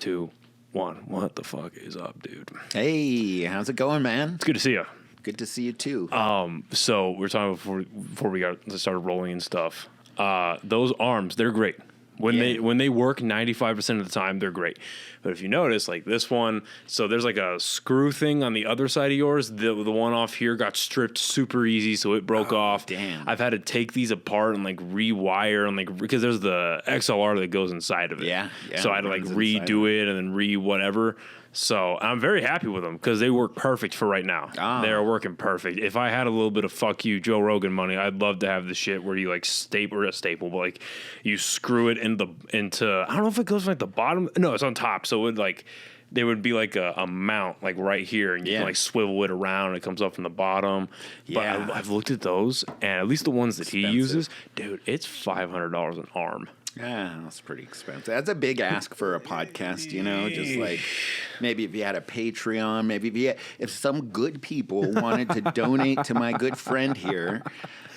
2, 1. What the fuck is up, dude? Hey, how's it going, man? It's good to see you. Good to see you too. So we were talking before we started rolling and stuff. Those arms, they're great. When they work 95% of the time, they're great. But if you notice, like this one, so there's like a screw thing on the other side of yours. The one off here got stripped super easy, so it broke off. Damn. I've had to take these apart and like rewire and like because there's the XLR that goes inside of it. Yeah. So I had to like redo it and then whatever. So I'm very happy with them because they work perfect for right now. They're working perfect. If I had a little bit of fuck you Joe Rogan money, I'd love to have the shit where you like staple, but like you screw it into I don't know if it goes from like the bottom. No, it's on top. So it would like there would be like a mount like right here, and you can like swivel it around. And it comes up from the bottom. Yeah. But I've looked at those, and at least the ones that he uses, dude, it's $500 an arm. Yeah, that's pretty expensive. That's a big ask for a podcast, you know. Just like maybe if you had a Patreon, maybe if some good people wanted to donate to my good friend here,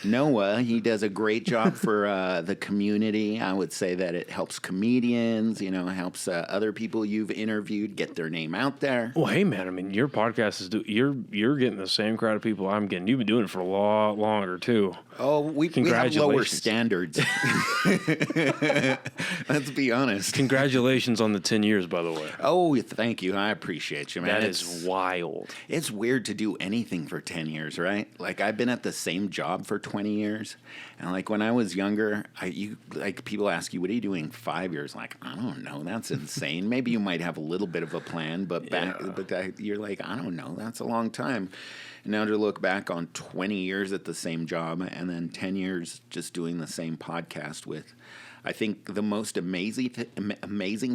Noah. He does a great job for the community. I would say that it helps comedians, you know, helps other people you've interviewed get their name out there. Well, hey man, I mean, your podcast is you're getting the same crowd of people I'm getting. You've been doing it for a lot longer too. Oh, we have lower standards. Let's be honest. Congratulations on the 10 years, by the way. Oh, thank you. I appreciate you, man. That is wild. It's weird to do anything for 10 years, right? Like, I've been at the same job for 20 years. And, like, when I was younger, people ask you, what are you doing 5 years? Like, I don't know. That's insane. Maybe you might have a little bit of a plan, but you're like, I don't know. That's a long time. And now to look back on 20 years at the same job and then 10 years just doing the same podcast with, I think the most amazing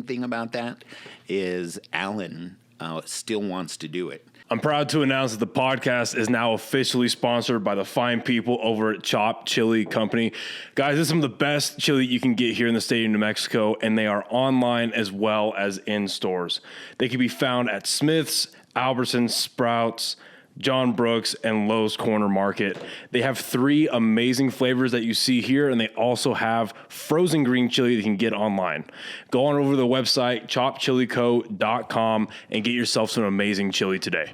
thing about that is Alan still wants to do it. I'm proud to announce that the podcast is now officially sponsored by the fine people over at Chop Chili Company. Guys, this is some of the best chili you can get here in the state of New Mexico, and they are online as well as in stores. They can be found at Smith's, Albertsons, Sprouts, John Brooks, and Lowe's Corner Market. They have 3 amazing flavors that you see here, and they also have frozen green chili that you can get online. Go on over to the website, chopchilico.com, and get yourself some amazing chili today.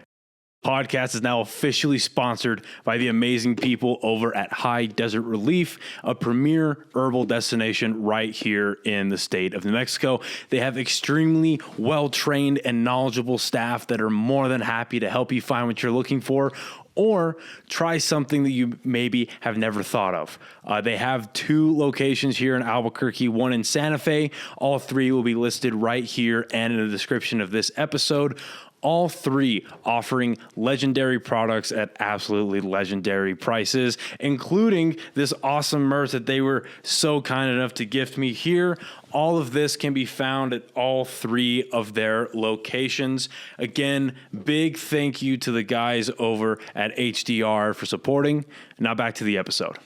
Podcast is now officially sponsored by the amazing people over at High Desert Relief, a premier herbal destination right here in the state of New Mexico. They have extremely well-trained and knowledgeable staff that are more than happy to help you find what you're looking for or try something that you maybe have never thought of. They have 2 locations here in Albuquerque, 1 in Santa Fe. All 3 will be listed right here and in the description of this episode. All 3 offering legendary products at absolutely legendary prices, including this awesome merch that they were so kind enough to gift me here. All of this can be found at all 3 of their locations. Again, big thank you to the guys over at HDR for supporting. Now back to the episode.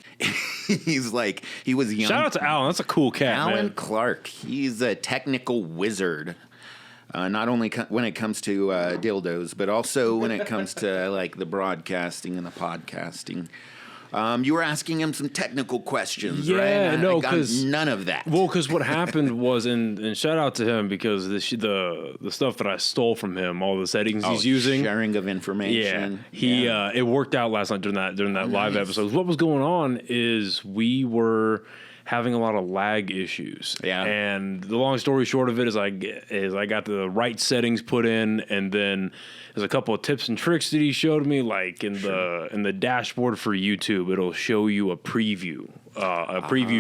He's like, he was young. Shout out to Alan. That's a cool cat, Alan man. Clark. He's a technical wizard. Not only when it comes to dildos, but also when it comes to like the broadcasting and the podcasting. You were asking him some technical questions, right? Yeah, no, I got none of that. Well, because what happened was, and shout out to him because the stuff that I stole from him, all the settings he's using, sharing of information. Yeah, it worked out last night during that live episode. What was going on is we were having a lot of lag issues. Yeah. And the long story short of it is I got the right settings put in, and then there's a couple of tips and tricks that he showed me, like in the dashboard for YouTube, it'll show you a preview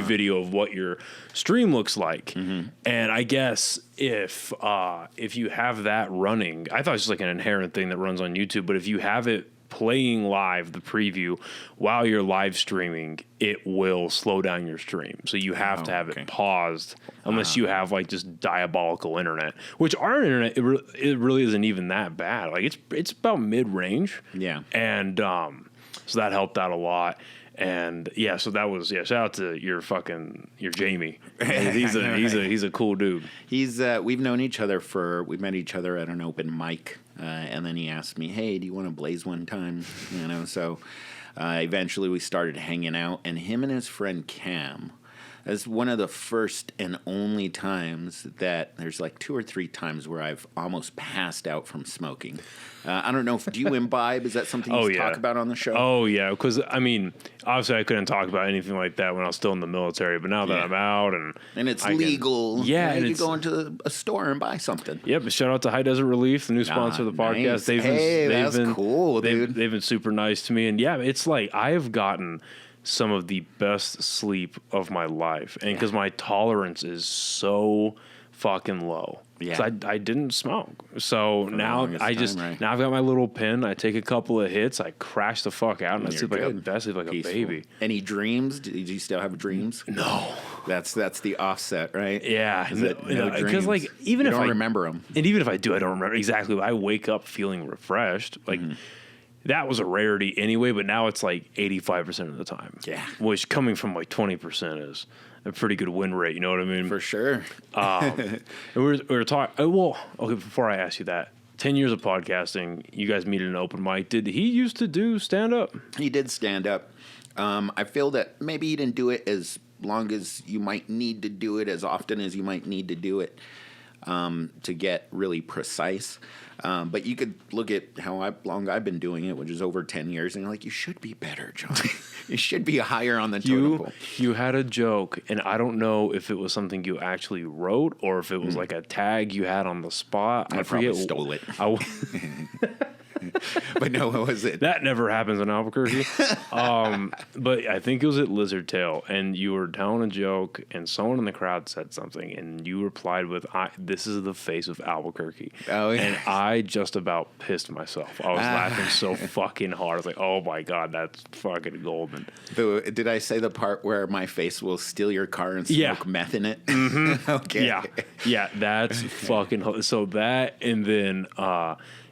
video of what your stream looks like. Mm-hmm. And I guess if you have that running, I thought it's just like an inherent thing that runs on YouTube, but if you have it playing live, the preview, while you're live streaming, it will slow down your stream. So you have to have it paused unless you have like just diabolical internet, which our internet, it really isn't even that bad. Like it's about mid-range. Yeah. And so that helped out a lot. And yeah, so that was shout out to your Jamie. He's a cool dude. We've known each other we met each other at an open mic, and then he asked me, "Hey, do you want to blaze one time?" You know, so eventually we started hanging out, and him and his friend Cam, It's one of the first and only times that there's like 2 or 3 times where I've almost passed out from smoking. I don't know. Do you imbibe? Is that something you talk about on the show? Oh, yeah. Because, I mean, obviously I couldn't talk about anything like that when I was still in the military. But now that I'm out and it's legal. And you can go into a store and buy something. Yep. Shout out to High Desert Relief, the new sponsor of the podcast. Nice. That's cool, dude. They've been super nice to me. And, yeah, it's like I have gotten some of the best sleep of my life. And because my tolerance is so fucking low. Yeah. I didn't smoke. So now I've got my little pin. I take a couple of hits. I crash the fuck out and I sleep like a baby. Any dreams? Do you still have dreams? No. That's the offset, right? Yeah. Because like even if I remember them. And even if I do, I don't remember exactly. I wake up feeling refreshed. Like that was a rarity anyway, but now it's like 85% of the time. Yeah. Which coming from like 20% is a pretty good win rate, you know what I mean? For sure. And we were talking. Well, okay. Before I ask you that, 10 years of podcasting, you guys meet at an open mic. Did he used to do stand up? He did stand up. I feel that maybe he didn't do it as long as you might need to do it, as often as you might need to do it to get really precise. But you could look at how long I've been doing it, which is over 10 years, and you're like, you should be better, John. You should be higher on the totem pole. You had a joke, and I don't know if it was something you actually wrote or if it was like a tag you had on the spot. I probably stole it. But no, what was it? That never happens in Albuquerque. But I think it was at Lizard Tail, and you were telling a joke, and someone in the crowd said something, and you replied with, "This is the face of Albuquerque." Oh, yeah. And I just about pissed myself. I was laughing so fucking hard. I was like, "Oh my god, that's fucking golden." Did I say the part where my face will steal your car and smoke meth in it? Mm-hmm. Okay. Yeah, that's fucking. So that, and then.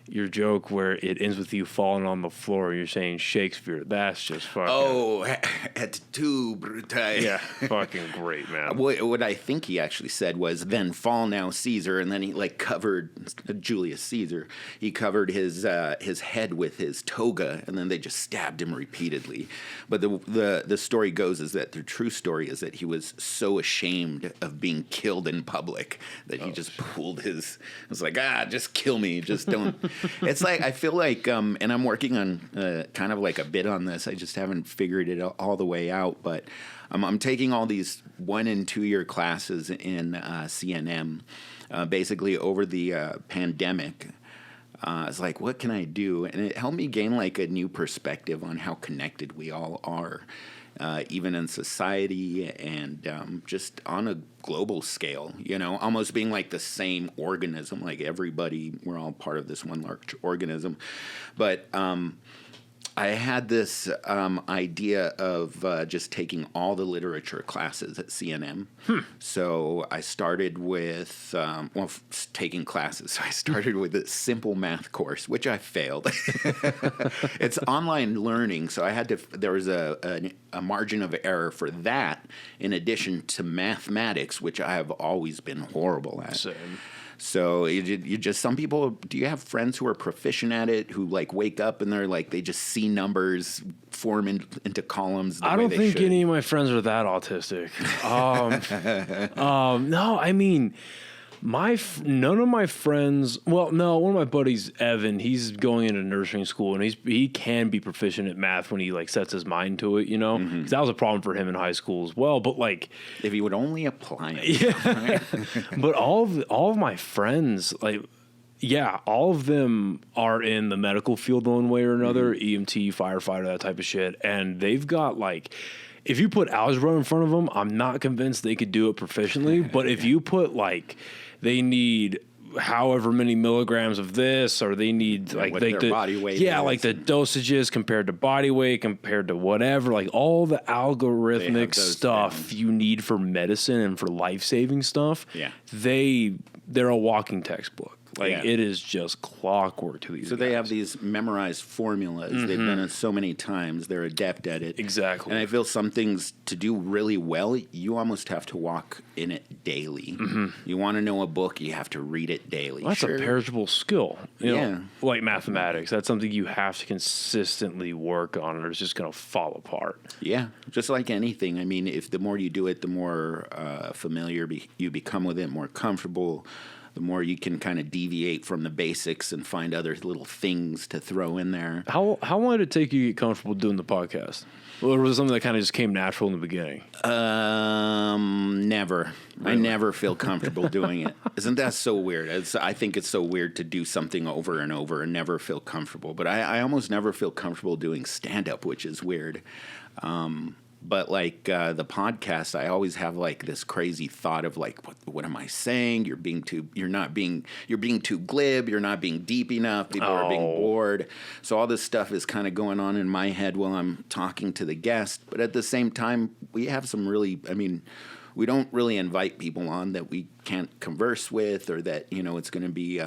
Your joke where it ends with you falling on the floor, you're saying Shakespeare. That's just fucking... Oh, et tu, Brutai. Yeah, fucking great, man. What I think he actually said was, then fall now, Caesar, and then he, like, covered Julius Caesar. He covered his head with his toga, and then they just stabbed him repeatedly. But the story goes is that the true story is that he was so ashamed of being killed in public that he just pulled his... It was like, just kill me, just don't... It's like, I feel like, and I'm working on kind of like a bit on this. I just haven't figured it all the way out, but I'm taking all these 1 and 2 year classes in CNM, basically over the pandemic. It's like, what can I do? And it helped me gain like a new perspective on how connected we all are. Even in society and just on a global scale, almost being like the same organism, like everybody, we're all part of this one large organism. But I had this idea of just taking all the literature classes at CNM. So I started with, taking classes. So I started with a simple math course, which I failed. It's online learning, so I had to, there was a margin of error for that, in addition to mathematics, which I have always been horrible at. Same. So you just, some people, do you have friends who are proficient at it, who like wake up and they're like, they just see numbers form into columns? I don't think any of my friends are that autistic. No, I mean, none of my friends, well, no, one of my buddies, Evan, he's going into nursing school, and he can be proficient at math when he like sets his mind to it, because that was a problem for him in high school as well. But like, if he would only apply it, right? But all of my friends, like, yeah, all of them are in the medical field one way or another, EMT, firefighter, that type of shit, and they've got like. If you put algebra in front of them, I'm not convinced they could do it proficiently. But if you put like, they need however many milligrams of this, or they need like their body weight, like the dosages compared to body weight compared to whatever, like all the algorithmic stuff you need for medicine and for life-saving stuff. Yeah, they're a walking textbook. Like, Yeah. it is just clockwork to these So guys. they have these memorized formulas. They've done it so many times. They're adept at it. Exactly. And I feel some things to do really well, you almost have to walk in it daily. You want to know a book, you have to read it daily. Well, that's a perishable skill. You Yeah. know, like mathematics. That's something you have to consistently work on, or it's just going to fall apart. Yeah, just like anything. I mean, if the more you do it, the more familiar you become with it, more comfortable, the more you can kind of deviate from the basics and find other little things to throw in there. How long did it take you to get comfortable doing the podcast? Or was it something that kind of just came natural in the beginning? Never. Really? I never feel comfortable doing it. Isn't that so weird? I think it's so weird to do something over and over and never feel comfortable. But I almost never feel comfortable doing stand-up, which is weird. But like the podcast, I always have like this crazy thought of like, what am I saying? You're being too glib. You're not being deep enough. People are being bored. So all this stuff is kind of going on in my head while I'm talking to the guest. But at the same time, we have some really, we don't really invite people on that we can't converse with, or that, it's going to be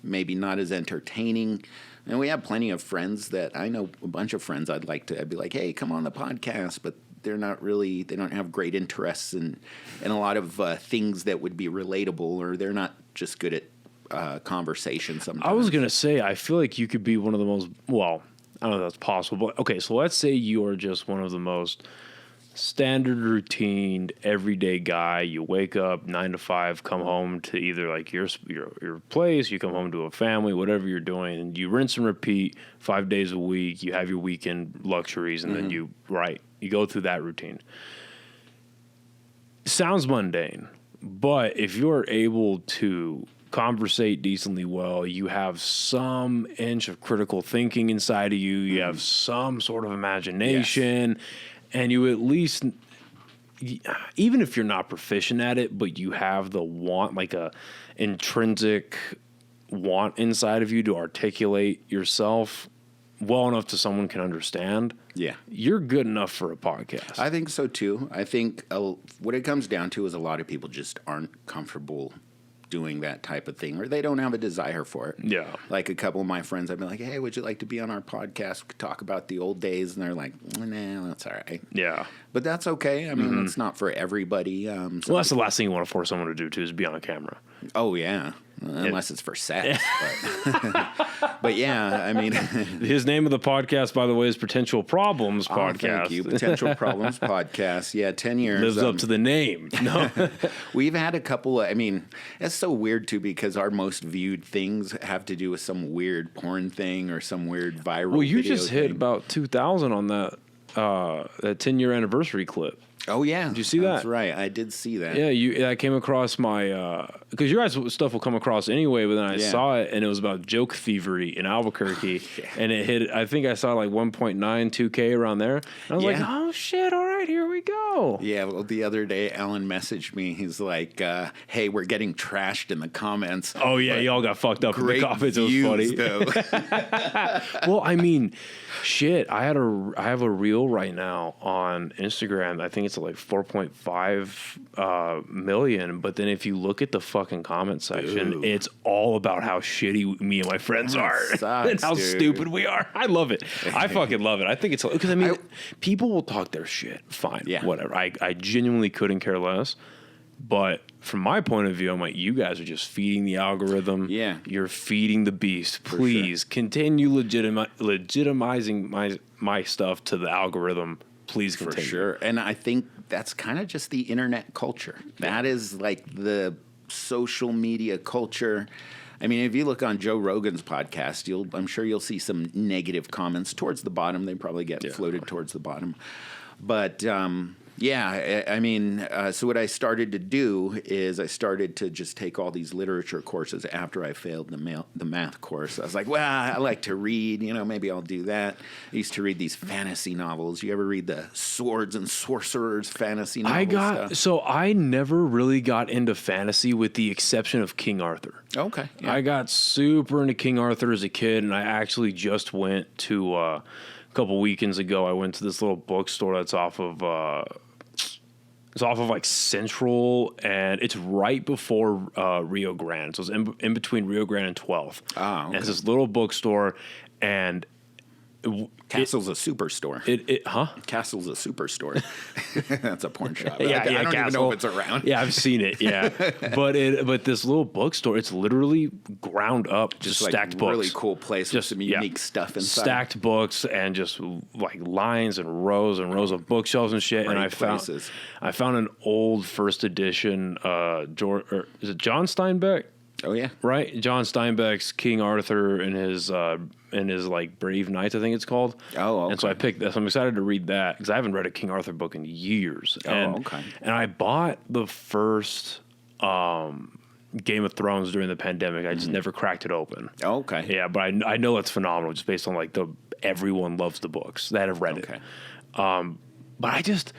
maybe not as entertaining. And we have plenty of friends that I know, a bunch of friends I'd be like, hey, come on the podcast. But they don't have great interests in a lot of things that would be relatable, or they're not just good at conversation sometimes. I was going to say, I feel like you could be one of the most, well, I don't know if that's possible, but okay, so let's say you are just one of the most standard routine, everyday guy. You wake up 9 to 5, come home to either like your place, you come home to a family, whatever you're doing, and you rinse and repeat 5 days a week. You have your weekend luxuries, and then you go through that routine. Sounds mundane, but if you're able to conversate decently well, you have some inch of critical thinking inside of you, you have some sort of imagination. Yes. And you at least, even if you're not proficient at it, but you have the want, like a intrinsic want inside of you to articulate yourself well enough to someone can understand. Yeah, you're good enough for a podcast. I think so too. I think what it comes down to is a lot of people just aren't comfortable doing that type of thing, or they don't have a desire for it. Yeah. Like a couple of my friends, I've been like, hey, would you like to be on our podcast? We could talk about the old days. And they're like, nah, that's all right. Yeah. But that's okay. I mean, it's not for everybody. Well, that's the last thing you want to force someone to do, too, is be on a camera. Oh, yeah. Unless it's for sex. But yeah, I mean. His name of the podcast, by the way, is Potential Problems Podcast. Thank you. Potential Problems Podcast. Yeah, 10 years. Lives up to the name. No. We've had a couple of, it's so weird too, because our most viewed things have to do with some weird porn thing or some weird viral Well, you video just thing. hit about 2,000 on that 10-year anniversary clip. Oh, yeah. Did you see that? That's right. I did see that. Yeah, I came across my... Because your guys' stuff will come across anyway, but then I saw it, and it was about joke thievery in Albuquerque, and it hit... I think I saw like 1.92K around there. And I was like, oh, shit, all right, here we go. Yeah, well, the other day, Alan messaged me. He's like, hey, we're getting trashed in the comments. Oh, yeah, y'all got fucked up in the comments. It was funny. Well, I mean, shit, I have a reel right now on Instagram. I think it's like 4.5 million, but then if you look at the fucking comment section, it's all about how shitty me and my friends are and how stupid we are. I love it. I fucking love it. I think it's because people will talk their shit. Fine, whatever. I genuinely couldn't care less. But from my point of view, I'm like, you guys are just feeding the algorithm. Yeah, you're feeding the beast. Please continue legitimizing my stuff to the algorithm. Please continue. For sure. And I think that's kind of just the internet culture. That is like the social media culture. I mean, if you look on Joe Rogan's podcast, I'm sure you'll see some negative comments towards the bottom. They probably get floated towards the bottom. But yeah, I mean, so what I started to do is I started to just take all these literature courses after I failed the math course. I was like, well, I like to read, maybe I'll do that. I used to read these fantasy novels. You ever read the Swords and Sorcerers fantasy novels? So I never really got into fantasy with the exception of King Arthur. Okay. Yeah. I got super into King Arthur as a kid, and I actually just went to, a couple weekends ago, I went to this little bookstore that's off of... It's off of like Central, and it's right before Rio Grande. So it's in between Rio Grande and 12th. Ah, okay. And it's this little bookstore, and Castle's a superstore. Huh? Castle's a superstore. That's a porn shop. Yeah, I don't even Castle. know if it's around. Yeah, I've seen it. Yeah, but this little bookstore, it's literally ground up, just like stacked books. Really cool place with some unique stuff inside. Stacked books and just like lines and rows of bookshelves and shit. Great and places. I found an old first edition. Is it John Steinbeck? Oh yeah, Right, John Steinbeck's King Arthur and his like Brave Knights, I think it's called. Oh, okay. And so I picked this. I'm excited to read that because I haven't read a King Arthur book in years. Okay. And I bought the first Game of Thrones during the pandemic. I just never cracked it open. Okay. Yeah, but I know it's phenomenal just based on like everyone loves the books that have read it. But I just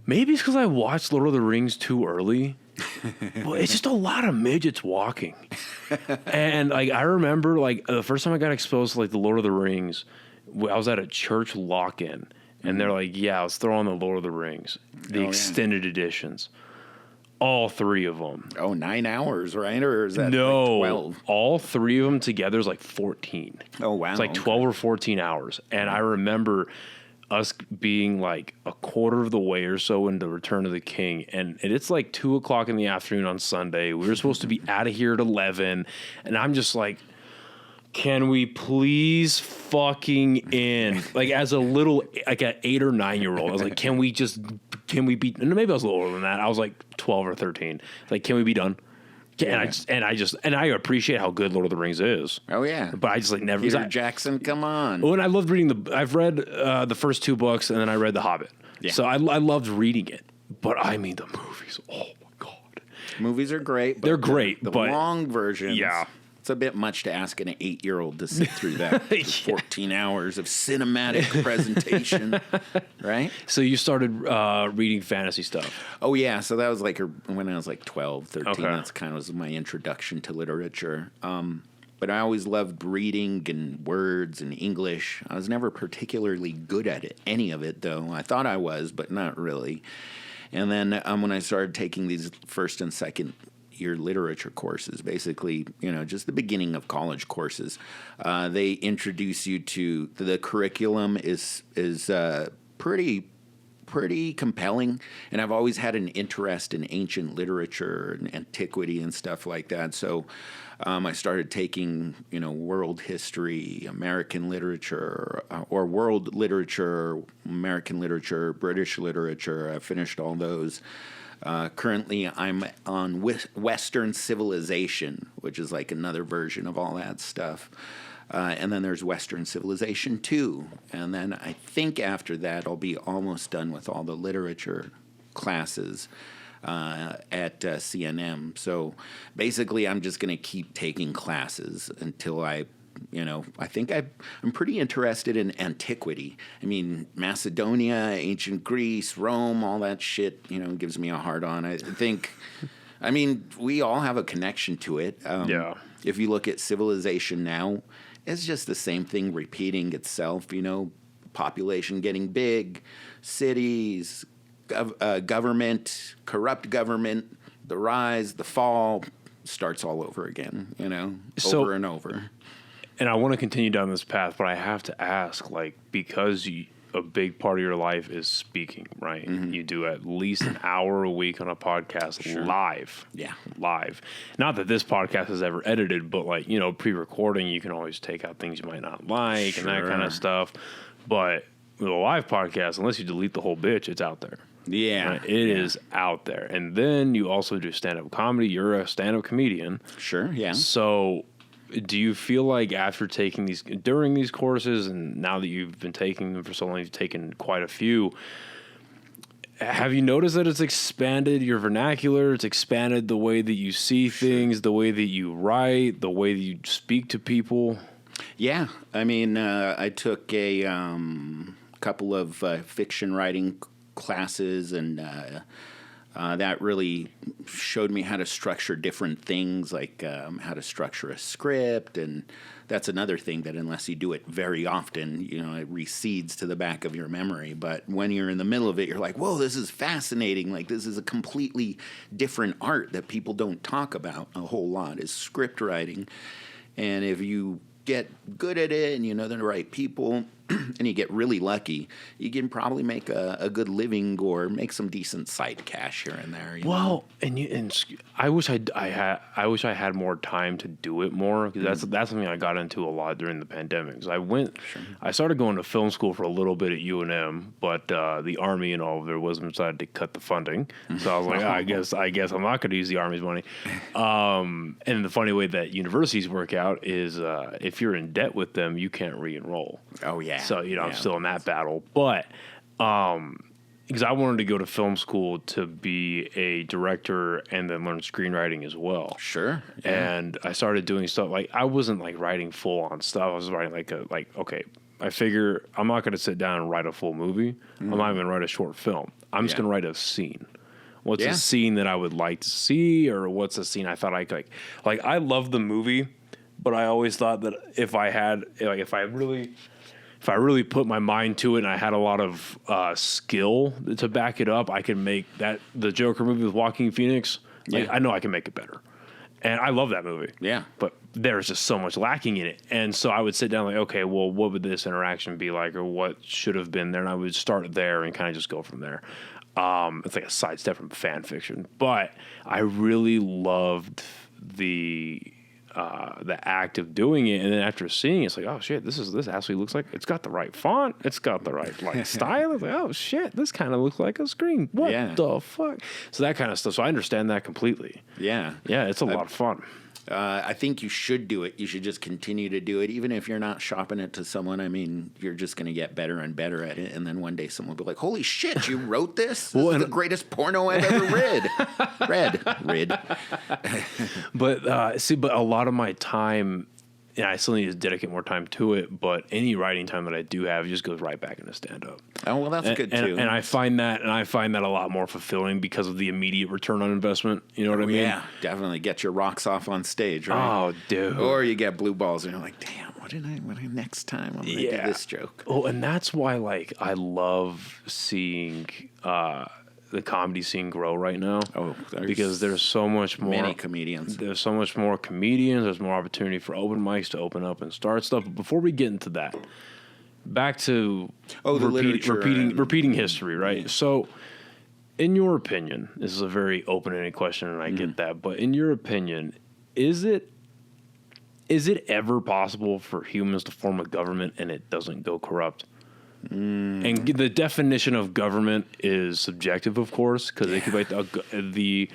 maybe it's because I watched Lord of the Rings too early. Well, it's just a lot of midgets walking. And like I remember like the first time I got exposed to like the Lord of the Rings, I was at a church lock-in and they're like, yeah, let's throw on the Lord of the Rings, the extended editions. All 3 of them. Oh, 9 hours, right? Or is that No, like 12? all 3 of them together is like 14. Oh, wow. It's like 12 or 14 hours. And I remember us being like a quarter of the way or so into Return of the King, and it's like 2:00 in the afternoon on Sunday. We were supposed to be out of here at 11, and I'm just like, can we please fucking end? Like as a little, like an 8 or 9 year old, I was like, can we be? And maybe I was a little older than that. I was like 12 or 13. Like, can we be done? Yeah. And I appreciate how good Lord of the Rings is. Oh yeah, But I just like never. Peter Jackson, come on. Oh, and I loved reading I've read the first 2 books, and then I read The Hobbit. Yeah. So I loved reading it. But I mean, the movies. Oh my god, Movies are great. But they're great. The but long versions. Yeah. It's a bit much to ask an 8-year-old to sit through that 14 hours of cinematic presentation, right? So you started reading fantasy stuff. Oh, yeah. So that was like when I was like 12, 13. Okay. That's kind of was my introduction to literature. But I always loved reading and words and English. I was never particularly good at it, any of it, though. I thought I was, but not really. And then when I started taking these first and second year literature courses, basically, just the beginning of college courses, they introduce you to the curriculum is pretty compelling, and I've always had an interest in ancient literature and antiquity and stuff like that. So I started taking world history, American literature, or world literature, American literature, British literature. I finished all those. Currently, I'm on Western Civilization, which is like another version of all that stuff. And then there's Western Civilization 2. And then I think after that, I'll be almost done with all the literature classes at CNM. So basically, I'm just going to keep taking classes until I think I'm pretty interested in antiquity. I mean, Macedonia, ancient Greece, Rome, all that shit, gives me a hard on. I mean, we all have a connection to it. Yeah. If you look at civilization now, it's just the same thing repeating itself, population getting big, cities, government, corrupt government, the rise, the fall, starts all over again, over and over. And I want to continue down this path, but I have to ask, like, because a big part of your life is speaking, right? Mm-hmm. You do at least an hour a week on a podcast live. Yeah. Live. Not that this podcast is ever edited, but, like, pre-recording, you can always take out things you might not like and that kind of stuff. But with a live podcast, unless you delete the whole bitch, it's out there. Yeah. Right? It is out there. And then you also do stand-up comedy. You're a stand-up comedian. Sure, yeah. So do you feel like after taking during these courses, and now that you've been taking them for so long, you've taken quite a few, have you noticed that it's expanded your vernacular? It's expanded the way that you see things, the way that you write, the way that you speak to people? Yeah. I mean, I took a couple of fiction writing classes and That really showed me how to structure different things, like how to structure a script. And that's another thing that unless you do it very often, it recedes to the back of your memory. But when you're in the middle of it, you're like, whoa, this is fascinating. Like, this is a completely different art that people don't talk about a whole lot, is script writing. And if you get good at it and you know the right people and you get really lucky, you can probably make a good living or make some decent side cash here and there. Well, and I wish I wish I had more time to do it more, because that's something I got into a lot during the pandemic. So I started going to film school for a little bit at UNM, but the Army and all of their wisdom decided to cut the funding. So I was like, I guess I'm not going to use the Army's money. And the funny way that universities work out is if you're in debt with them, you can't re-enroll. Oh yeah. So, I'm still in that battle. But because I wanted to go to film school to be a director and then learn screenwriting as well. Sure. Yeah. And I started doing stuff like, I wasn't like writing full on stuff. I was writing okay, I figure I'm not going to sit down and write a full movie. I'm not even going to write a short film. I'm just going to write a scene. What's a scene that I would like to see, or what's a scene I thought I could like I love the movie, but I always thought that if I really put my mind to it and I had a lot of skill to back it up, I could make the Joker movie with Joaquin Phoenix. I know I can make it better. And I love that movie. Yeah. But there's just so much lacking in it. And so I would sit down like, okay, well, what would this interaction be like, or what should have been there? And I would start there and kind of just go from there. It's like a sidestep from fan fiction. But I really loved the act of doing it, and then after seeing it, it's like, oh shit, this actually looks like it's got the right font, it's got the right style. It's like, oh shit, this kind of looks like a screen. What the fuck? So that kind of stuff. So I understand that completely. Yeah, it's a lot of fun. I think you should do it. You should just continue to do it, even if you're not shopping it to someone. I mean, you're just going to get better and better at it, and then one day someone will be like, "Holy shit, you wrote this? This is the greatest porno I've ever read." But but a lot of my time, I still need to dedicate more time to it. But any writing time that I do have just goes right back into stand up. Oh well, that's good too. And I find that a lot more fulfilling because of the immediate return on investment. You know what I mean? Yeah, definitely get your rocks off on stage, right? Oh, dude. Or you get blue balls and you're like, damn, next time I'm gonna do this joke. Oh, and that's why I love seeing the comedy scene grow right now. Oh, because there's so much more. Many comedians. There's so much more comedians. There's more opportunity for open mics to open up and start stuff. But before we get into that, back to repeating history, right? Yeah. So, in your opinion, this is a very open-ended question, and I get that. But in your opinion, is it ever possible for humans to form a government and it doesn't go corrupt? And the definition of government is subjective, of course, because it could be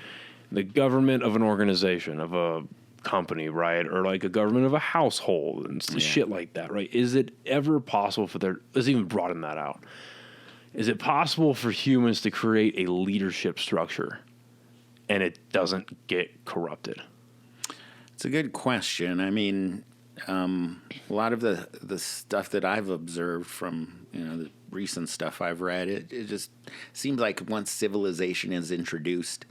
the government of an organization, of a company, right? Or like a government of a household and shit like that, right? Is it ever possible let's even broaden that out. Is it possible for humans to create a leadership structure and it doesn't get corrupted? It's a good question. I mean, a lot of the stuff that I've observed from the recent stuff I've read, it just seems like once civilization is introduced,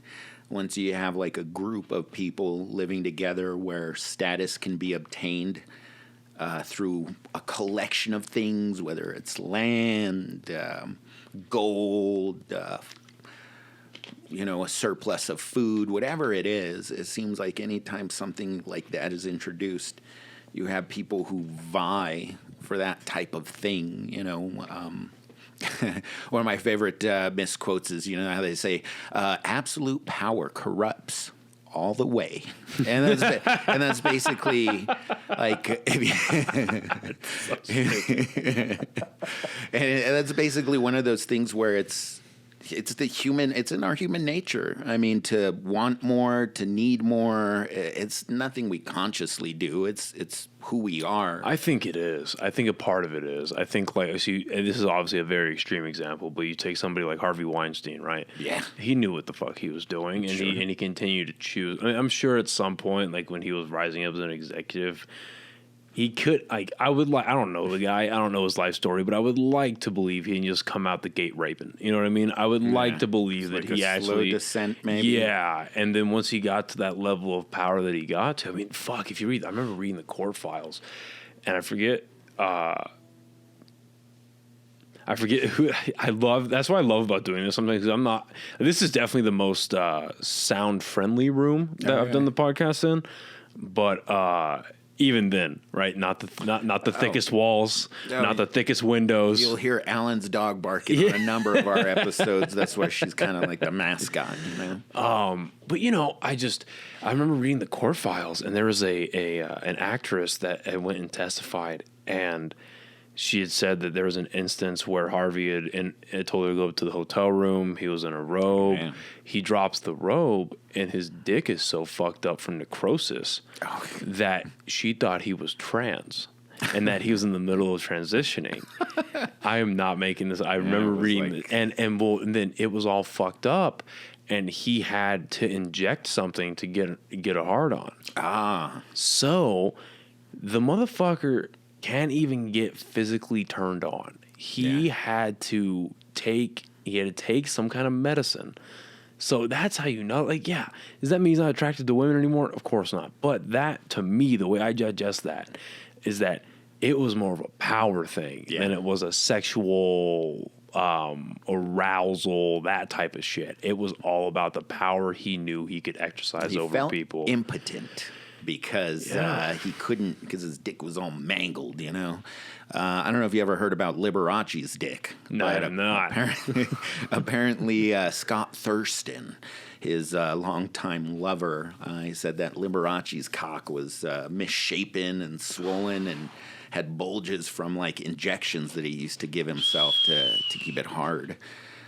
once you have like a group of people living together where status can be obtained through a collection of things, whether it's land, gold, a surplus of food, whatever it is, it seems like anytime something like that is introduced, you have people who vie for that type of thing, One of my favorite misquotes is, how they say, absolute power corrupts all the way. And that's basically like, and that's basically one of those things where it's in our human nature. I mean, to want more, to need more, it's nothing we consciously do. It's who we are. I think it is. I think a part of it is. I think and this is obviously a very extreme example, but you take somebody like Harvey Weinstein, right? Yeah. He knew what the fuck he was doing, and he continued to choose. I mean, I'm sure at some point, like when he was rising up as an executive, he could, like, I don't know the guy, I don't know his life story, but I would like to believe he didn't just come out the gate raping. You know what I mean? I would like to believe that like he slow descent, maybe. Yeah, and then once he got to that level of power that he got to, I mean, fuck, if you read, I remember reading the court files, and I forget who I love. That's what I love about doing this sometimes, because this is definitely the most sound friendly room that I've done the podcast in, but even then, right? Not the thickest walls, not the thickest windows. You'll hear Alan's dog barking on a number of our episodes. That's why she's kind of like the mascot, you know. But you know, I remember reading the court files, and there was an actress that had went and testified, and she had said that there was an instance where Harvey had told her to go up to the hotel room. He was in a robe. Oh, he drops the robe, and his dick is so fucked up from necrosis that she thought he was trans and that he was in the middle of transitioning. I am not making this. I remember reading it, and then it was all fucked up, and he had to inject something to get a hard on. So the motherfucker can't even get physically turned on. He had to take some kind of medicine. So that's how you know, like, yeah, does that mean he's not attracted to women anymore? Of course not. But that, to me, the way I digest that is that it was more of a power thing than it was a sexual arousal, that type of shit. It was all about the power he knew he could exercise over people. Impotent. Because he couldn't, because his dick was all mangled, you know. I don't know if you ever heard about Liberace's dick. No, I have not. Apparently, Scott Thurston, his longtime lover, he said that Liberace's cock was misshapen and swollen and had bulges from like injections that he used to give himself to keep it hard.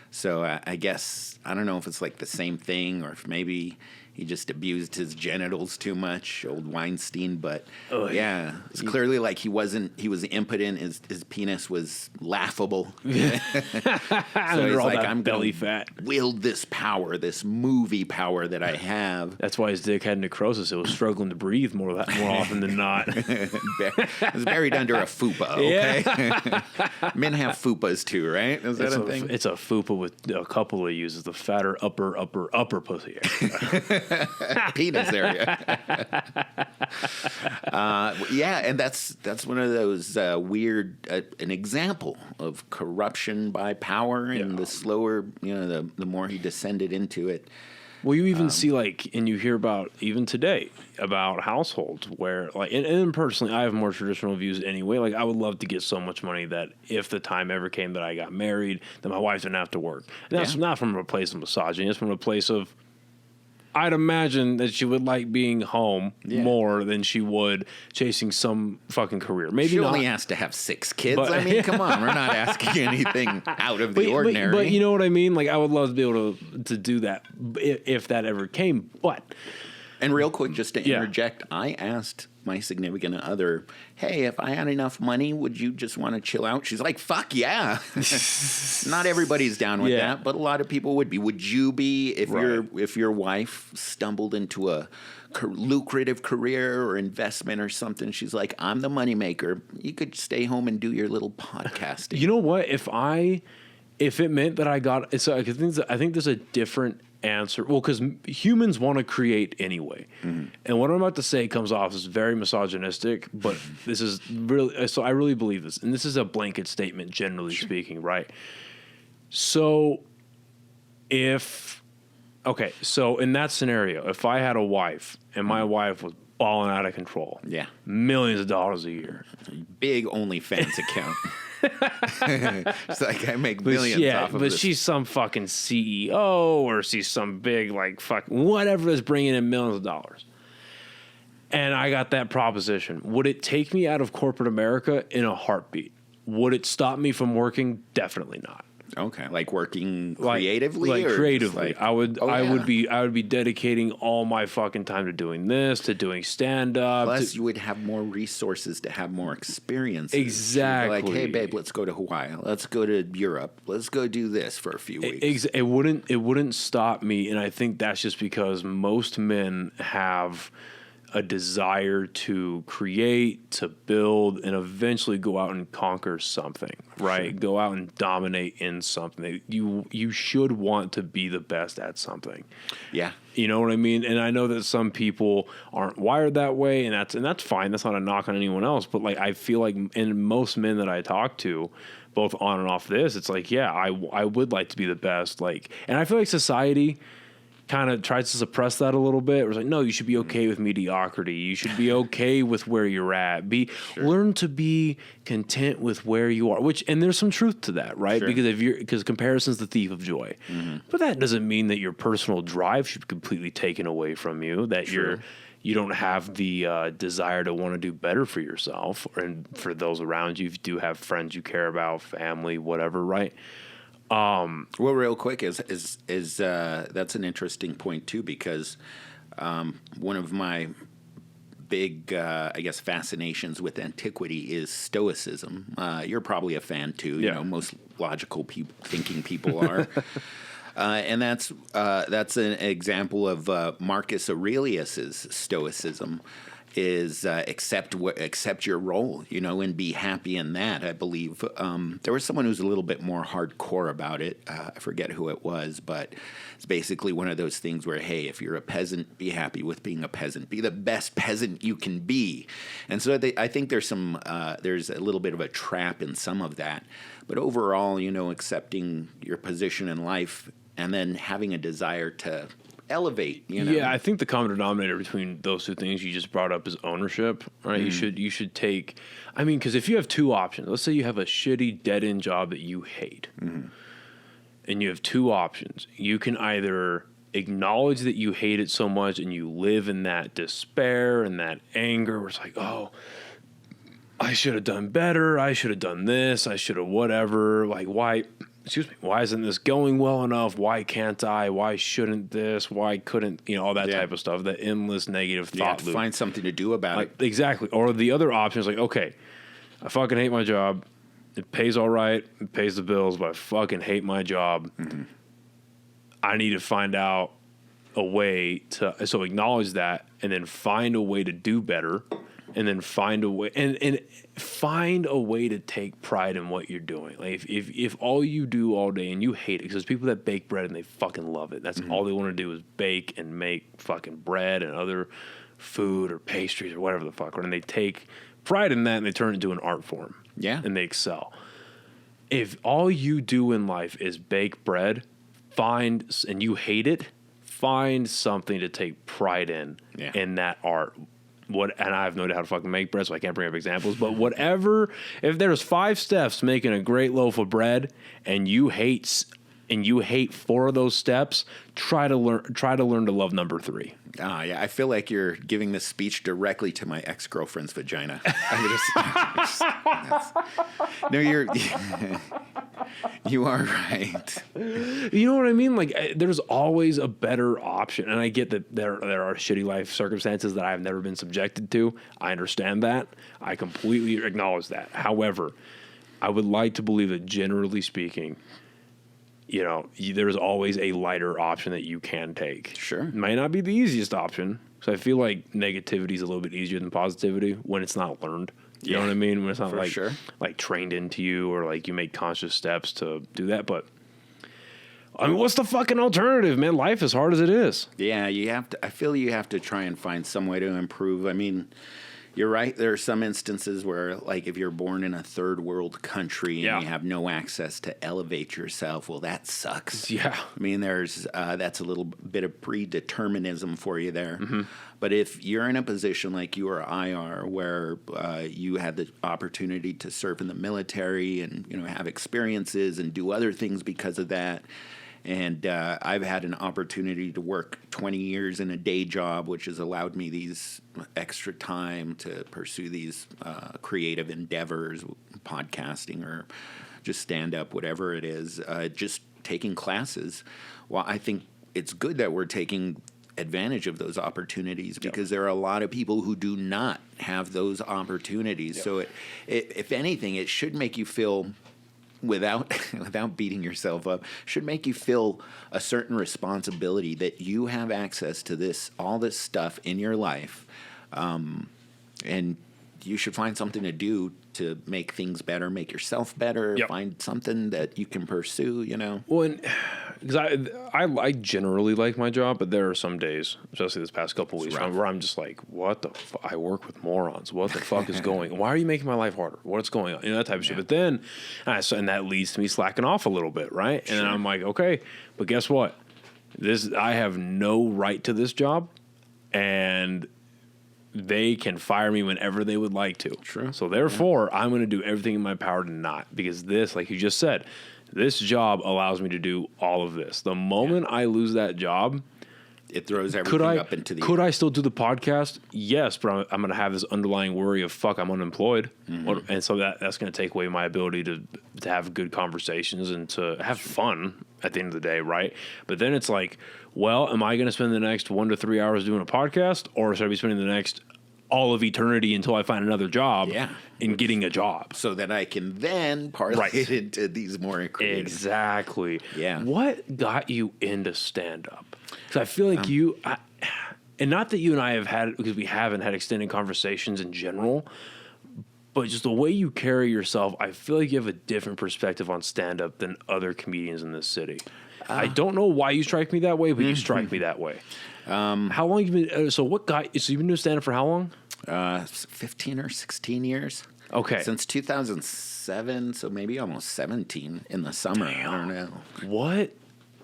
So I guess, I don't know if it's like the same thing or if maybe he just abused his genitals too much, old Weinstein. But it's clearly like he was impotent. His penis was laughable. So he's like, I'm belly fat. Wield this power, this movie power that I have. That's why his dick had necrosis. It was struggling to breathe more often than not. It was buried under a fupa, okay? Men have fupas too, right? Is that a thing? It's a fupa with a couple of uses, the fatter upper pussy area. Penis area. And that's one of those weird, an example of corruption by power, and the slower, you know, the more he descended into it. Well, you even see, like, and you hear about, even today, about households where, like, and personally, I have more traditional views anyway. Like, I would love to get so much money that if the time ever came that I got married, that my wife didn't have to work. And that's not from a place of misogyny. It's from a place of, I'd imagine that she would like being home more than she would chasing some fucking career. Maybe she not. Only has to have 6 kids. I mean, come on, we're not asking anything out of the ordinary. But you know what I mean? Like, I would love to be able to do that if that ever came. And real quick, just to interject, I asked my significant other, hey, if I had enough money, would you just want to chill out? She's like, fuck yeah. Not everybody's down with that, but a lot of people would be. Would you be if your wife stumbled into a lucrative career or investment or something? She's like, I'm the moneymaker. You could stay home and do your little podcasting. You know what? If it meant that I got, so I think there's a different answer. Well, because humans want to create anyway. Mm-hmm. And what I'm about to say comes off as very misogynistic, but this is really, so I really believe this. And this is a blanket statement, generally speaking, right? So so in that scenario, if I had a wife and my wife was balling out of control, millions of dollars a year, big OnlyFans account. It's like I make millions off of this. But she's some fucking CEO or she's some big whatever is bringing in millions of dollars. And I got that proposition. Would it take me out of corporate America? In a heartbeat. Would it stop me from working? Definitely not. Okay, like working creatively, creatively. I would be dedicating all my fucking time to doing this, to doing stand up. Plus, you would have more resources to have more experiences. Exactly. Like, hey, babe, let's go to Hawaii. Let's go to Europe. Let's go do this for a few weeks. It wouldn't stop me, and I think that's just because most men have a desire to create, to build, and eventually go out and conquer something, right? Sure. Go out and dominate in something. You should want to be the best at something. Yeah. You know what I mean? And I know that some people aren't wired that way, and that's fine. That's not a knock on anyone else. But like, I feel like in most men that I talk to, both on and off this, it's like, yeah, I would like to be the best. Like, and I feel like society kind of tries to suppress that a little bit. It was like, no, you should be okay with mediocrity. You should be okay with where you're at. Learn to be content with where you are. And there's some truth to that, right? Sure. Because comparison's the thief of joy. Mm-hmm. But that doesn't mean that your personal drive should be completely taken away from you. That you don't have the desire to want to do better for yourself and for those around you. If you do have friends you care about, family, whatever, right? Well, real quick is that's an interesting point too, because one of my big, I guess, fascinations with antiquity is Stoicism. You're probably a fan too. Yeah. You know, most logical thinking people are. And that's an example of Marcus Aurelius's Stoicism. Is accept your role, you know, and be happy in that. I believe there was someone who's a little bit more hardcore about it. I forget who it was, but it's basically one of those things where, hey, if you're a peasant, be happy with being a peasant. Be the best peasant you can be. And so I think there's a little bit of a trap in some of that. But overall, you know, accepting your position in life and then having a desire to elevate, you know. Yeah, I think the common denominator between those two things you just brought up is ownership, right? Mm. You should take, I mean, because if you have two options, let's say you have a shitty dead-end job that you hate, and you have two options. You can either acknowledge that you hate it so much and you live in that despair and that anger where it's like, oh, I should have done better, I should have done this, I should have whatever, like why isn't this going well enough? Why can't I? Why shouldn't this? Why couldn't, you know, all that type of stuff, the endless negative thought loop. Find something to do about it. Exactly. Or the other option is like, okay, I fucking hate my job. It pays all right. It pays the bills, but I fucking hate my job. Mm-hmm. I need to find out a way so acknowledge that and then find a way to do better. And then find a way and find a way to take pride in what you're doing. Like if all you do all day and you hate it, because there's people that bake bread and they fucking love it. That's all they want to do is bake and make fucking bread and other food or pastries or whatever the fuck. And they take pride in that and they turn it into an art form. Yeah. And they excel. If all you do in life is bake bread, and you hate it, find something to take pride in that art. And I have no idea how to fucking make bread, so I can't bring up examples. But whatever, if there's 5 steps making a great loaf of bread, and you hate 4 of those steps, try to learn to love number 3. Yeah, I feel like you're giving this speech directly to my ex-girlfriend's vagina. No, you are right. You know what I mean? Like, there's always a better option, and I get that there are shitty life circumstances that I've never been subjected to. I understand that. I completely acknowledge that. However, I would like to believe that, generally speaking, you know, there's always a lighter option that you can take. Sure. It might not be the easiest option. So I feel like negativity is a little bit easier than positivity when it's not learned. You know what I mean? When it's not like trained into you or like you make conscious steps to do that. But I mean, what's the fucking alternative, man? Life is hard as it is. Yeah, I feel you have to try and find some way to improve. I mean, you're right. There are some instances where, like, if you're born in a third world country and you have no access to elevate yourself, well, that sucks. Yeah. I mean, that's a little bit of predeterminism for you there. Mm-hmm. But if you're in a position like you or I are, where you had the opportunity to serve in the military and, you know, have experiences and do other things because of that. And I've had an opportunity to work 20 years in a day job, which has allowed me these extra time to pursue these creative endeavors, podcasting or just stand-up, whatever it is, just taking classes. Well, I think it's good that we're taking advantage of those opportunities because there are a lot of people who do not have those opportunities. So if anything, it should make you feel... without beating yourself up, should make you feel a certain responsibility that you have access to all this stuff in your life And you should find something to do to make things better, make yourself better, find something that you can pursue, you know? Well, because I generally like my job, but there are some days, especially this past couple of weeks, where I'm just like, what the fuck? I work with morons. What the fuck is going on? Why are you making my life harder? What's going on? You know, that type of shit. But then, and that leads to me slacking off a little bit, right? And then I'm like, okay, but guess what? I have no right to this job, and they can fire me whenever they would like to. True. So therefore, I'm going to do everything in my power to not, because this, like you just said, this job allows me to do all of this. The moment I lose that job, it throws everything up into the Could air. I still do the podcast? Yes, but I'm going to have this underlying worry of, fuck, I'm unemployed. And so that's going to take away my ability to have good conversations and to have fun at the end of the day, right? But then it's like, well, am I going to spend the next 1 to 3 hours doing a podcast, or should I be spending the next all of eternity until I find another job in getting a job? So that I can then parlay it into these more creative. Exactly. Yeah. What got you into stand-up? Because I feel like and not that you and I have had, because we haven't had extended conversations in general, but just the way you carry yourself, I feel like you have a different perspective on stand-up than other comedians in this city. I don't know why you strike me that way, but you strike me that way. How long have you been? So you've been doing stand-up for how long? 15 or 16 years. Okay. Since 2007, so maybe almost 17 in the summer. Damn. I don't know. What?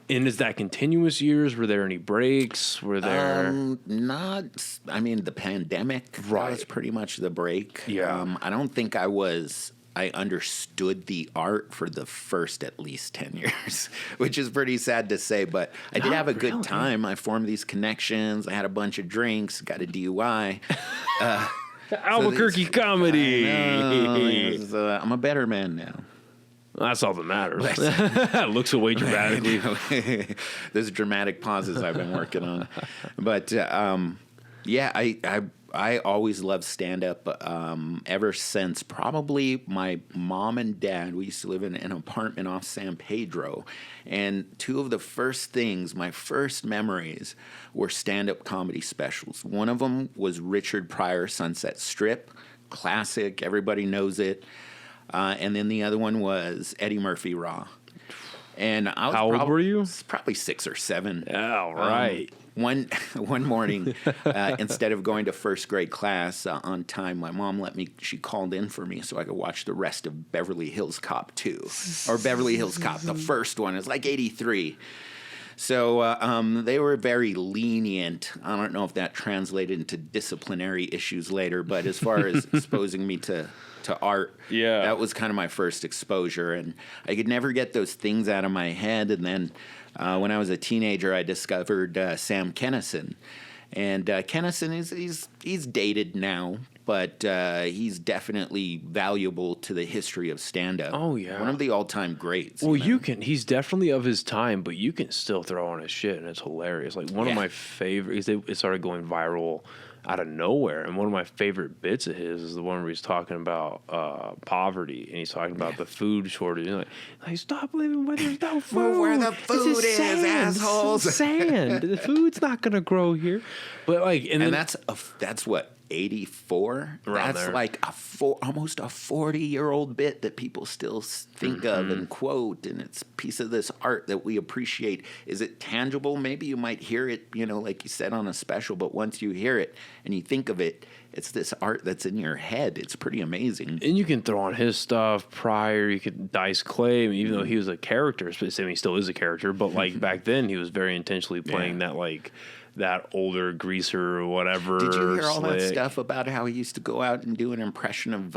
And is that continuous years? Were there any breaks? Were there? Not. I mean, the pandemic was pretty much the break. Yeah. I don't think I understood the art for the first at least 10 years, which is pretty sad to say, but I did have a good time. I formed these connections. I had a bunch of drinks, got a DUI. Albuquerque comedy. I'm a better man now. That's all that matters. Looks away dramatically. There's dramatic pauses I've been working on. But I always loved stand-up ever since probably my mom and dad. We used to live in an apartment off San Pedro. And two of the first things, my first memories, were stand-up comedy specials. One of them was Richard Pryor, Sunset Strip. Classic. Everybody knows it. And then the other one was Eddie Murphy Raw. And I was How old were you? Probably 6 or 7. All right. One morning, instead of going to first grade class on time, my mom she called in for me so I could watch the rest of Beverly Hills Cop 2. Or Beverly Hills Cop, the first one. It's like 83. So they were very lenient. I don't know if that translated into disciplinary issues later, but as far as exposing me to art, that was kind of my first exposure. And I could never get those things out of my head. And then when I was a teenager, I discovered Sam Kinison. And Kinison he's dated now, but he's definitely valuable to the history of stand-up. Oh, yeah. One of the all-time greats. Well, he's definitely of his time, but you can still throw on his shit, and it's hilarious. Like, one of my favorites, it started going viral out of nowhere, and one of my favorite bits of his is the one where he's talking about poverty, and he's talking about the food shortage. And like, stop living where there's no food. Well, where the food is, sand. assholes. It's sand. The food's not gonna grow here. But like, and then, that's what 84. Around That's there. like almost a 40-year-old bit that people still think of and quote, and it's a piece of this art that we appreciate. Is it tangible? Maybe you might hear it, like you said on a special, but once you hear it and you think of it, it's this art that's in your head. It's pretty amazing. And you can throw on his stuff prior. You could Dice Clay, even though he was a character. I mean, he still is a character, but like back then, he was very intentionally playing that older greaser or whatever. Did you hear all that stuff about how he used to go out and do an impression of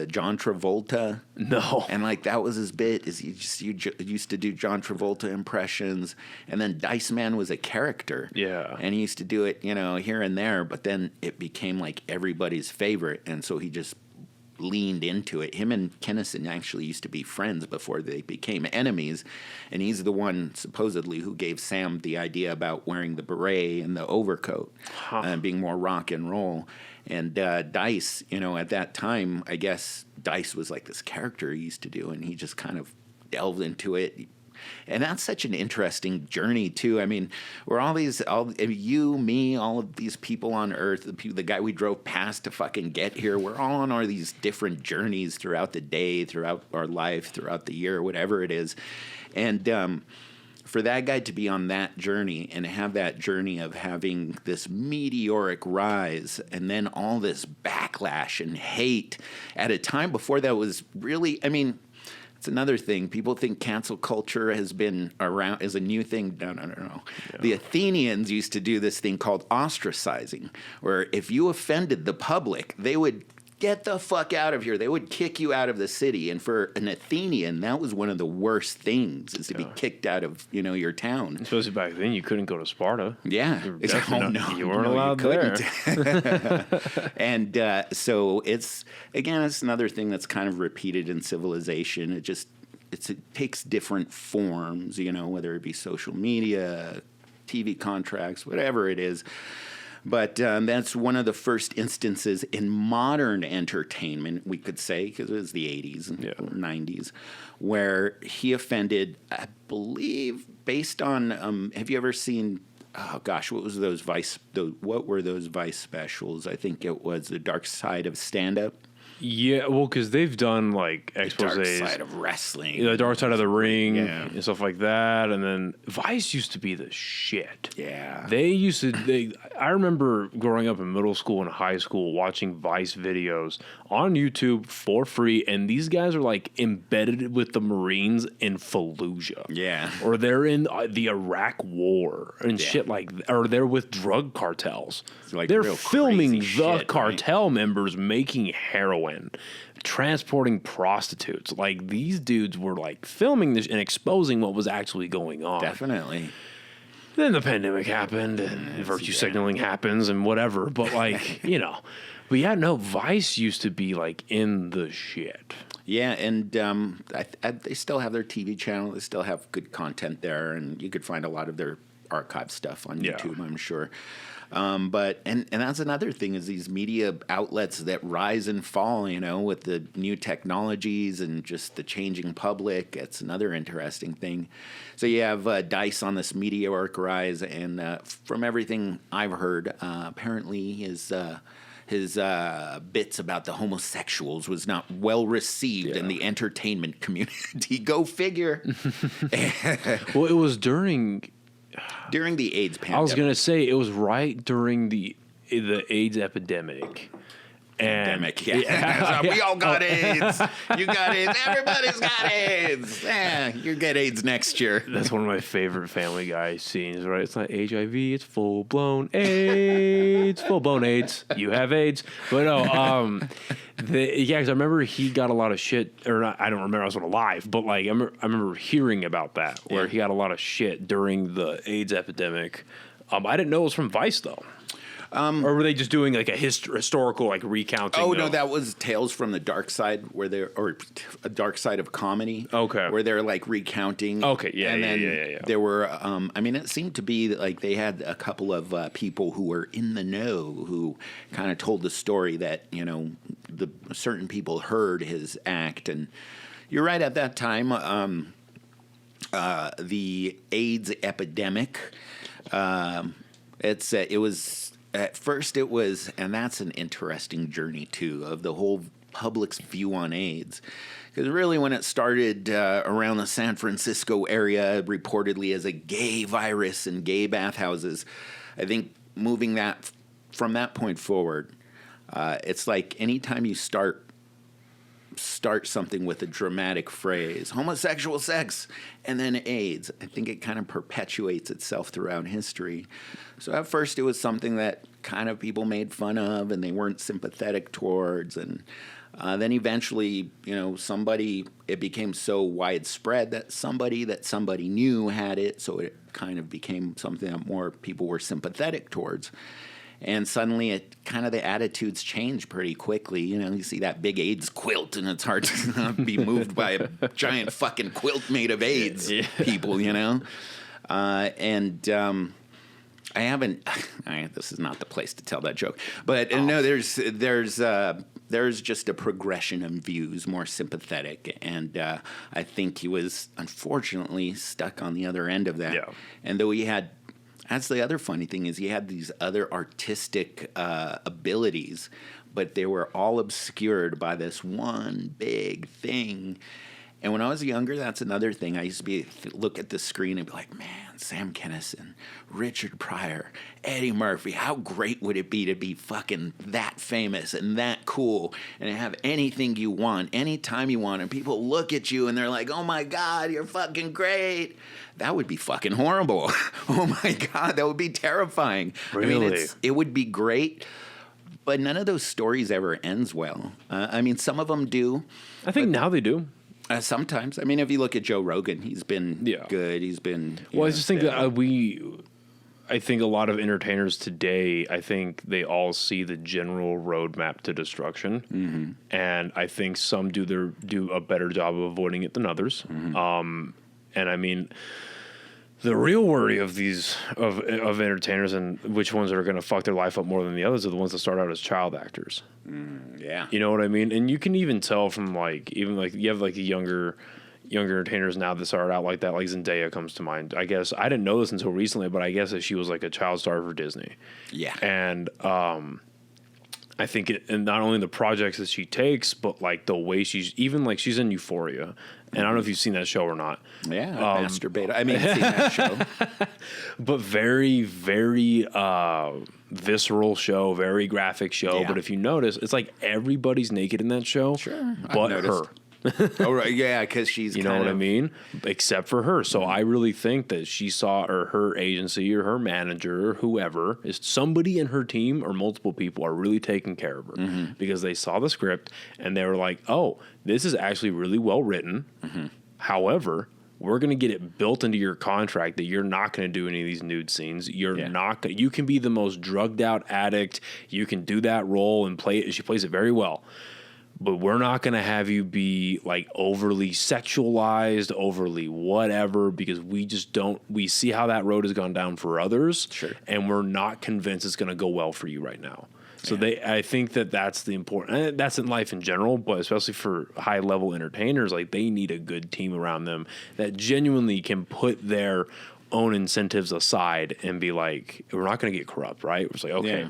John Travolta? No. And like that was his bit, is he used to do John Travolta impressions, and then Dice Man was a character. Yeah. And he used to do it, here and there, but then it became like everybody's favorite, and so he just leaned into it. Him and Kinison actually used to be friends before they became enemies, and he's the one supposedly who gave Sam the idea about wearing the beret and the overcoat and being more rock and roll. And Dice, at that time, I guess Dice was like this character he used to do, and he just kind of delved into it. And that's such an interesting journey too. I mean, we're you, me, all of these people on Earth, the guy we drove past to fucking get here, we're all on all these different journeys throughout the day, throughout our life, throughout the year, whatever it is. And for that guy to be on that journey and have that journey of having this meteoric rise and then all this backlash and hate at a time before that was really, I mean, it's another thing. People think cancel culture has been around as a new thing. No. Yeah. The Athenians used to do this thing called ostracizing, where if you offended the public, they would get the fuck out of here. They would kick you out of the city. And for an Athenian, that was one of the worst things, is to be kicked out of, your town. Especially back then, you couldn't go to Sparta. Yeah. You weren't allowed there. And so it's another thing that's kind of repeated in civilization. It takes different forms, whether it be social media, TV contracts, whatever it is. But that's one of the first instances in modern entertainment, we could say, because it was the 80s and 90s, where he offended, I believe, based on, have you ever seen, oh gosh, what were those Vice specials? I think it was The Dark Side of Stand-Up. Yeah, well, because they've done like exposés. The Dark Side of Wrestling. The Dark Side of the Ring and stuff like that. And then Vice used to be the shit. Yeah. I remember growing up in middle school and high school watching Vice videos on YouTube for free. And these guys are like embedded with the Marines in Fallujah. Yeah. Or they're in the Iraq War and shit or they're with drug cartels. Like they're filming the cartel right? members making heroin. Transporting prostitutes. Like, these dudes were like filming this and exposing what was actually going on. Definitely. Then the pandemic happened and virtue signaling happens and whatever. But like, but yeah, no, Vice used to be like in the shit. Yeah, and they still have their TV channel. They still have good content there, and you could find a lot of their archive stuff on YouTube, I'm sure. But that's another thing, is these media outlets that rise and fall, with the new technologies and just the changing public. It's another interesting thing. So you have Dice on this meteoric rise, and from everything I've heard, apparently his bits about the homosexuals was not well received in the entertainment community. Go figure. Well, it was during the AIDS pandemic. I was going to say, it was right during the AIDS epidemic. We all got AIDS. You got AIDS. Everybody's got AIDS. You get AIDS next year. That's one of my favorite Family Guy scenes, right? It's not HIV, it's full-blown AIDS. Full-blown AIDS. You have AIDS. But no, because I remember he got a lot of shit, or not, I don't remember, I wasn't alive, but like I remember hearing about that, where he got a lot of shit during the AIDS epidemic. I didn't know it was from Vice, though. Or were they just doing like a historical like recounting? Oh no, that was Tales from the Dark Side, or a Dark Side of Comedy. Okay, where they're like recounting. Okay, yeah. There were, it seemed to be like they had a couple of people who were in the know who kind of told the story that the certain people heard his act, and you're right, at that time, the AIDS epidemic. It was. At first it was, and that's an interesting journey too, of the whole public's view on AIDS. Because really when it started around the San Francisco area, reportedly as a gay virus in gay bathhouses, I think moving that from that point forward, it's like anytime you start something with a dramatic phrase, homosexual sex, and then AIDS, I think it kind of perpetuates itself throughout history. So at first it was something that kind of people made fun of and they weren't sympathetic towards, and then eventually, it became so widespread that somebody knew had it, so it kind of became something that more people were sympathetic towards. And suddenly, the attitudes change pretty quickly. You see that big AIDS quilt, and it's hard to be moved by a giant fucking quilt made of AIDS people, And I haven't. This is not the place to tell that joke, but no, there's there's just a progression of views, more sympathetic, and I think he was unfortunately stuck on the other end of that. Yeah. And though he had, that's the other funny thing is he had these other artistic abilities, but they were all obscured by this one big thing. And when I was younger, that's another thing. I used to look at the screen and be like, man, Sam Kinison, Richard Pryor, Eddie Murphy, how great would it be to be fucking that famous and that cool and have anything you want, anytime you want, and people look at you and they're like, oh my God, you're fucking great. That would be fucking horrible. Oh my God, that would be terrifying. Really? I mean, it would be great, but none of those stories ever ends well. I mean, some of them do. I think now they do. Sometimes. I mean, if you look at Joe Rogan, he's been good. He's been... Well, I just think that I think a lot of entertainers today, I think they all see the general roadmap to destruction. Mm-hmm. And I think some do a better job of avoiding it than others. Mm-hmm. And I mean... The real worry of these of entertainers and which ones are going to fuck their life up more than the others are the ones that start out as child actors. Yeah, you know what I mean. And you can even tell from you have like the younger entertainers now that started out like that. Like Zendaya comes to mind. I guess I didn't know this until recently, but I guess that she was like a child star for Disney. Yeah, and I think and not only the projects that she takes, but like the way she's in Euphoria. And I don't know if you've seen that show or not. Yeah, masturbate. I mean, I've seen that show. But very, very visceral show, very graphic show. Yeah. But if you notice, it's like everybody's naked in that show. Sure. But her. Oh, right. Yeah, because she's you know what I mean? Except for her. So I really think that she saw, or her agency or her manager or whoever, is somebody in her team or multiple people are really taking care of her because they saw the script and they were like, oh, this is actually really well written. Mm-hmm. However, we're going to get it built into your contract that you're not going to do any of these nude scenes. You're not going. You can be the most drugged out addict. You can do that role and play it. She plays it very well. But we're not going to have you be like overly sexualized, overly whatever, because we just don't. We see how that road has gone down for others, and we're not convinced it's going to go well for you right now. So I think that's the important. And that's in life in general, but especially for high level entertainers, like they need a good team around them that genuinely can put their own incentives aside and be like, we're not going to get corrupt, right? It's like, okay,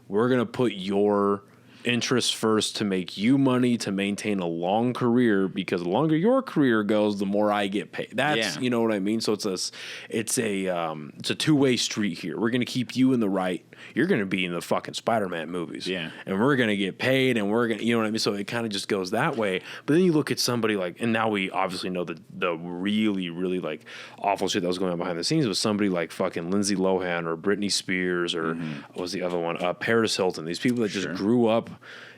we're going to put your interests first to make you money to maintain a long career, because the longer your career goes, the more I get paid. That's you know what I mean. So it's a two-way street here. We're gonna keep you in the right. You're gonna be in the fucking Spider-Man movies, and we're gonna get paid, and we're gonna, you know what I mean. So it kind of just goes that way. But then you look at somebody like, and now we obviously know the really really like awful shit that was going on behind the scenes with somebody like fucking Lindsay Lohan or Britney Spears or what was the other one, Paris Hilton. These people that just grew up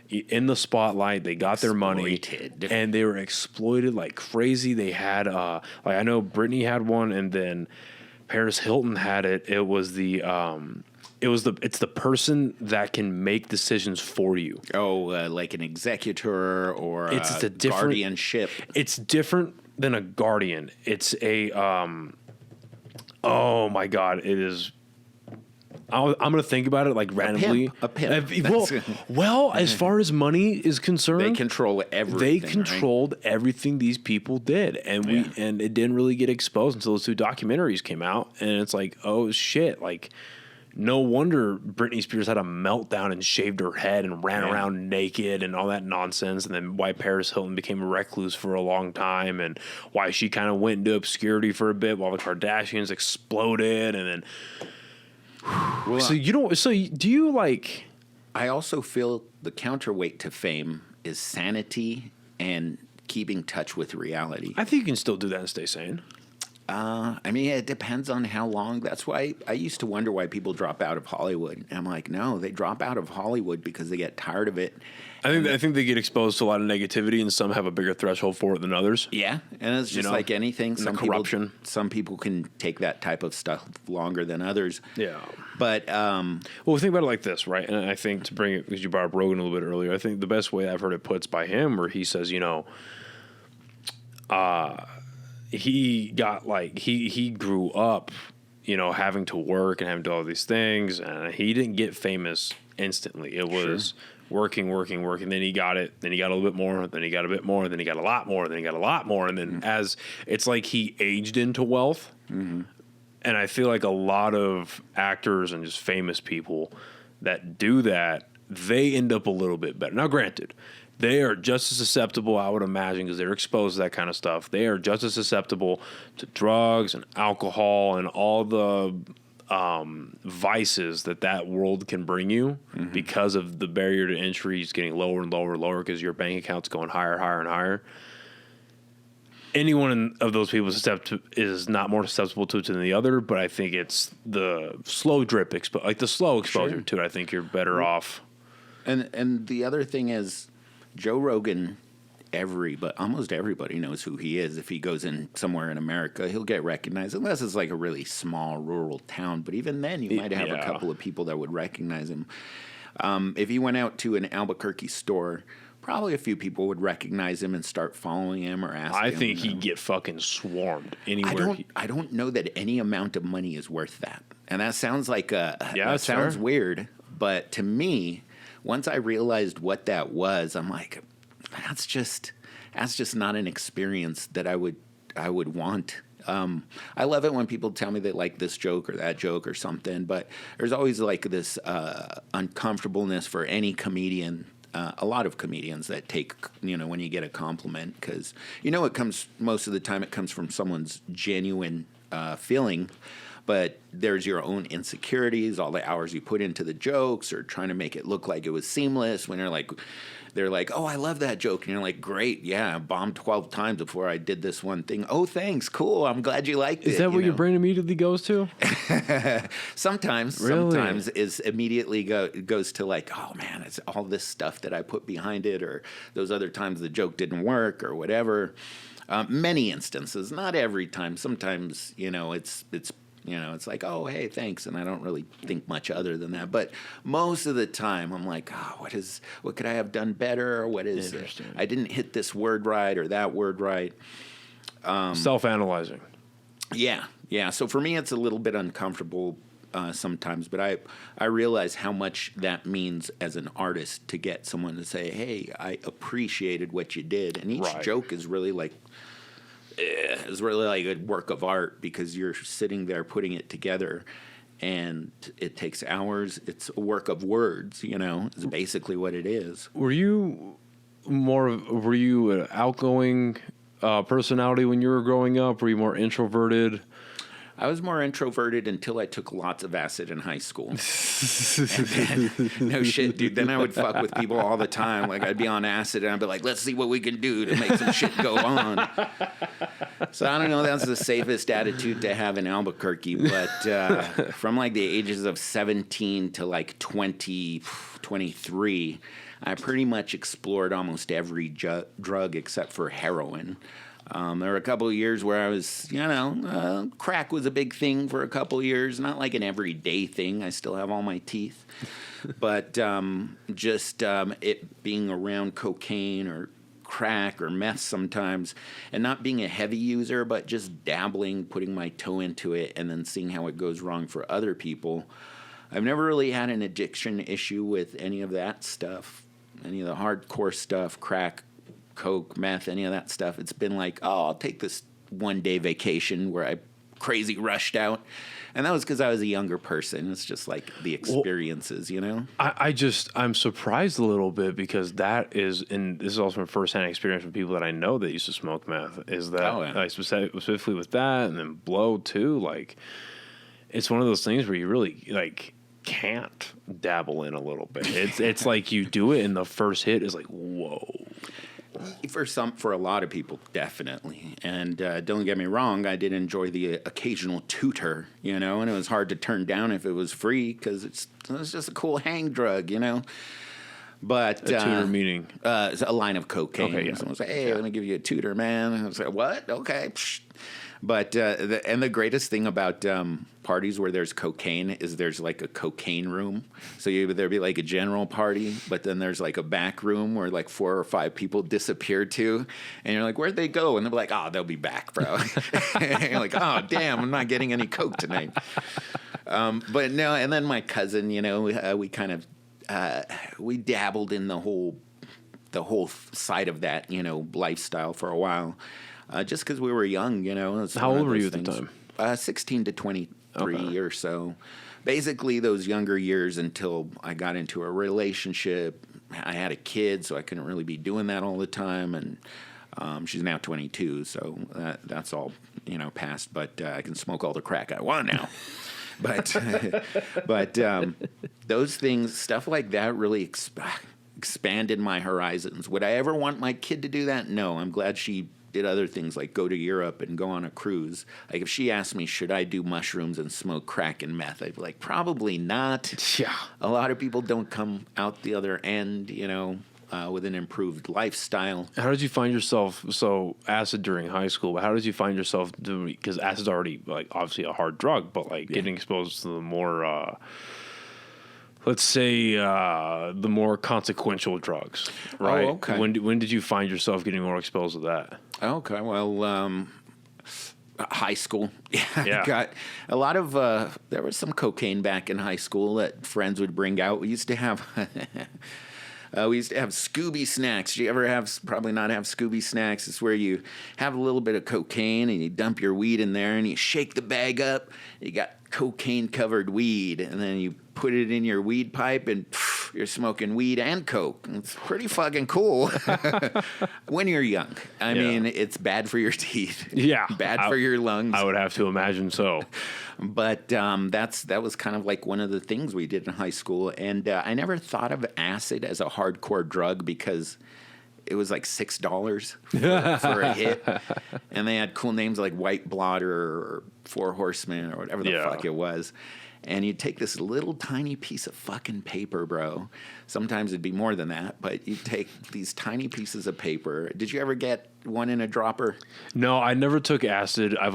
in the spotlight, they got their money, and they were exploited like crazy. They had like I know Britney had one, and then Paris Hilton had it. It's the person that can make decisions for you. Oh, like an executor or it's a different guardianship. It's different than a guardian. It's a oh my God, it is. I'm going to think about it like randomly. A pimp. Well, as far as money is concerned, they control everything. They controlled everything these people did, and and it didn't really get exposed until those two documentaries came out. And it's like, oh shit, like no wonder Britney Spears had a meltdown and shaved her head and ran around naked and all that nonsense. And then why Paris Hilton became a recluse for a long time, and why she kind of went into obscurity for a bit while the Kardashians exploded, and then. Well, so you don't. So do you like? I also feel the counterweight to fame is sanity and keeping touch with reality. I think you can still do that and stay sane. I mean, it depends on how long. That's why I used to wonder why people drop out of Hollywood. And I'm like, no, they drop out of Hollywood because they get tired of it. I think they get exposed to a lot of negativity, and some have a bigger threshold for it than others. Yeah, and it's just like anything. Corruption. Some people can take that type of stuff longer than others. Yeah. But well, think about it like this, right? And I think to bring it, because you brought up Rogan a little bit earlier, I think the best way I've heard it put by him, where he says, you know, he got like he grew up, you know, having to work and having to do all these things, and he didn't get famous instantly. It was working. Then he got it. Then he got a little bit more. Then he got a bit more. Then he got a lot more. Then he got a lot more. And then as it's like he aged into wealth. Mm-hmm. And I feel like a lot of actors and just famous people that do that, they end up a little bit better. Now, granted, they are just as susceptible, I would imagine, because they're exposed to that kind of stuff. They are just as susceptible to drugs and alcohol and all the vices that world can bring you because of the barrier to entry is getting lower and lower and lower because your bank account's going higher, higher, and higher. Anyone of those people is not more susceptible to it than the other, but I think it's the slow drip, the slow exposure to it. I think you're better off. And the other thing is, Joe Rogan, almost everybody knows who he is. If he goes in somewhere in America, he'll get recognized, unless it's like a really small rural town. But even then, you might have a couple of people that would recognize him. If he went out to an Albuquerque store, probably a few people would recognize him and start following him or asking him. I think he'd get fucking swarmed anywhere. I don't know that any amount of money is worth that. And that sounds like that sounds fair. Weird, but to me, once I realized what that was, I'm like, that's just not an experience that I would want. I love it when people tell me they like this joke or that joke or something, but there's always like this uncomfortableness for any comedian. A lot of comedians that take, when you get a compliment, because it comes most of the time it comes from someone's genuine feeling, but there's your own insecurities, all the hours you put into the jokes or trying to make it look like it was seamless when they're like, oh, I love that joke. And you're like, great. Yeah, I bombed 12 times before I did this one thing. Oh, thanks. Cool. I'm glad you liked it. Is that what your brain immediately goes to? Sometimes is immediately goes to like, oh man, it's all this stuff that I put behind it, or those other times the joke didn't work or whatever. Many instances, not every time. Sometimes, it's like, oh, hey, thanks, and I don't really think much other than that. But most of the time, I'm like, oh, what could I have done better? Or what is I didn't hit this word right or that word right. Self-analyzing. Yeah. So for me, it's a little bit uncomfortable sometimes, but I realize how much that means as an artist to get someone to say, hey, I appreciated what you did. And each joke is really like, it's really like a work of art because you're sitting there putting it together and it takes hours. It's a work of words, is basically what it is. Were you an outgoing personality when you were growing up? Were you more introverted? I was more introverted until I took lots of acid in high school. Then, no shit, dude. Then I would fuck with people all the time. Like, I'd be on acid, and I'd be like, let's see what we can do to make some shit go on. So, I don't know. That's the safest attitude to have in Albuquerque. But from, like, the ages of 17 to, like, 20, 23, I pretty much explored almost every drug except for heroin. There were a couple of years where I was, crack was a big thing for a couple of years. Not like an everyday thing. I still have all my teeth. But it being around cocaine or crack or meth sometimes, and not being a heavy user, but just dabbling, putting my toe into it, and then seeing how it goes wrong for other people. I've never really had an addiction issue with any of that stuff, any of the hardcore stuff, crack, coke, meth, any of that stuff. It's been like, oh, I'll take this one-day vacation where I crazy rushed out. And that was because I was a younger person. It's just like the experiences, I'm surprised a little bit because that is, and this is also my first-hand experience from people that I know that used to smoke meth, is that like specifically with that and then blow too, like it's one of those things where you really like can't dabble in a little bit. It's like you do it and the first hit is like, whoa. For a lot of people, definitely. And don't get me wrong, I did enjoy the occasional tutor, and it was hard to turn down if it was free because it was just a cool hang drug, But a tutor meaning a line of cocaine. Okay, yeah. Someone was like, "Hey, I'm gonna give you a tutor, man." And I was like, "What? Okay." But the greatest thing about parties where there's cocaine is there's like a cocaine room. So there'd be like a general party, but then there's like a back room where like 4 or 5 people disappear to, and you're like, where'd they go? And they're like, oh, they'll be back, bro. And you're like, oh, damn, I'm not getting any coke tonight. But no, and then my cousin, we kind of we dabbled in the whole side of that, lifestyle for a while, just because we were young, How old were you at the time? 16 to 23 or so. Basically, those younger years until I got into a relationship. I had a kid, so I couldn't really be doing that all the time, and she's now 22, so that's all past. But I can smoke all the crack I want now. but those things, stuff like that, really expanded my horizons. Would I ever want my kid to do that? No. I'm glad she did other things like go to Europe and go on a cruise. Like if she asked me, should I do mushrooms and smoke crack and meth? I'd be like, probably not. Yeah. A lot of people don't come out the other end, with an improved lifestyle. How did you find yourself, so acid during high school, but how did you find yourself doing, because acid's already like obviously a hard drug, but like getting exposed to the more, let's say, the more consequential drugs, right? Oh, okay. When did you find yourself getting more exposed to that? Okay, well, high school. Yeah. Got a lot of, there was some cocaine back in high school that friends would bring out. We used to have... Scooby snacks. Do you ever probably not have Scooby snacks? It's where you have a little bit of cocaine and you dump your weed in there and you shake the bag up. You got cocaine covered weed, and then you put it in your weed pipe and you're smoking weed and coke. It's pretty fucking cool when you're young. I mean, it's bad for your teeth. Yeah. Bad for your lungs. I would have to imagine so. But that was kind of like one of the things we did in high school. And I never thought of acid as a hardcore drug because it was like $6 for a hit. And they had cool names like White Blotter or Four Horsemen or whatever the fuck it was. And you'd take this little tiny piece of fucking paper, bro. Sometimes it'd be more than that, but you'd take these tiny pieces of paper. Did you ever get one in a dropper? No, I never took acid. I've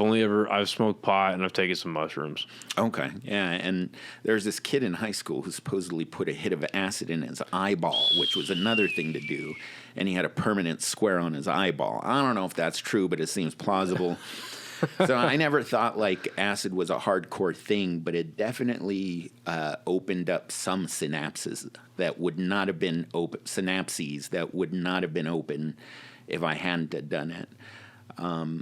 smoked pot and I've taken some mushrooms. Okay, yeah, and there's this kid in high school who supposedly put a hit of acid in his eyeball, which was another thing to do, and he had a permanent square on his eyeball. I don't know if that's true, but it seems plausible. So I never thought like acid was a hardcore thing, but it definitely opened up some synapses that would not have been open, synapses that would not have been open if I hadn't have done it.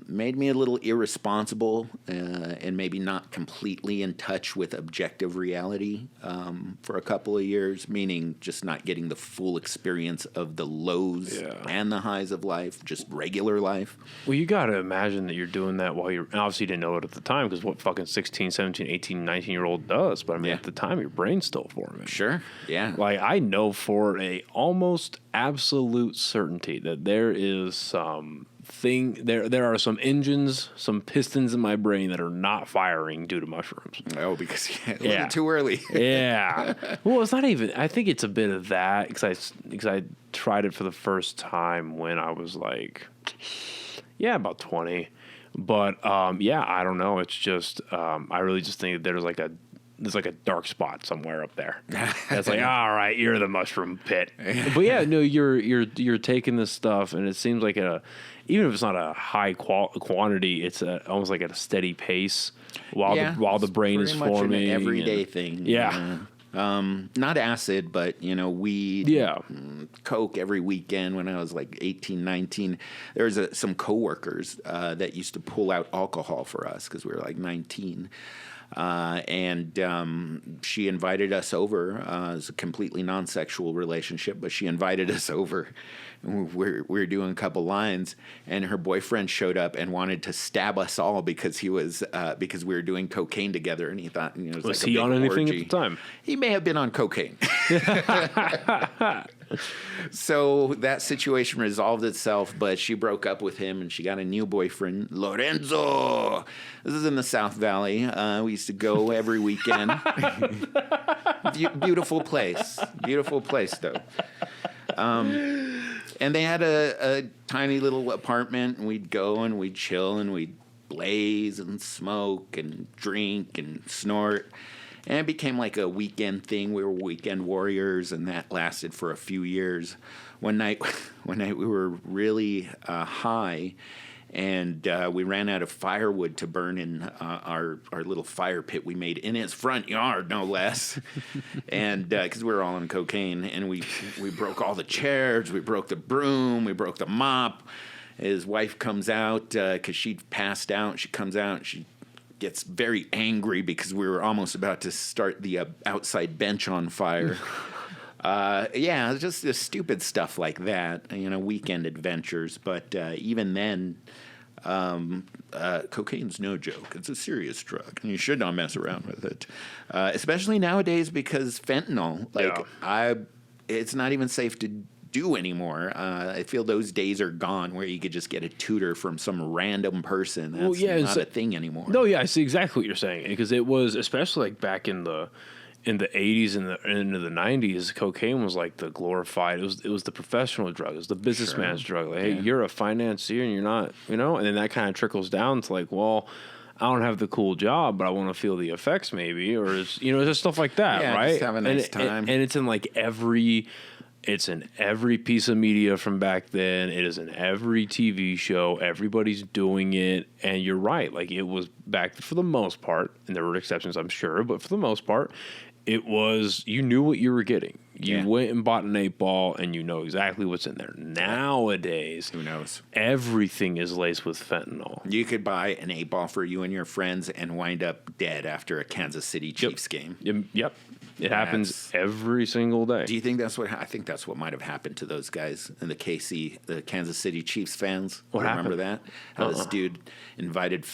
Made me a little irresponsible and maybe not completely in touch with objective reality for a couple of years, meaning just not getting the full experience of the lows and the highs of life, just regular life. Well, you got to imagine that you're doing that while you're, obviously you didn't know it at the time because what fucking 16, 17, 18, 19-year-old does, but I mean at the time your brain's still forming. Sure, yeah. Like I know for a almost absolute certainty that there is some... there are some engines, some pistons in my brain that are not firing due to mushrooms. Oh, because a little too early. Yeah. Well, it's not even. I think it's a bit of that because I tried it for the first time when I was like, about 20. But I don't know. It's just I really just think that there's like a dark spot somewhere up there. It's like, all right, you're the mushroom pit. But yeah, no, you're taking this stuff, and it seems like even if it's not a high quantity, it's almost like at a steady pace while the brain is forming. An everyday thing. Yeah. Not acid, but weed. Yeah. Coke every weekend when I was like 18, 19. There was some coworkers that used to pull out alcohol for us because we were like 19. And she invited us over. It was a completely non-sexual relationship, but she invited us over. We're doing a couple lines, and her boyfriend showed up and wanted to stab us all because we were doing cocaine together, and he thought it was like he on anything orgy. at the time? He may have been on cocaine. So that situation resolved itself, but she broke up with him and she got a new boyfriend, Lorenzo. This is in the South Valley. We used to go every weekend. Beautiful place though. And they had a tiny little apartment, and we'd go and we'd chill and we'd blaze and smoke and drink and snort. And it became like a weekend thing. We were weekend warriors, and that lasted for a few years. One night we were really high, And we ran out of firewood to burn in our little fire pit we made in his front yard, no less. And because we were all on cocaine, and we broke all the chairs, we broke the broom, we broke the mop. His wife comes out because she'd passed out. She comes out and she gets very angry because we were almost about to start the outside bench on fire. Yeah, just the stupid stuff like that, weekend adventures. But even then, cocaine's no joke. It's a serious drug, and you should not mess around with it, especially nowadays because fentanyl, it's not even safe to do anymore. I feel those days are gone where you could just get a tutor from some random person. That's not a thing anymore. No, yeah, I see exactly what you're saying, because it was, especially like back in the 80s and into the 90s, cocaine was like the glorified. It was the professional drug. It was the businessman's drug. Like, hey, you're a financier and you're not, and then that kind of trickles down to like, well, I don't have the cool job, but I want to feel the effects maybe, or it's just stuff like that, right? Just have a nice time. And it's in like it's in every piece of media from back then. It is in every TV show. Everybody's doing it. And you're right. Like, it was back for the most part, and there were exceptions, I'm sure, but for the most part, it was, you knew what you were getting. You went and bought an 8-ball, and you know exactly what's in there. Nowadays, who knows? Everything is laced with fentanyl. You could buy an 8-ball for you and your friends and wind up dead after a Kansas City Chiefs game. Yep. It happens every single day. Do you think that's what? I think that's what might have happened to those guys in the Kansas City Chiefs fans. What happened? Remember that? How this dude invited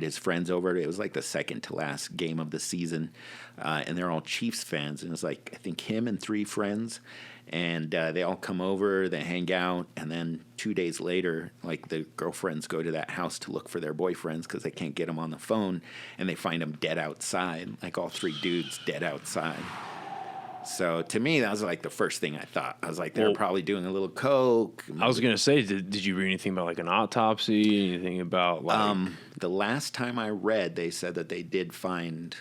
his friends over. It was like the second to last game of the season, and they're all Chiefs fans. And it's like, I think him and 3 friends, and they all come over, they hang out, and then 2 days later, like, the girlfriends go to that house to look for their boyfriends because they can't get them on the phone, and they find them dead outside, like all 3 dudes dead outside. So to me, that was like the first thing I thought. I was like, they're probably doing a little coke. I was gonna say, did you read anything about like an autopsy? Anything about like? The last time I read, they said that they did find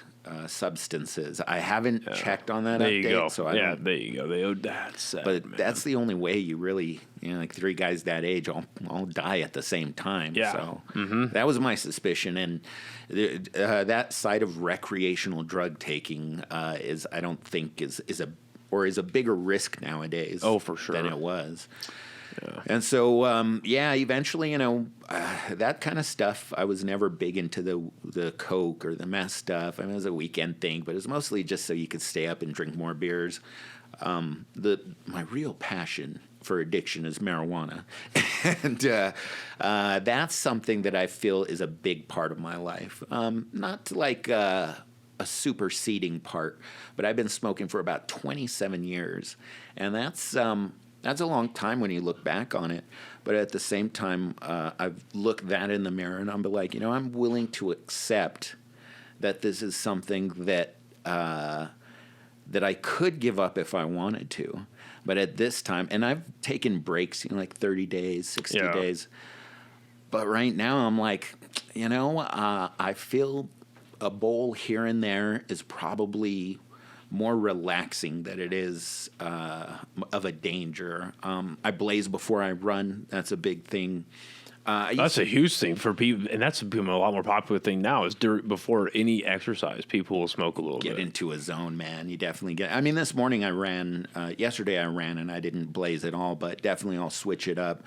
substances. I haven't checked on that there update. You go. So there you go. That's sad, but man. that's the only way you really, like 3 guys that age all die at the same time. Yeah. So that was my suspicion. And that side of recreational drug taking is, I don't think is a bigger risk nowadays. Oh, for sure. Than it was. Yeah. And so, eventually, that kind of stuff, I was never big into the coke or the meth stuff. I mean, it was a weekend thing, but it was mostly just so you could stay up and drink more beers. My real passion for addiction is marijuana. And that's something that I feel is a big part of my life. Not like a superseding part, but I've been smoking for about 27 years. And that's a long time when you look back on it. But at the same time, I've looked that in the mirror and I'm like, I'm willing to accept that this is something that I could give up if I wanted to. But at this time, and I've taken breaks, like 30 days, 60 days. But right now I'm like, I feel a bowl here and there is probably more relaxing than it is of a danger. I blaze before I run. That's a big thing. That's a huge thing for people, and that's become a lot more popular thing now. Is before any exercise, people will smoke a little bit. Get into a zone, man. You definitely get. I mean, this morning I ran. Yesterday I ran, and I didn't blaze at all. But definitely, I'll switch it up.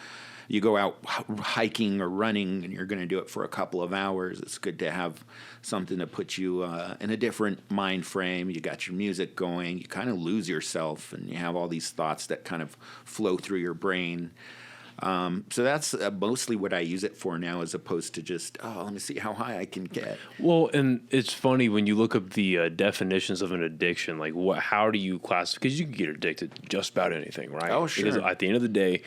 You go out hiking or running, and you're going to do it for a couple of hours. It's good to have something to put you in a different mind frame. You got your music going. You kind of lose yourself, and you have all these thoughts that kind of flow through your brain. So that's mostly what I use it for now, as opposed to just, let me see how high I can get. Well, and it's funny when you look up the definitions of an addiction, like how do you classify? Because you can get addicted to just about anything, right? Oh, sure. Because at the end of the day,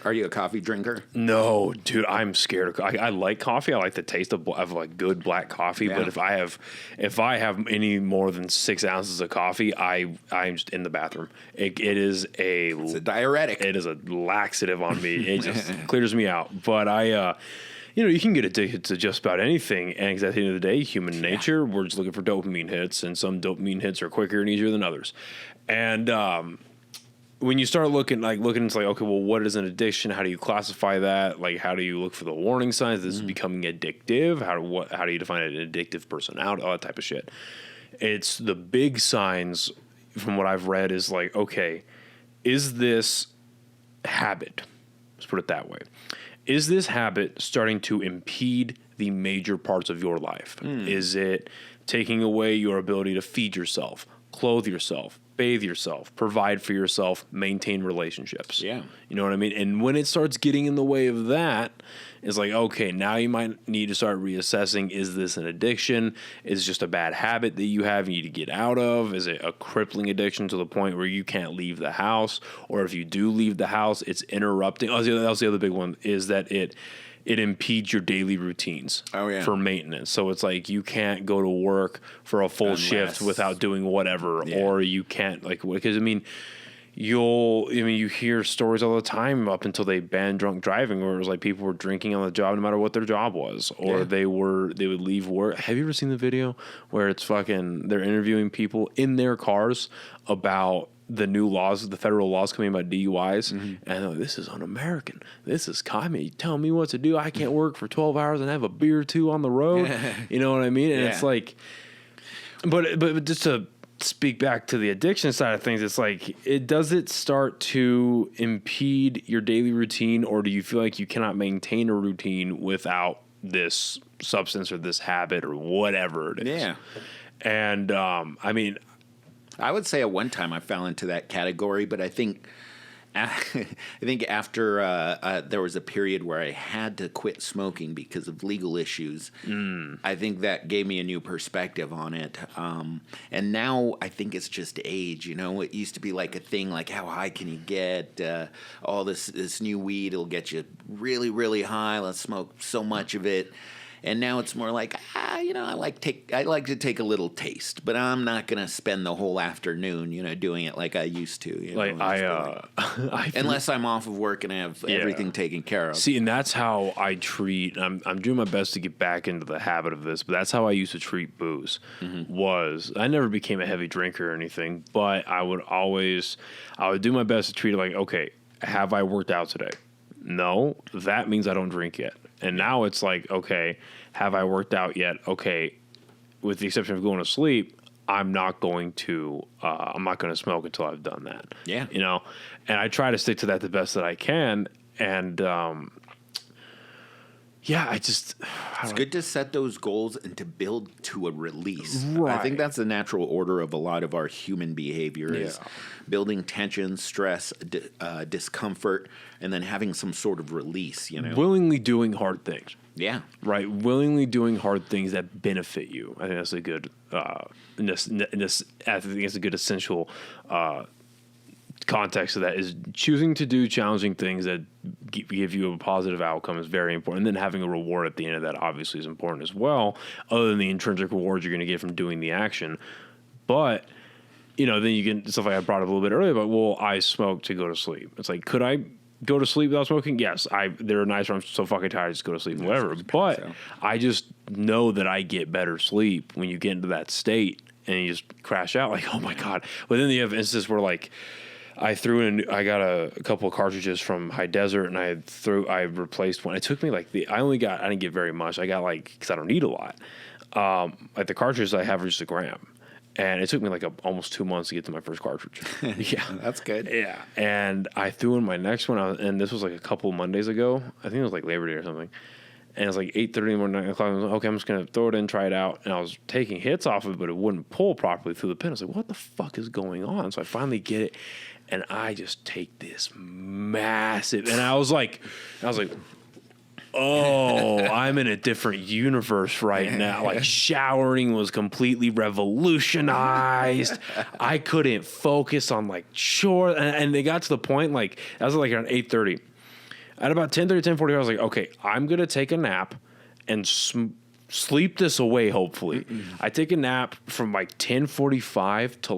Are you a coffee drinker? No, dude, I'm scared. I like coffee. I like the taste of like good black coffee. Yeah. But if I have any more than 6 ounces of coffee, I'm just in the bathroom. It's a diuretic. It is a laxative on me. It just clears me out. But you can get addicted to just about anything. And at the end of the day, human nature, we're just looking for dopamine hits, and some dopamine hits are quicker and easier than others. And when you start looking into like, okay, well, what is an addiction? How do you classify that? Like, how do you look for the warning signs? This is becoming addictive. How do you define an addictive personality? All that type of shit. It's the big signs from what I've read is like, okay, is this habit? Let's put it that way. Is this habit starting to impede the major parts of your life? Is it taking away your ability to feed yourself, clothe yourself, bathe yourself, provide for yourself, maintain relationships? Yeah. You know what I mean? And when it starts getting in the way of that, it's like, okay, now you might need to start reassessing, is this an addiction? Is it just a bad habit that you have you need to get out of? Is it a crippling addiction to the point where you can't leave the house? Or if you do leave the house, it's interrupting. Oh, that was the other big one, is that it impedes your daily routines for maintenance. So it's like you can't go to work for a full shift without doing whatever, or you can't, like, because I mean, you hear stories all the time up until they banned drunk driving, where it was like people were drinking on the job no matter what their job was, or they would leave work. Have you ever seen the video where it's fucking, they're interviewing people in their cars about the new laws, the federal laws coming about DUIs, and they're like, this is un-American. This is commie. Tell me what to do. I can't work for 12 hours and have a beer or two on the road. You know what I mean? And it's like, but just to speak back to the addiction side of things, it's like, does it start to impede your daily routine, or do you feel like you cannot maintain a routine without this substance or this habit or whatever it is? Yeah. And I mean, I would say at one time I fell into that category, but I think after there was a period where I had to quit smoking because of legal issues. I think that gave me a new perspective on it. And now I think it's just age. You know, it used to be like a thing, like how high can you get? All this new weed will get you really, really high. Let's smoke so much of it. And now it's more like, I like to take a little taste, but I'm not gonna spend the whole afternoon, doing it like I used to. Unless I'm off of work and I have everything taken care of. See, and that's how I treat. I'm doing my best to get back into the habit of this, but that's how I used to treat booze. Was I never became a heavy drinker or anything, but I would do my best to treat it like, okay, have I worked out today? No, that means I don't drink yet. And now it's like, okay, have I worked out yet? Okay, with the exception of going to sleep, I'm not going to smoke until I've done that. Yeah. And I try to stick to that the best that I can. And it's good to set those goals and to build to a release. Right. I think that's the natural order of a lot of our human behavior is building tension, stress, discomfort, and then having some sort of release, Willingly doing hard things. Yeah. Right. Willingly doing hard things that benefit you. I think that's a good, I think it's a good essential context of that is choosing to do challenging things that give you a positive outcome is very important. And then having a reward at the end of that obviously is important as well, other than the intrinsic rewards you're going to get from doing the action. But, then you get stuff like I brought up a little bit earlier about, well, I smoke to go to sleep. It's like, could I go to sleep without smoking? Yes. There are nights where I'm so fucking tired I just go to sleep and whatever. But I just know that I get better sleep when you get into that state and you just crash out like, oh my God. But then you have instances where like, I got a couple of cartridges from High Desert and I replaced one. It took me I didn't get very much. I got cause I don't need a lot. Like the cartridges I have are just a gram. And it took me almost 2 months to get to my first cartridge. Yeah. That's good. Yeah. And I threw in my next one and this was a couple Mondays ago. I think it was Labor Day or something. And it was 8:30 in the morning, 9 o'clock. I was like, okay, I'm just going to throw it in, try it out. And I was taking hits off of it, but it wouldn't pull properly through the pin. I was like, what the fuck is going on? So I finally get it. And I just take this massive, and I was like, oh, I'm in a different universe right now. Showering was completely revolutionized. I couldn't focus on chores. And they got to the point, that was around 8:30. At about 10:30, 10:40, I was like, okay, I'm going to take a nap and sleep this away, hopefully. I take a nap from 10:45 to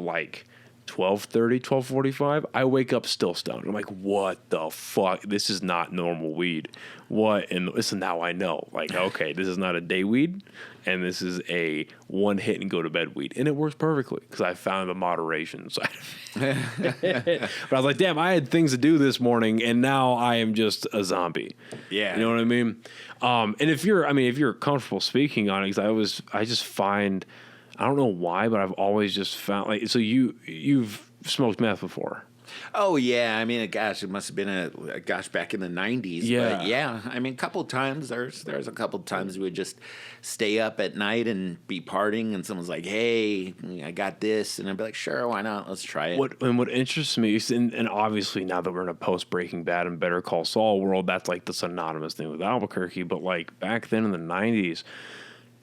12:30, 12:45, I wake up still stoned. I'm like, what the fuck? This is not normal weed. What? And listen, now I know. Like, okay, this is not a day weed, and this is a one hit and go to bed weed. And it works perfectly because I found the moderation side. But I was like, damn, I had things to do this morning, and now I am just a zombie. Yeah. You know what I mean? And if you're comfortable speaking on it, because I just find, I don't know why, but I've always just found, like, so you've smoked meth before. Oh, yeah. I mean, gosh, it must have been back in the 90s. Yeah. But yeah, I mean, a couple times, there's a couple times we would just stay up at night and be partying, and someone's like, hey, I got this. And I'd be like, sure, why not? Let's try it. What interests me, and obviously now that we're in a post-Breaking Bad and Better Call Saul world, that's like the synonymous thing with Albuquerque. But like back then in the 90s,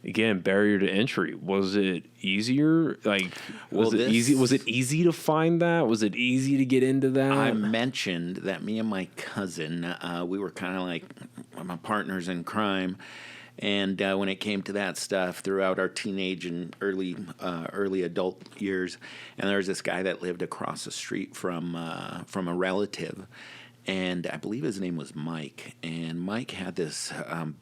again, barrier to entry. Was it easier? Like, was it easy? Was it easy to find that? Was it easy to get into that? I mentioned that me and my cousin, we were kind of like my partners in crime. And when it came to that stuff throughout our teenage and early adult years, and there was this guy that lived across the street from a relative. And I believe his name was Mike. And Mike had this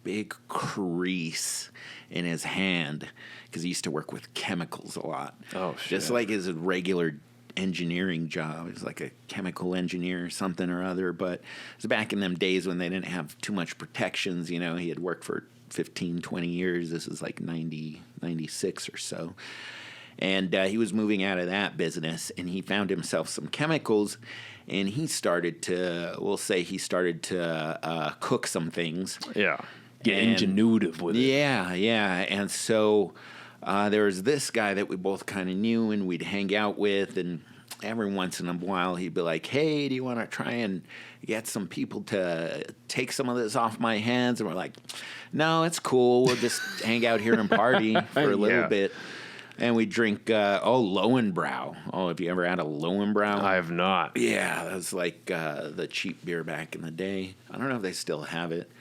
big crease in his hand because he used to work with chemicals a lot. Oh, shit. Just like his regular engineering job. He was like a chemical engineer or something or other. But it was back in them days when they didn't have too much protections. You know, he had worked for 15, 20 years. This is like 90, 96 or so. And he was moving out of that business, and he found himself some chemicals, and he started to cook some things. Yeah. Get ingenuitive with it. Yeah, yeah. And so there was this guy that we both kind of knew, and we'd hang out with, and every once in a while he'd be like, hey, do you want to try and get some people to take some of this off my hands? And we're like, no, it's cool. We'll just hang out here and party for a little bit. And we drink, Lowenbrau. Oh, have you ever had a Lowenbrau? I have not. Yeah, that was like the cheap beer back in the day. I don't know if they still have it.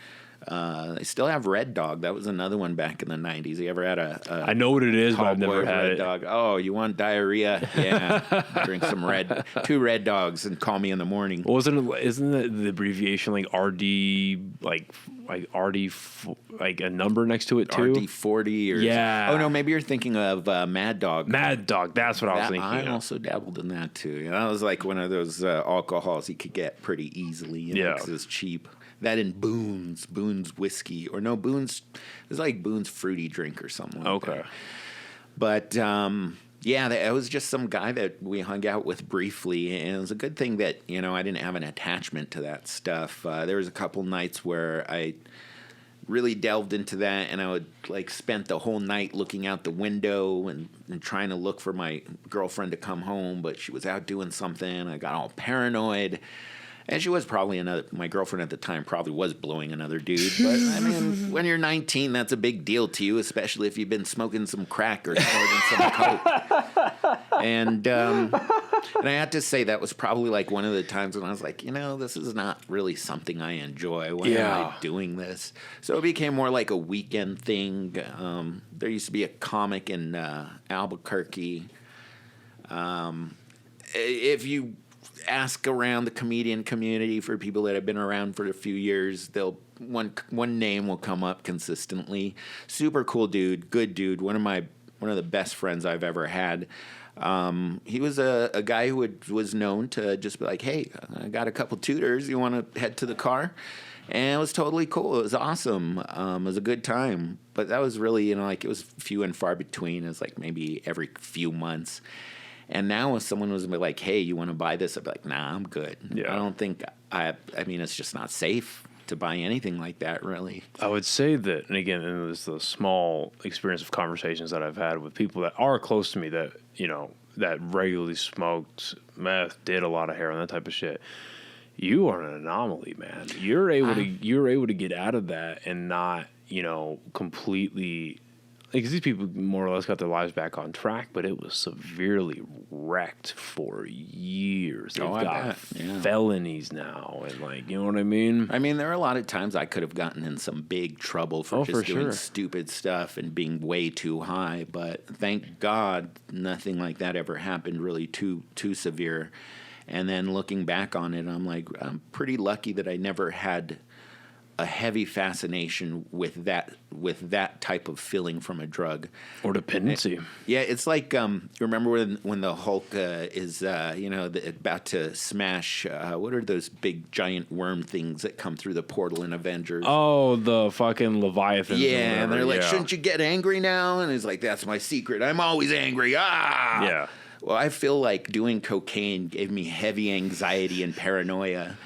They still have Red Dog. That was another one back in the 90s. You ever had I know what it is, but I've never had Red it. Dog? Oh, you want diarrhea? Yeah. Drink some two Red Dogs and call me in the morning. Well, isn't it the abbreviation like RD, like RD, like a number next to it too? RD40 or yeah. Oh no, maybe you're thinking of Mad Dog. Mad Dog, that's what I was thinking. I also dabbled in that too. You know, that was like one of those alcohols you could get pretty easily. You know, 'cause it was cheap. That in Boone's whiskey, or no, Boone's, it was like Boone's fruity drink or something like that. But yeah, it was just some guy that we hung out with briefly, and it was a good thing that, you know, I didn't have an attachment to that stuff. There was a couple nights where I really delved into that, and I would like spent the whole night looking out the window and trying to look for my girlfriend to come home, but she was out doing something. I got all paranoid. And she was probably my girlfriend at the time probably was blowing another dude. But, I mean, when you're 19, that's a big deal to you, especially if you've been smoking some crack or snorting some coke. And I have to say that was probably like one of the times when I was like, you know, this is not really something I enjoy. Why am I doing this? So it became more like a weekend thing. There used to be a comic in Albuquerque. If you ask around the comedian community for people that have been around for a few years, one name will come up consistently. Super cool dude, good dude, one of the best friends I've ever had. He was a guy who was known to just be like, hey, I got a couple tutors, you want to head to the car? And it was totally cool. It was awesome. It was a good time. But that was really, you know, like it was few and far between. It was like maybe every few months. And now if someone was like, hey, you want to buy this? I'd be like, nah, I'm good. Yeah. I don't think I mean, it's just not safe to buy anything like that, really. I would say that, and again, in this the small experience of conversations that I've had with people that are close to me that, you know, that regularly smoked meth, did a lot of heroin, that type of shit. You are an anomaly, man. You're able to get out of that and not, you know, completely because these people more or less got their lives back on track, but it was severely wrecked for years. They've got felonies now, and like, you know what I mean? I mean, there are a lot of times I could have gotten in some big trouble for just doing stupid stuff and being way too high, but thank God nothing like that ever happened really too severe. And then looking back on it, I'm like, I'm pretty lucky that I never had a heavy fascination with that type of feeling from a drug or dependency. Yeah, it's like remember when the Hulk is about to smash what are those big giant worm things that come through the portal in Avengers? Oh, the fucking Leviathan. Yeah, and they're like, shouldn't you get angry now? And he's like, that's my secret. I'm always angry. Ah. Yeah. Well, I feel like doing cocaine gave me heavy anxiety and paranoia.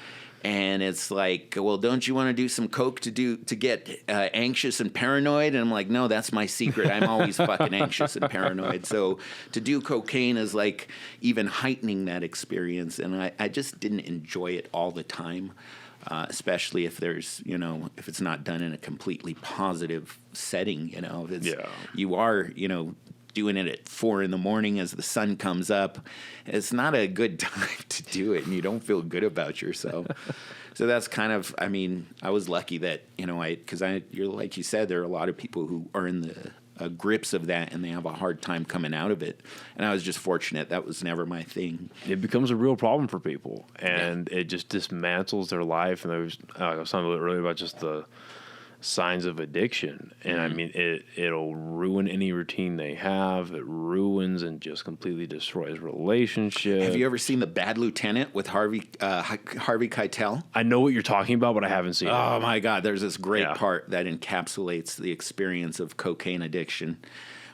And it's like, well, don't you want to do some coke to get anxious and paranoid? And I'm like, no, that's my secret. I'm always fucking anxious and paranoid. So to do cocaine is like even heightening that experience. And I just didn't enjoy it all the time, especially if there's, if it's not done in a completely positive setting, if it's, you are, doing it at 4 a.m. as the sun comes up. It's not a good time to do it, and you don't feel good about yourself. So that's kind of, I mean, I was lucky that, because you're like you said, there are a lot of people who are in the grips of that, and they have a hard time coming out of it. And I was just fortunate. That was never my thing. It becomes a real problem for people, and it just dismantles their life. And I was talking a little earlier about just the signs of addiction, and I mean it'll ruin any routine they have. It ruins and just completely destroys relationships. Have you ever seen The Bad Lieutenant with Harvey Keitel? I know what you're talking about, but I haven't seen it. Oh my God, there's this great part that encapsulates the experience of cocaine addiction,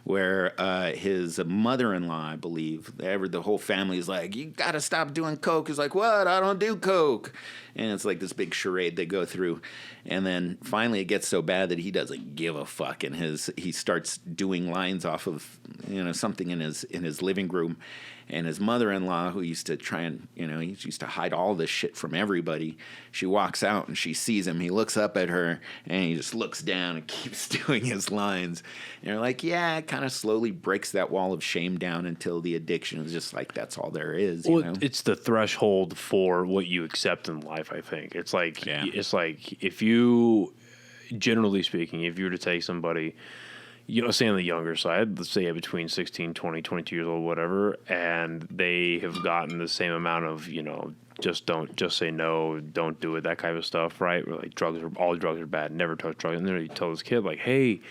where his mother-in-law, I believe, the whole family is like, you got to stop doing coke. He's like, what? I don't do coke. And it's like this big charade they go through. And then finally it gets so bad that he doesn't give a fuck. And he starts doing lines off of, something in his living room. And his mother-in-law, who used to try and, he used to hide all this shit from everybody, she walks out and she sees him. He looks up at her and he just looks down and keeps doing his lines. And you're like, yeah, it kind of slowly breaks that wall of shame down until the addiction is just like, that's all there is. Well, it's the threshold for what you accept in life, I think. It's like, if you, generally speaking, if you were to take somebody, say on the younger side, let's say between 16, 20, 22 years old, whatever, and they have gotten the same amount of, just say no, don't do it, that kind of stuff, right? Where like all drugs are bad, never touch drugs. And then you tell this kid like, hey,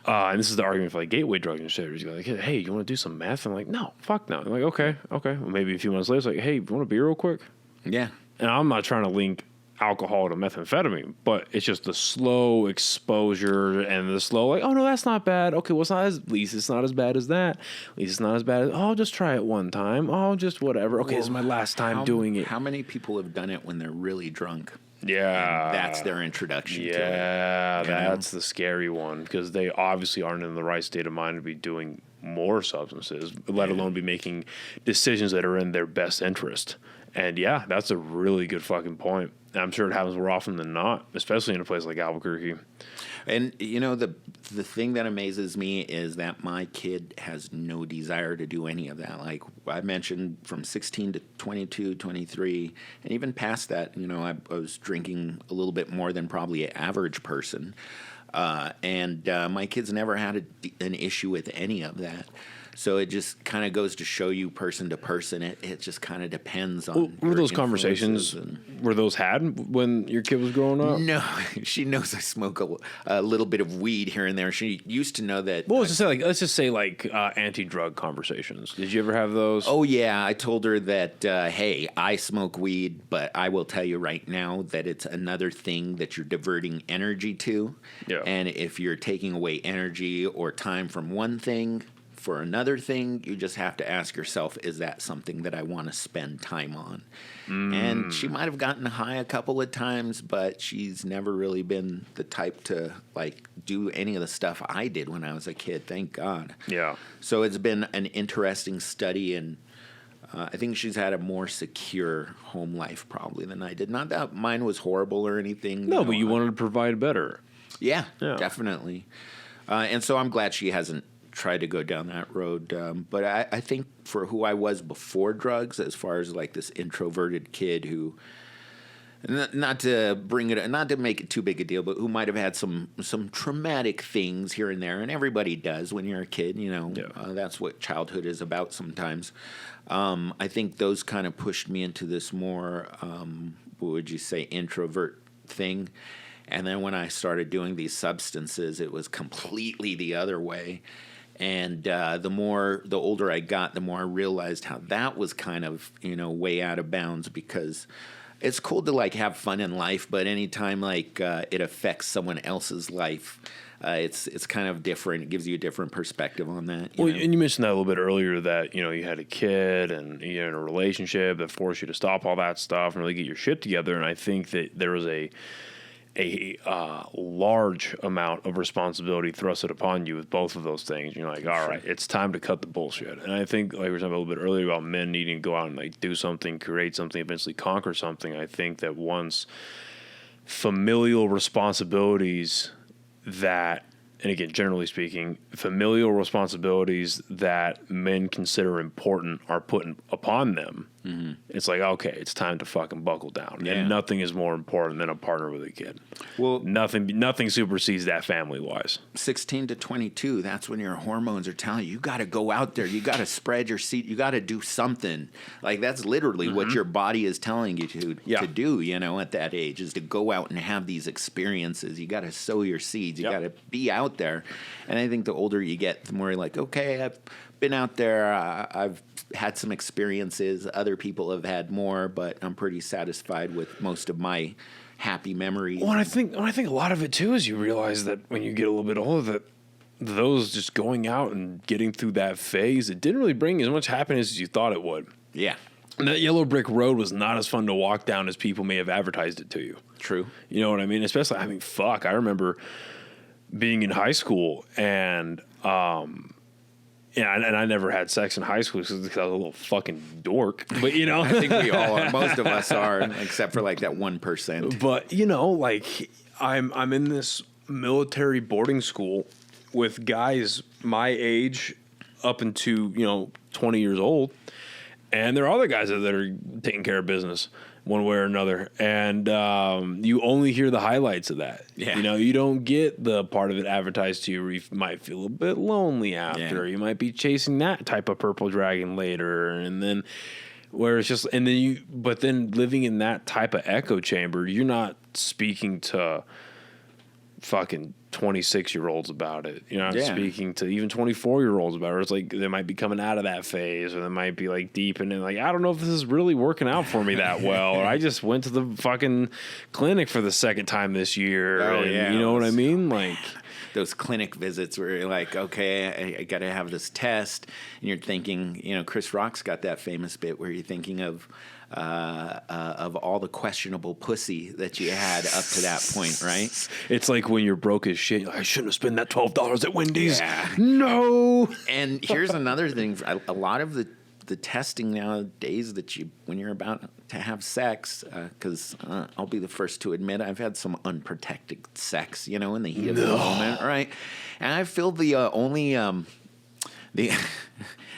and this is the argument for like gateway drugs and shit. You're like, hey, you want to do some meth? I'm like, no, fuck no. I'm like, okay. Well, maybe a few months later, it's like, hey, you want a beer real quick? Yeah. And I'm not trying to link alcohol to methamphetamine, but it's just the slow exposure and the slow like, oh no, that's not bad. Okay, well, at least it's not as bad as that. At least it's not as bad as, oh, I'll just try it one time. Oh, just whatever. Okay, this is my last time doing it. How many people have done it when they're really drunk? Yeah. And that's their introduction to it. Yeah, that's the scary one, because they obviously aren't in the right state of mind to be doing more substances, let alone be making decisions that are in their best interest. And yeah, that's a really good fucking point. I'm sure it happens more often than not, especially in a place like Albuquerque. And, the thing that amazes me is that my kid has no desire to do any of that. Like I mentioned, from 16 to 22, 23, and even past that, I was drinking a little bit more than probably an average person. And my kid's never had an issue with any of that. So it just kind of goes to show you person to person. It just kind of depends on. Were those conversations, were those had when your kid was growing up? No, she knows I smoke a little bit of weed here and there. She used to know that. What was to say? Let's just say anti-drug conversations. Did you ever have those? Oh yeah, I told her that. Hey, I smoke weed, but I will tell you right now that it's another thing that you're diverting energy to. Yeah. And if you're taking away energy or time from one thing for another thing, you just have to ask yourself, is that something that I want to spend time on? And she might have gotten high a couple of times, but she's never really been the type to like do any of the stuff I did when I was a kid, thank God. Yeah. So it's been an interesting study, and I think she's had a more secure home life probably than I did. Not that mine was horrible or anything. No, but you wanted to provide better. Yeah, definitely. And so I'm glad she hasn't tried to go down that road. But I think for who I was before drugs, as far as like this introverted kid who, not to make it too big a deal, but who might have had some traumatic things here and there, and everybody does when you're a kid, that's what childhood is about sometimes. I think those kind of pushed me into this more, what would you say, introvert thing. And then when I started doing these substances, it was completely the other way. And the older I got, the more I realized how that was kind of, way out of bounds, because it's cool to like have fun in life, but anytime like it affects someone else's life, it's kind of different. It gives you a different perspective on that. And you mentioned that a little bit earlier, that you had a kid and you're in a relationship that forced you to stop all that stuff and really get your shit together. And I think that there was a large amount of responsibility thrusted upon you with both of those things. You're like, all right, it's time to cut the bullshit. And I think, like we were talking a little bit earlier about men needing to go out and like do something, create something, eventually conquer something. I think that once familial responsibilities that, and again, generally speaking, familial responsibilities that men consider important are put upon them. Mm-hmm. It's like, okay, it's time to fucking buckle down. Yeah. And nothing is more important than a partner with a kid. Well, nothing supersedes that family-wise. 16 to 22, that's when your hormones are telling you got to go out there. You got to spread your seed. You got to do something. Like, that's literally what your body is telling you to do, at that age, is to go out and have these experiences. You got to sow your seeds. You got to be out there. And I think the older you get, the more you're like, okay, I've been out there. I've had some experiences. Other people have had more, but I'm pretty satisfied with most of my happy memories. Well, I think a lot of it too is you realize that when you get a little bit older, that those just going out and getting through that phase, it didn't really bring as much happiness as you thought it would. Yeah. And that yellow brick road was not as fun to walk down as people may have advertised it to you. True. You know what I mean? Especially, I remember being in high school and I never had sex in high school because I was a little fucking dork. But, I think we all are. Most of us are, except for like that 1%. But, like I'm in this military boarding school with guys my age up into, 20 years old. And there are other guys that are taking care of business one way or another. And you only hear the highlights of that. Yeah. You don't get the part of it advertised to you where you might feel a bit lonely after. Yeah. You might be chasing that type of purple dragon later. And then where it's just, but then living in that type of echo chamber, you're not speaking to fucking 26-year-olds about it. You're not speaking to even 24-year-olds about it. It's like they might be coming out of that phase, or they might be like deep in it. Like, I don't know if this is really working out for me that well. Or I just went to the fucking clinic for the second time this year. Oh, and you know what I mean? Like those clinic visits where you're like, okay, I got to have this test. And you're thinking, Chris Rock's got that famous bit where you're thinking of all the questionable pussy that you had up to that point, right? It's like when you're broke as shit. I shouldn't have spent that $12 at Wendy's. Yeah. No. And here's another thing. A lot of the testing nowadays when you're about to have sex, because I'll be the first to admit I've had some unprotected sex, in the heat of the moment, right? And I feel the only and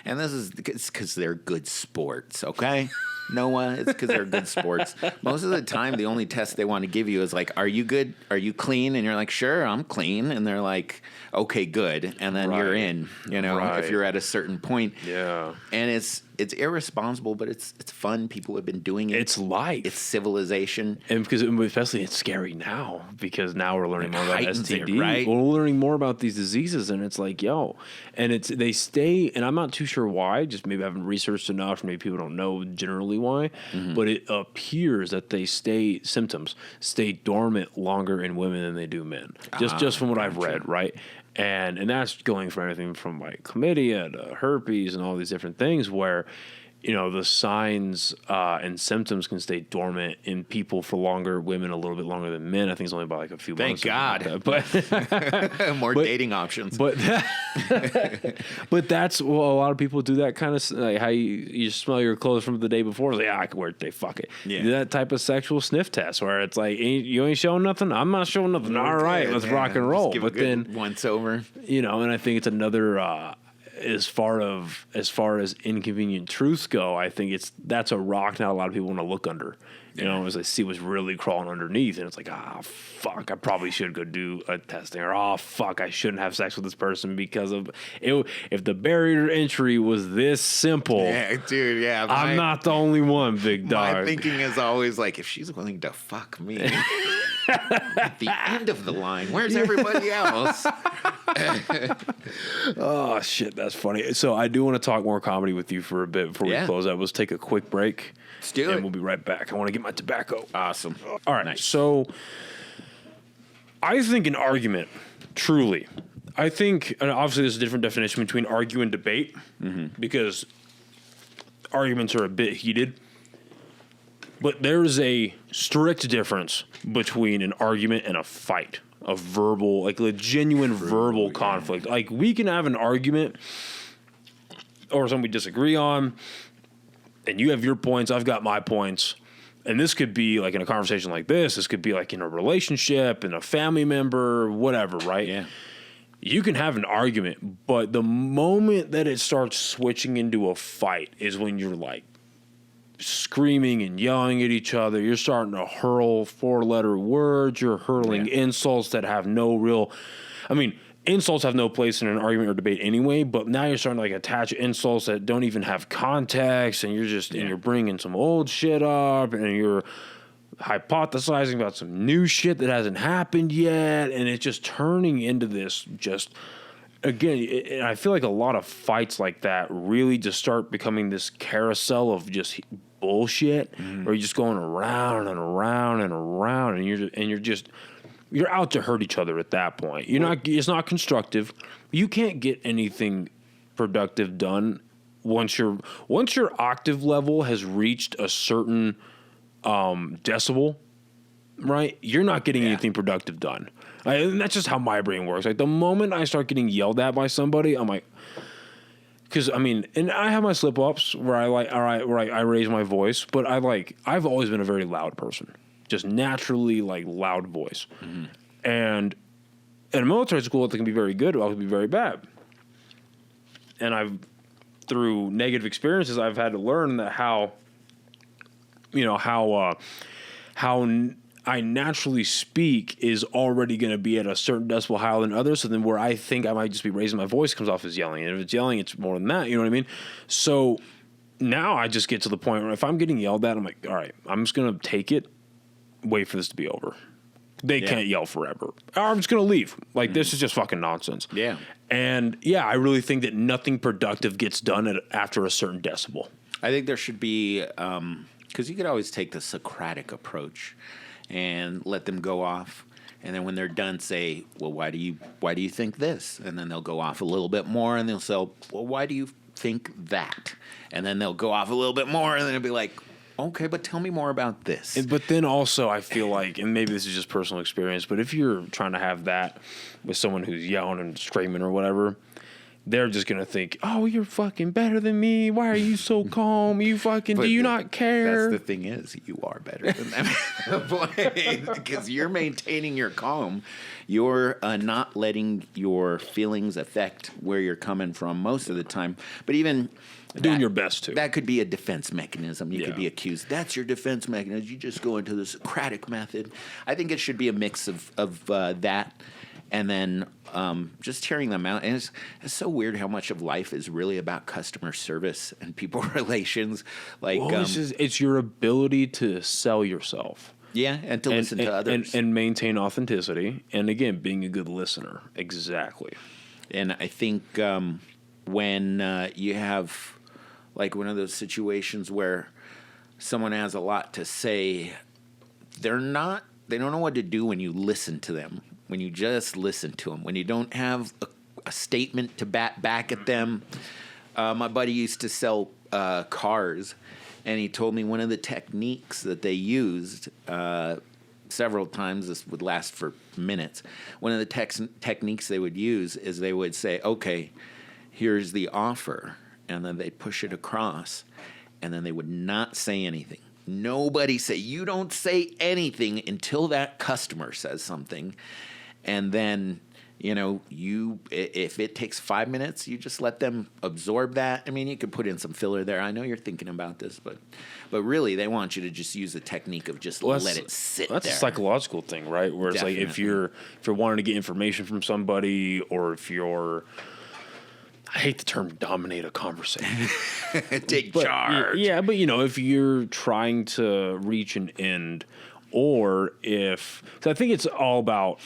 this is because they're good sports, okay? Noah, it's because they're good sports. Most of the time, the only test they want to give you is like, are you good? Are you clean? And you're like, sure, I'm clean. And they're like, okay, good. And then you're in, if you're at a certain point. Yeah. And it's irresponsible, but it's fun. People have been doing it. It's life. It's civilization. And because especially it's scary now, because now we're learning more about STD. Right? We're learning more about these diseases, and it's like, and they stay, and I'm not too sure why, just maybe I haven't researched enough, maybe people don't know generally why, but it appears that symptoms stay dormant longer in women than they do men. Just from what I've read, right? And that's going from everything from like chlamydia to herpes and all these different things where the signs and symptoms can stay dormant in people for longer, women a little bit longer than men. I think it's only about like a few months. Thank God. But more dating options. But but that's a lot of people do that kind of like how you smell your clothes from the day before. It's like, I can wear it today. Fuck it. Yeah. Do that type of sexual sniff test where it's like, you ain't showing nothing. I'm not showing nothing. All right, let's rock and roll. But then once over, and I think it's another. As far as inconvenient truths go, I think that's a rock not a lot of people want to look under. As they see what's really crawling underneath, and it's like, fuck, I probably should go do a testing, or fuck, I shouldn't have sex with this person because of it. If the barrier to entry was this simple, yeah, dude, yeah, I'm not the only one, big dog. My thinking is always like, if she's willing to fuck me at the end of the line, where's everybody else? Oh shit, that's funny. So I do want to talk more comedy with you for a bit before we close out. Let's take a quick break. Let's do it. And we'll be right back. I want to get my tobacco. Awesome. All right. Nice. So I think an argument, truly, I think, and obviously there's a different definition between argue and debate, because arguments are a bit heated. But there's a strict difference between an argument and a fight, a verbal, like a genuine verbal conflict. Like, we can have an argument or something we disagree on, and you have your points, I've got my points. And this could be like in a conversation like this could be like in a relationship, in a family member, whatever, right? Yeah. You can have an argument, but the moment that it starts switching into a fight is when you're like screaming and yelling at each other. You're starting to hurl 4-letter words. You're hurling insults that have no real... insults have no place in an argument or debate anyway, but now you're starting to like attach insults that don't even have context, and you're just and you're bringing some old shit up, and you're hypothesizing about some new shit that hasn't happened yet, and it's just turning into this and I feel like a lot of fights like that really just start becoming this carousel of just bullshit, where you're just going around and around and around, and you're out to hurt each other at that point. It's not constructive. You can't get anything productive done once your octave level has reached a certain decibel, right? You're not getting anything productive done. And that's just how my brain works. Like, the moment I start getting yelled at by somebody, I'm like, because and I have my slip ups where I raise my voice, but I've always been a very loud person. Just naturally like loud voice. And in military school, it can be very good, or it can be very bad. And through negative experiences, I've had to learn that how I naturally speak is already going to be at a certain decibel higher than others. So then where I think I might just be raising my voice comes off as yelling. And if it's yelling, it's more than that. You know what I mean? So now I just get to the point where if I'm getting yelled at, I'm like, all right, I'm just going to take it, wait for this to be over. They can't yell forever. Or I'm just going to leave. Like, this is just fucking nonsense. Yeah. And, I really think that nothing productive gets done after a certain decibel. I think there should be, because you could always take the Socratic approach and let them go off. And then when they're done, say, well, why do you think this? And then they'll go off a little bit more, and they'll say, well, why do you think that? And then they'll go off a little bit more, and then it'll be like, okay, but tell me more about this. But then also I feel like, and maybe this is just personal experience, but if you're trying to have that with someone who's yelling and screaming or whatever, they're just going to think, oh, you're fucking better than me. Why are you so calm? Do you not care? That's the thing is, you are better than them. Because you're maintaining your calm. You're not letting your feelings affect where you're coming from most of the time. But even... doing your best to. That could be a defense mechanism. You could be accused. That's your defense mechanism. You just go into the Socratic method. I think it should be a mix of that, and then just hearing them out. And it's so weird how much of life is really about customer service and people relations. Like, it's your ability to sell yourself. Yeah, and to listen to others. And maintain authenticity. And again, being a good listener. Exactly. And I think when you have... like one of those situations where someone has a lot to say, they don't know what to do when you listen to them, when you just listen to them, when you don't have a statement to bat back at them. My buddy used to sell cars, and he told me one of the techniques that they used several times. This would last for minutes. One of the techniques they would use is they would say, "Okay, here's the offer," and then they'd push it across, and then they would not say anything. Nobody say, you don't say anything until that customer says something. And then, if it takes 5 minutes, you just let them absorb that. I mean, you could put in some filler there. I know you're thinking about this, but really they want you to just use the technique of just let it sit there. That's a psychological thing, right? Where it's Definitely. like if you're wanting to get information from somebody, or if you're, I hate the term dominate a conversation. Take charge. Yeah, but if you're trying to reach an end, or if, cause I think it's all about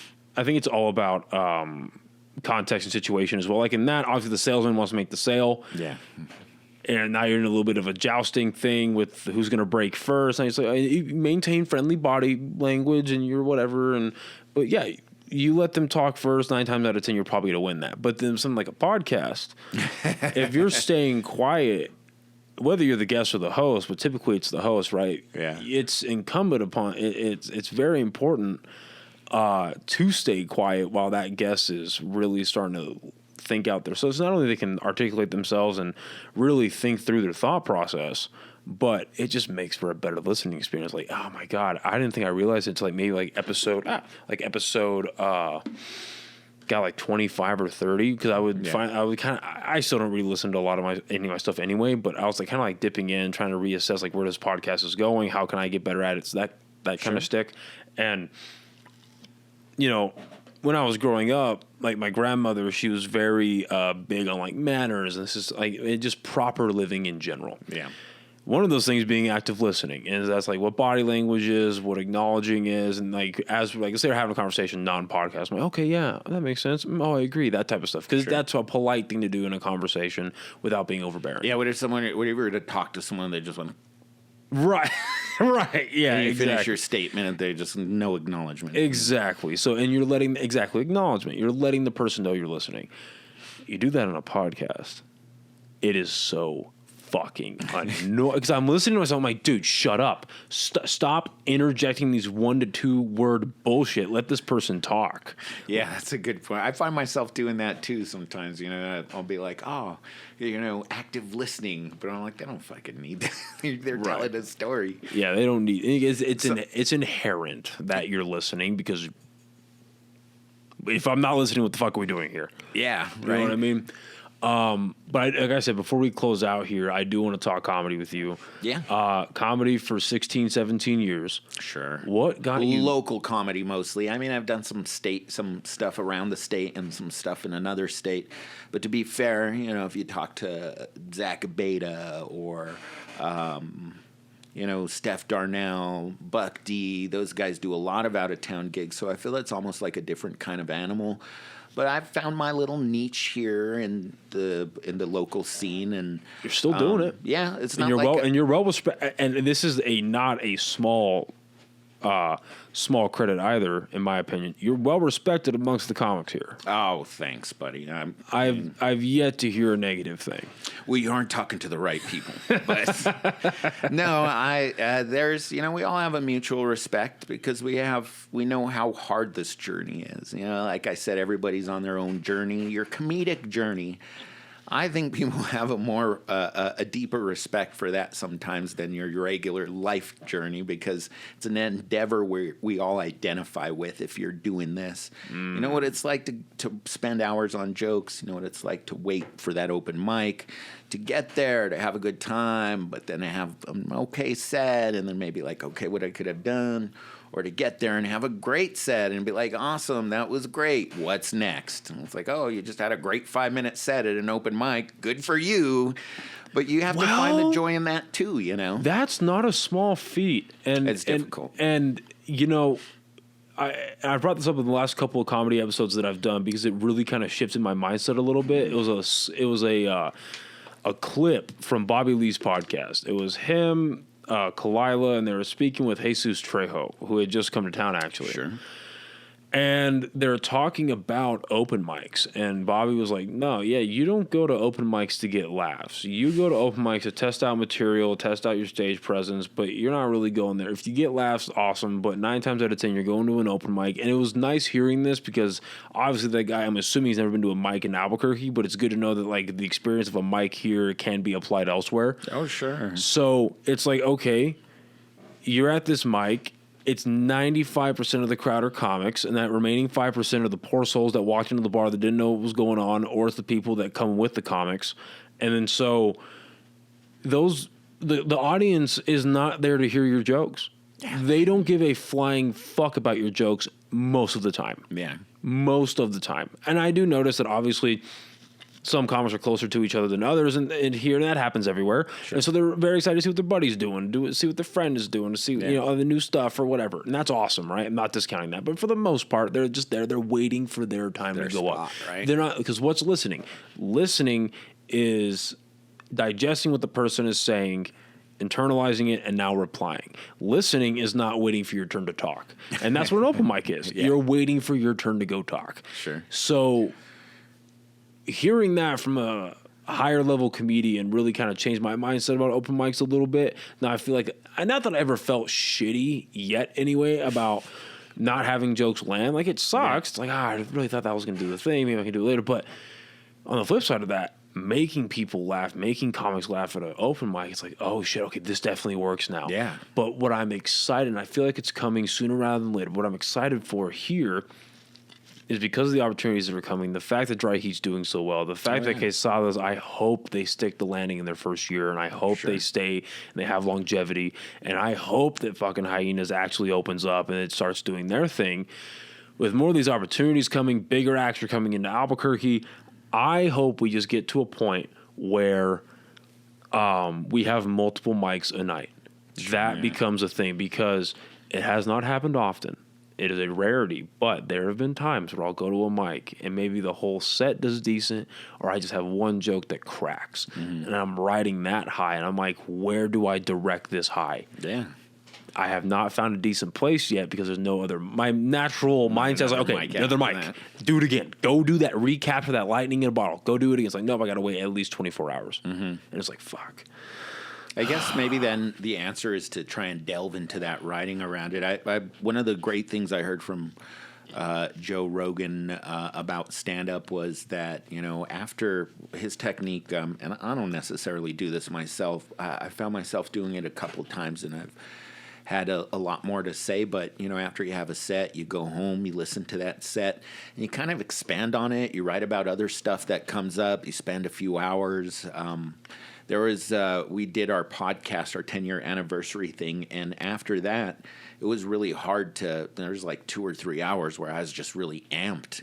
context and situation as well. Like in that, obviously the salesman wants to make the sale. Yeah. And now you're in a little bit of a jousting thing with who's going to break first. And it's like, you maintain friendly body language and you're whatever. But yeah, you let them talk first. 9 times out of 10, you're probably going to win that. But then something like a podcast, if you're staying quiet, whether you're the guest or the host, but typically it's the host, right? Yeah. It's incumbent upon, it's very important to stay quiet while that guest is really starting to think out there. So it's not only they can articulate themselves and really think through their thought process, but it just makes for a better listening experience. Like, oh my God, I didn't think I realized it until maybe episode got like 25 or 30, because I still don't really listen to a lot of any of my stuff anyway, but I was like kind of like dipping in, trying to reassess like where this podcast is going, how can I get better at it, so that kind of stick. And when I was growing up, like my grandmother, she was very big on like manners, and this is like just proper living in general. Yeah. One of those things being active listening, and that's like what body language is, what acknowledging is, and like as let's say we're having a conversation non-podcast, I'm like, okay, yeah, that makes sense. Oh, I agree, that type of stuff, because that's a polite thing to do in a conversation without being overbearing. Yeah. What if you were to talk to someone, they just went right, right, yeah, and you exactly. finish your statement and they just no acknowledgement. Exactly. So, and you're letting acknowledgement. You're letting the person know you're listening. You do that on a podcast, it is so fucking annoying, because I'm listening to myself. I'm like, dude, shut up. Stop interjecting these 1 to 2 word bullshit. Let this person talk. Yeah, that's a good point. I find myself doing that too sometimes. I'll be like, oh, active listening, but I'm like, they don't fucking need that. They're telling a story. Yeah, they don't need. It's inherent that you're listening, because if I'm not listening, what the fuck are we doing here? Yeah, You know what I mean? But like I said, before we close out here, I do want to talk comedy with you. Yeah. Comedy for 16, 17 years. Sure. What got you? Local comedy mostly. I mean, I've done some stuff around the state and some stuff in another state. But to be fair, if you talk to Zach Beta or, Steph Darnell, Buck D, those guys do a lot of out-of-town gigs. So I feel it's almost like a different kind of animal. But I've found my little niche here in the local scene, and you're still doing it. Yeah, it's not and you're like and you're well respected. And this is not a small credit either, in my opinion. You're well respected amongst the comics here. Oh, thanks, buddy. I've yet to hear a negative thing. Well, you aren't talking to the right people. But no, there's we all have a mutual respect, because we know how hard this journey is. Like I said, everybody's on their own journey. Your comedic journey, I think people have a deeper respect for that sometimes than your regular life journey, because it's an endeavor where we all identify with. If you're doing this, you know what it's like to spend hours on jokes. You know what it's like to wait for that open mic, to get there, to have a good time, but then to have an okay set, and then maybe like, okay, what I could have done. Or to get there and have a great set and be like, awesome, that was great. What's next? And it's like, oh, you just had a great 5-minute set at an open mic. Good for you. But you have to find the joy in that too, That's not a small feat. And it's difficult. And I brought this up in the last couple of comedy episodes that I've done, because it really kind of shifted my mindset a little bit. It was a clip from Bobby Lee's podcast. It was him, Cuellar, and they were speaking with Jesus Trejo, who had just come to town, actually. Sure. And they're talking about open mics. And Bobby was like, no, yeah, you don't go to open mics to get laughs. You go to open mics to test out material, test out your stage presence, but you're not really going there. If you get laughs, awesome. But 9 times out of 10, you're going to an open mic. And it was nice hearing this because obviously that guy, I'm assuming he's never been to a mic in Albuquerque, but it's good to know that like the experience of a mic here can be applied elsewhere. Oh, sure. So it's like, okay, you're at this mic. It's 95% of the crowd are comics, and that remaining 5% are the poor souls that walked into the bar that didn't know what was going on, or it's the people that come with the comics. And then so the audience is not there to hear your jokes. Yeah. They don't give a flying fuck about your jokes most of the time. Yeah. Most of the time. And I do notice that obviously some comics are closer to each other than others, and here that happens everywhere. Sure. And so they're very excited to see what their buddy's doing, see what their friend is doing, to see the new stuff or whatever. And that's awesome, right? I'm not discounting that, but for the most part, they're just there. They're waiting for their time to go up. Right? They're not, because what's listening? Listening is digesting what the person is saying, internalizing it, and now replying. Listening is not waiting for your turn to talk, and that's what an open mic is. Yeah. You're waiting for your turn to go talk. Sure. So hearing that from a higher level comedian really kind of changed my mindset about open mics a little bit. Now I feel like, not that I ever felt shitty yet anyway about not having jokes land. Like it sucks. Yeah. It's like, I really thought that was going to do the thing. Maybe I can do it later. But on the flip side of that, making people laugh, making comics laugh at an open mic, it's like, oh shit, okay, this definitely works now. Yeah. But what I'm excited, and I feel like it's coming sooner rather than later, what I'm excited for here is because of the opportunities that are coming, the fact that Dry Heat's doing so well, the fact that Quesadas, I hope they stick the landing in their first year, and I hope they stay and they have longevity, and I hope that fucking Hyenas actually opens up and it starts doing their thing. With more of these opportunities coming, bigger acts are coming into Albuquerque, I hope we just get to a point where we have multiple mics a night. That becomes a thing because it has not happened often. It is a rarity, but there have been times where I'll go to a mic and maybe the whole set does decent, or I just have one joke that cracks, and I'm riding that high, and I'm like, where do I direct this high? Yeah. I have not found a decent place yet because there's no other. My natural mindset is like, okay, another mic. Do it again. Go do that. Recapture that lightning in a bottle. Go do it again. It's like, nope, I got to wait at least 24 hours. And it's like, fuck. I guess maybe then the answer is to try and delve into that writing around it. One of the great things I heard from Joe Rogan about stand-up was that, after his technique, and I don't necessarily do this myself, I found myself doing it a couple of times, and I've had a lot more to say, but, after you have a set, you go home, you listen to that set, and you kind of expand on it. You write about other stuff that comes up. You spend a few hours. We did our podcast, our 10-year anniversary thing, and after that, it was really hard there was like 2 or 3 hours where I was just really amped,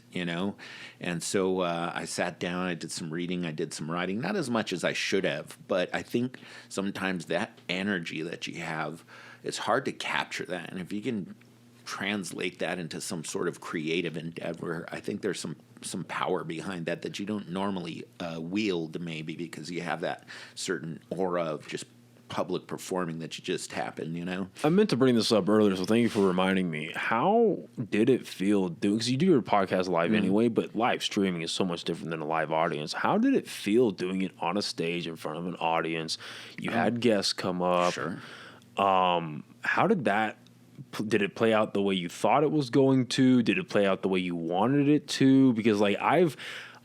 and so I sat down, I did some reading, I did some writing, not as much as I should have, but I think sometimes that energy that you have, it's hard to capture that, and if you can translate that into some sort of creative endeavor, I think there's some power behind that you don't normally wield, maybe because you have that certain aura of just public performing that you just happen, I meant to bring this up earlier, so thank you for reminding me. How did it feel doing, because you do your podcast live anyway, but live streaming is so much different than a live audience. How did it feel doing it on a stage in front of an audience? You had guests come up. Sure. How did it play out the way you thought it was going to? Did it play out the way you wanted it to? Because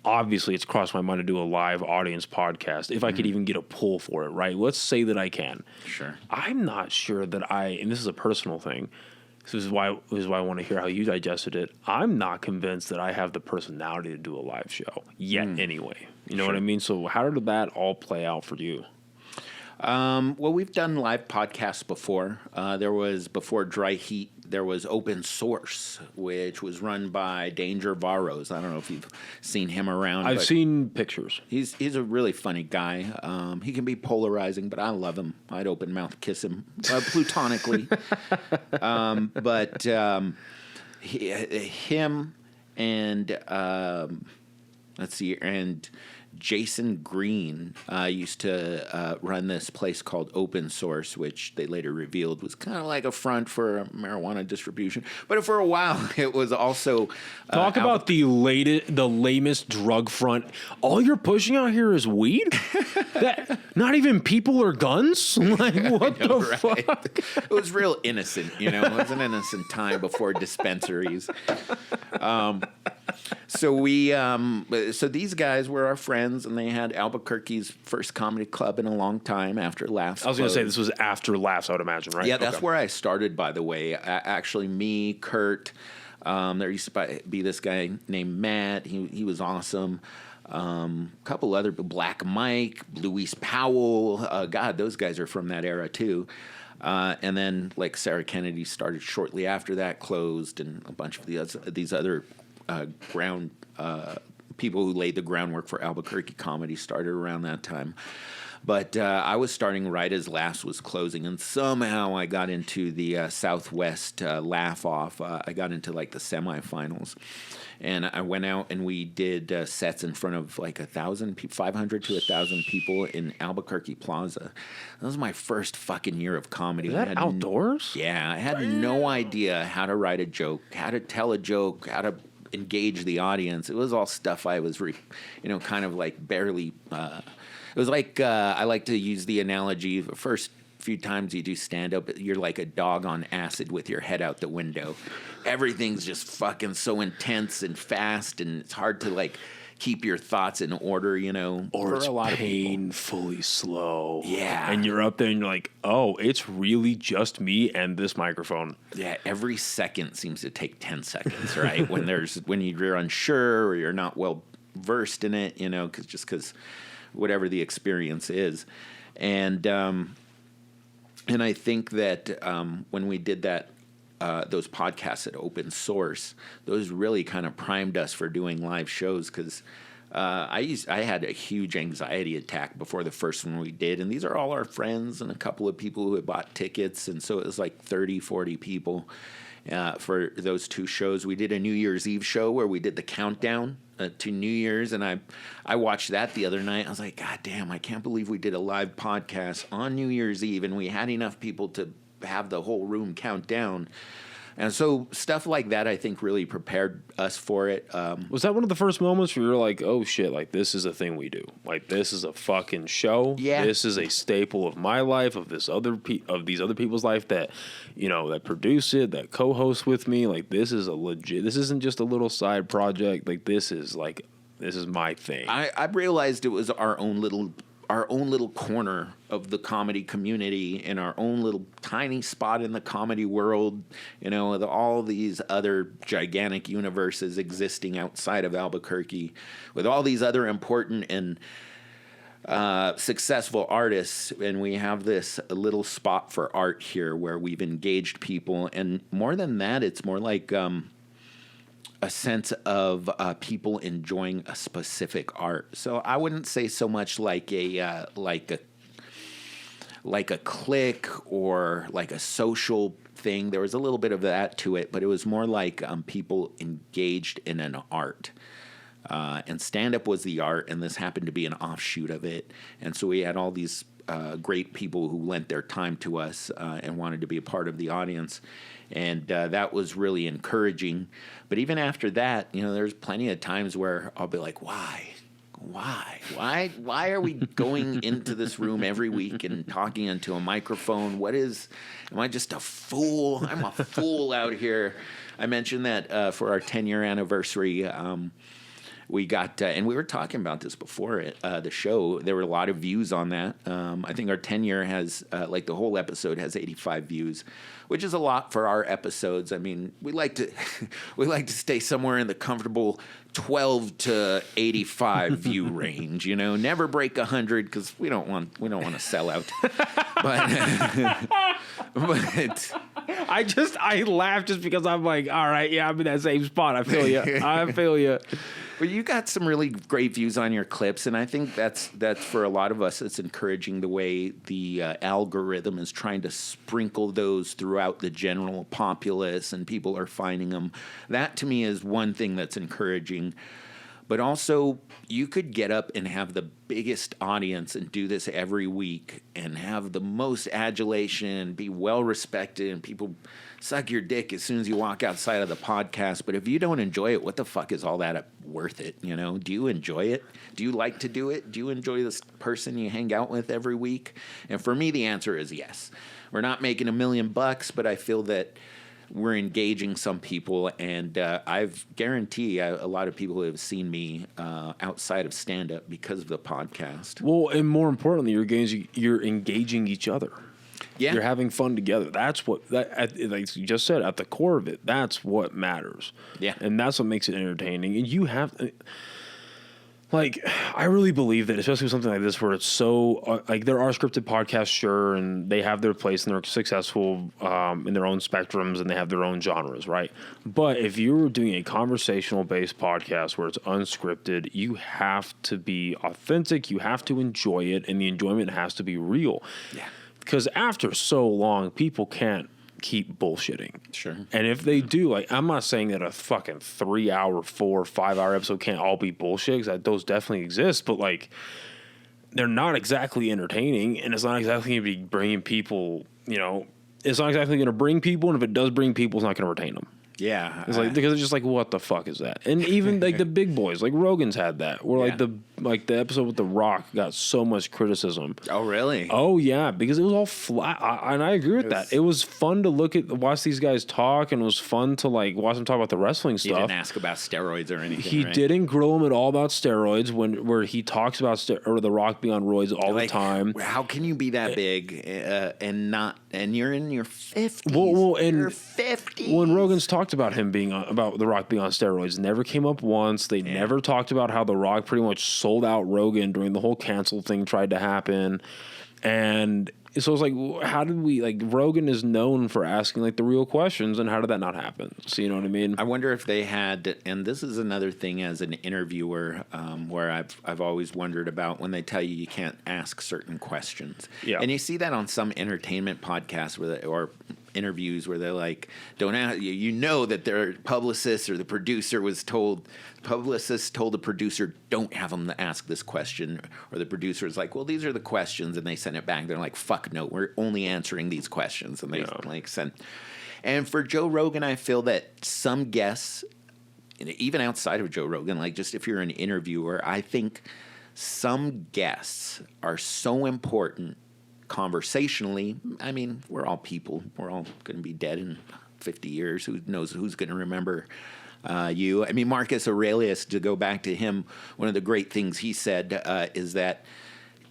obviously it's crossed my mind to do a live audience podcast if I could even get a pull for it, right? Let's say that I can. Sure. I'm not sure that and this is a personal thing. This is why I want to hear how you digested it. I'm not convinced that I have the personality to do a live show yet anyway. You know what I mean? So how did that all play out for you? Well, we've done live podcasts before. There was, before Dry Heat, there was Open Source, which was run by Danger Varros. I don't know if you've seen him around. I've seen pictures. He's a really funny guy. He can be polarizing, but I love him. I'd open mouth kiss him platonically. Him and let's see, and Jason Green used to run this place called Open Source, which they later revealed was kind of like a front for marijuana distribution. But for a while, it was also talk about the lamest drug front. All you're pushing out here is weed. Not even people or guns. Like what the fuck? It was real innocent, you know. It was an innocent time before dispensaries. So these guys were our friends, and they had Albuquerque's first comedy club in a long time after Laughs. I was going to say this was after Laughs, I would imagine, right? Yeah, that's where I started, by the way. Actually, me, Kurt, there used to be this guy named Matt. He was awesome. A couple other, Black Mike, Luis Powell. God, those guys are from that era, too. And then, like, Sarah Kennedy started shortly after that, closed, and a bunch of these other people who laid the groundwork for Albuquerque comedy started around that time. But I was starting right as Laughs was closing, and somehow I got into the Southwest Laugh Off. I got into like the semifinals, and I went out and we did sets in front of like 500 to 1,000 people in Albuquerque Plaza. That was my first fucking year of comedy. Is that outdoors? Yeah, I had no idea how to write a joke, how to tell a joke, how to engage the audience. It was all stuff I was, kind of like barely. It was like I like to use the analogy. The first few times you do stand up, you're like a dog on acid with your head out the window. Everything's just fucking so intense and fast, and it's hard to like keep your thoughts in order, you know. Or it's painfully slow. Yeah. And you're up there and you're like, oh, it's really just me and this microphone. Yeah, every second seems to take 10 seconds, right? when you're unsure or you're not well versed in it, you know, because whatever the experience is. And I think that when we did that, those podcasts at Open Source, those really kind of primed us for doing live shows, because I had a huge anxiety attack before the first one we did, and these are all our friends and a couple of people who had bought tickets, and so it was like 30, 40 people for those two shows. We did a New Year's Eve show where we did the countdown to New Year's, and I watched that the other night. I was like, God damn, I can't believe we did a live podcast on New Year's Eve, and we had enough people to have the whole room count down. And so stuff like that, I think, really prepared us for it. Was that one of the first moments where you were like, oh, shit, like, this is a thing we do? Like, this is a fucking show? Yeah. This is a staple of my life, of these other people's life that, you know, that produce it, that co-host with me. Like, this is a legit, this isn't just a little side project. Like, this is my thing. I realized it was our own little corner of the comedy community, in our own little tiny spot in the comedy world, you know, with all these other gigantic universes existing outside of Albuquerque, with all these other important and successful artists, and we have this little spot for art here where we've engaged people. And more than that, it's more like a sense of people enjoying a specific art. So I wouldn't say so much like a clique or like a social thing. There was a little bit of that to it, but it was more like people engaged in an art. And stand-up was the art, and this happened to be an offshoot of it. And so we had all these great people who lent their time to us and wanted to be a part of the audience. And that was really encouraging. But even after that, you know, there's plenty of times where I'll be like, why are we going into this room every week and talking into a microphone? Am I just a fool? I'm a fool out here. I mentioned that for our 10-year anniversary, we got, and we were talking about this before the show. There were a lot of views on that. I think our 10-year has, like the whole episode has 85 views, which is a lot for our episodes. I mean, we like to stay somewhere in the comfortable 12 to 85 view range. You know, never break 100 because we don't want to sell out. But I laugh just because I'm like, all right, yeah, I'm in that same spot. I feel you. Well, you got some really great views on your clips, and I think that's for a lot of us, it's encouraging the way the algorithm is trying to sprinkle those throughout the general populace, and people are finding them. That, to me, is one thing that's encouraging. But also, you could get up and have the biggest audience and do this every week and have the most adulation, be well respected, and people suck your dick as soon as you walk outside of the podcast. But if you don't enjoy it, what the fuck is all that worth it? You know, do you enjoy it? Do you like to do it? Do you enjoy this person you hang out with every week? And for me, the answer is yes. We're not making $1 million, but I feel that we're engaging some people, and I've guarantee a lot of people have seen me outside of stand-up because of the podcast. Well, and more importantly, you're engaging each other. Yeah. You're having fun together. That's what, like you just said, at the core of it, that's what matters. Yeah. And that's what makes it entertaining. And you have, like, I really believe that, especially with something like this where it's so, like, there are scripted podcasts, sure, and they have their place and they're successful in their own spectrums and they have their own genres, right? But if you're doing a conversational-based podcast where it's unscripted, you have to be authentic, you have to enjoy it, and the enjoyment has to be real. Yeah. Because after so long, people can't keep bullshitting. Sure. And if they do, like, I'm not saying that a fucking 3-hour, 4 or 5-hour episode can't all be bullshit, because those definitely exist, but, like, they're not exactly entertaining, and it's not exactly going to be bringing people, you know, it's not exactly going to bring people, and if it does bring people, it's not going to retain them. Yeah. It's like, because it's just like, what the fuck is that? And even like the big boys, like Rogan's had that, where like the episode with The Rock got so much criticism. Oh, really? Oh yeah, because it was all flat, and I agree with that. It was fun to watch these guys talk, and it was fun to like watch them talk about the wrestling He stuff. didn't ask about steroids or anything. He right? didn't grill him at all about steroids where he talks about or The Rock being on roids all the time. How can you be that big and you're in your 50s? Well, and you're 50s. when Rogan's talked about him about The Rock being on steroids, never came up once. They never talked about how The Rock pretty much sold out Rogan during the whole cancel thing tried to happen. And so it's like, how did we, like, Rogan is known for asking like the real questions, and how did that not happen? So you know what I mean? I wonder if they had, and this is another thing as an interviewer, where I've always wondered about when they tell you can't ask certain questions. Yeah. And you see that on some entertainment podcasts or interviews where they're like, don't ask, you know that their publicist or the producer publicist told the producer, don't have them to ask this question, or the producer is like, well, these are the questions, and they send it back. They're like, fuck no, we're only answering these questions, and they like send. And for Joe Rogan, I feel that some guests, even outside of Joe Rogan, like just if you're an interviewer, I think some guests are so important conversationally. I mean, we're all people. We're all going to be dead in 50 years. Who knows who's going to remember you? I mean, Marcus Aurelius, to go back to him, one of the great things he said is that,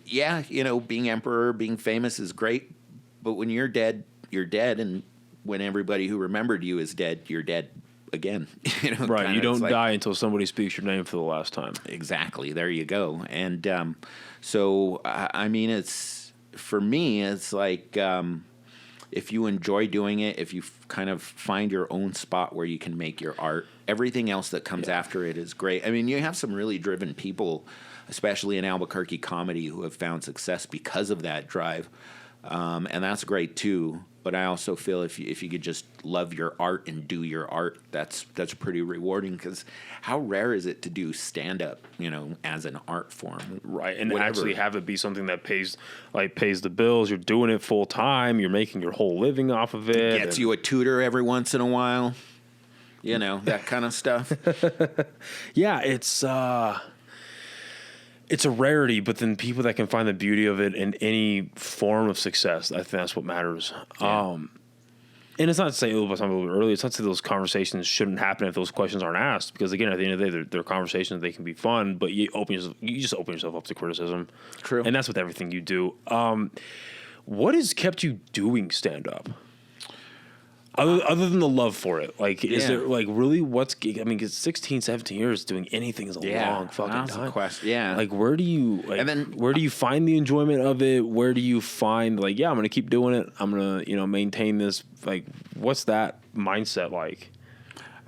yeah, you know, being emperor, being famous is great, but when you're dead, you're dead, and when everybody who remembered you is dead, you're dead again. You know, right. You don't like, die until somebody speaks your name for the last time. Exactly. There you go. And so, I mean, for me, it's like if you enjoy doing it, if you kind of find your own spot where you can make your art, everything else that comes after it is great. I mean, you have some really driven people, especially in Albuquerque comedy, who have found success because of that drive. And that's great too. But I also feel if you could just love your art and do your art, that's pretty rewarding, because how rare is it to do stand up, you know, as an art form, right? And actually have it be something that pays the bills. You're doing it full time. You're making your whole living off of it. Gets you a tutor every once in a while, you know, that kind of stuff. Yeah, it's a rarity, but then people that can find the beauty of it in any form of success, I think that's what matters. Yeah. And it's not to say, it was a little bit earlier, it's not to say those conversations shouldn't happen if those questions aren't asked, because again, at the end of the day, they're conversations, they can be fun, but you just open yourself up to criticism. True. And that's with everything you do. What has kept you doing stand-up? Other than the love for it, like, is there, like, really because 16, 17 years doing anything is a long fucking time. Yeah. Like, where do you find the enjoyment of it? Where do you find, like, I'm going to keep doing it. I'm going to, maintain this. Like, what's that mindset like?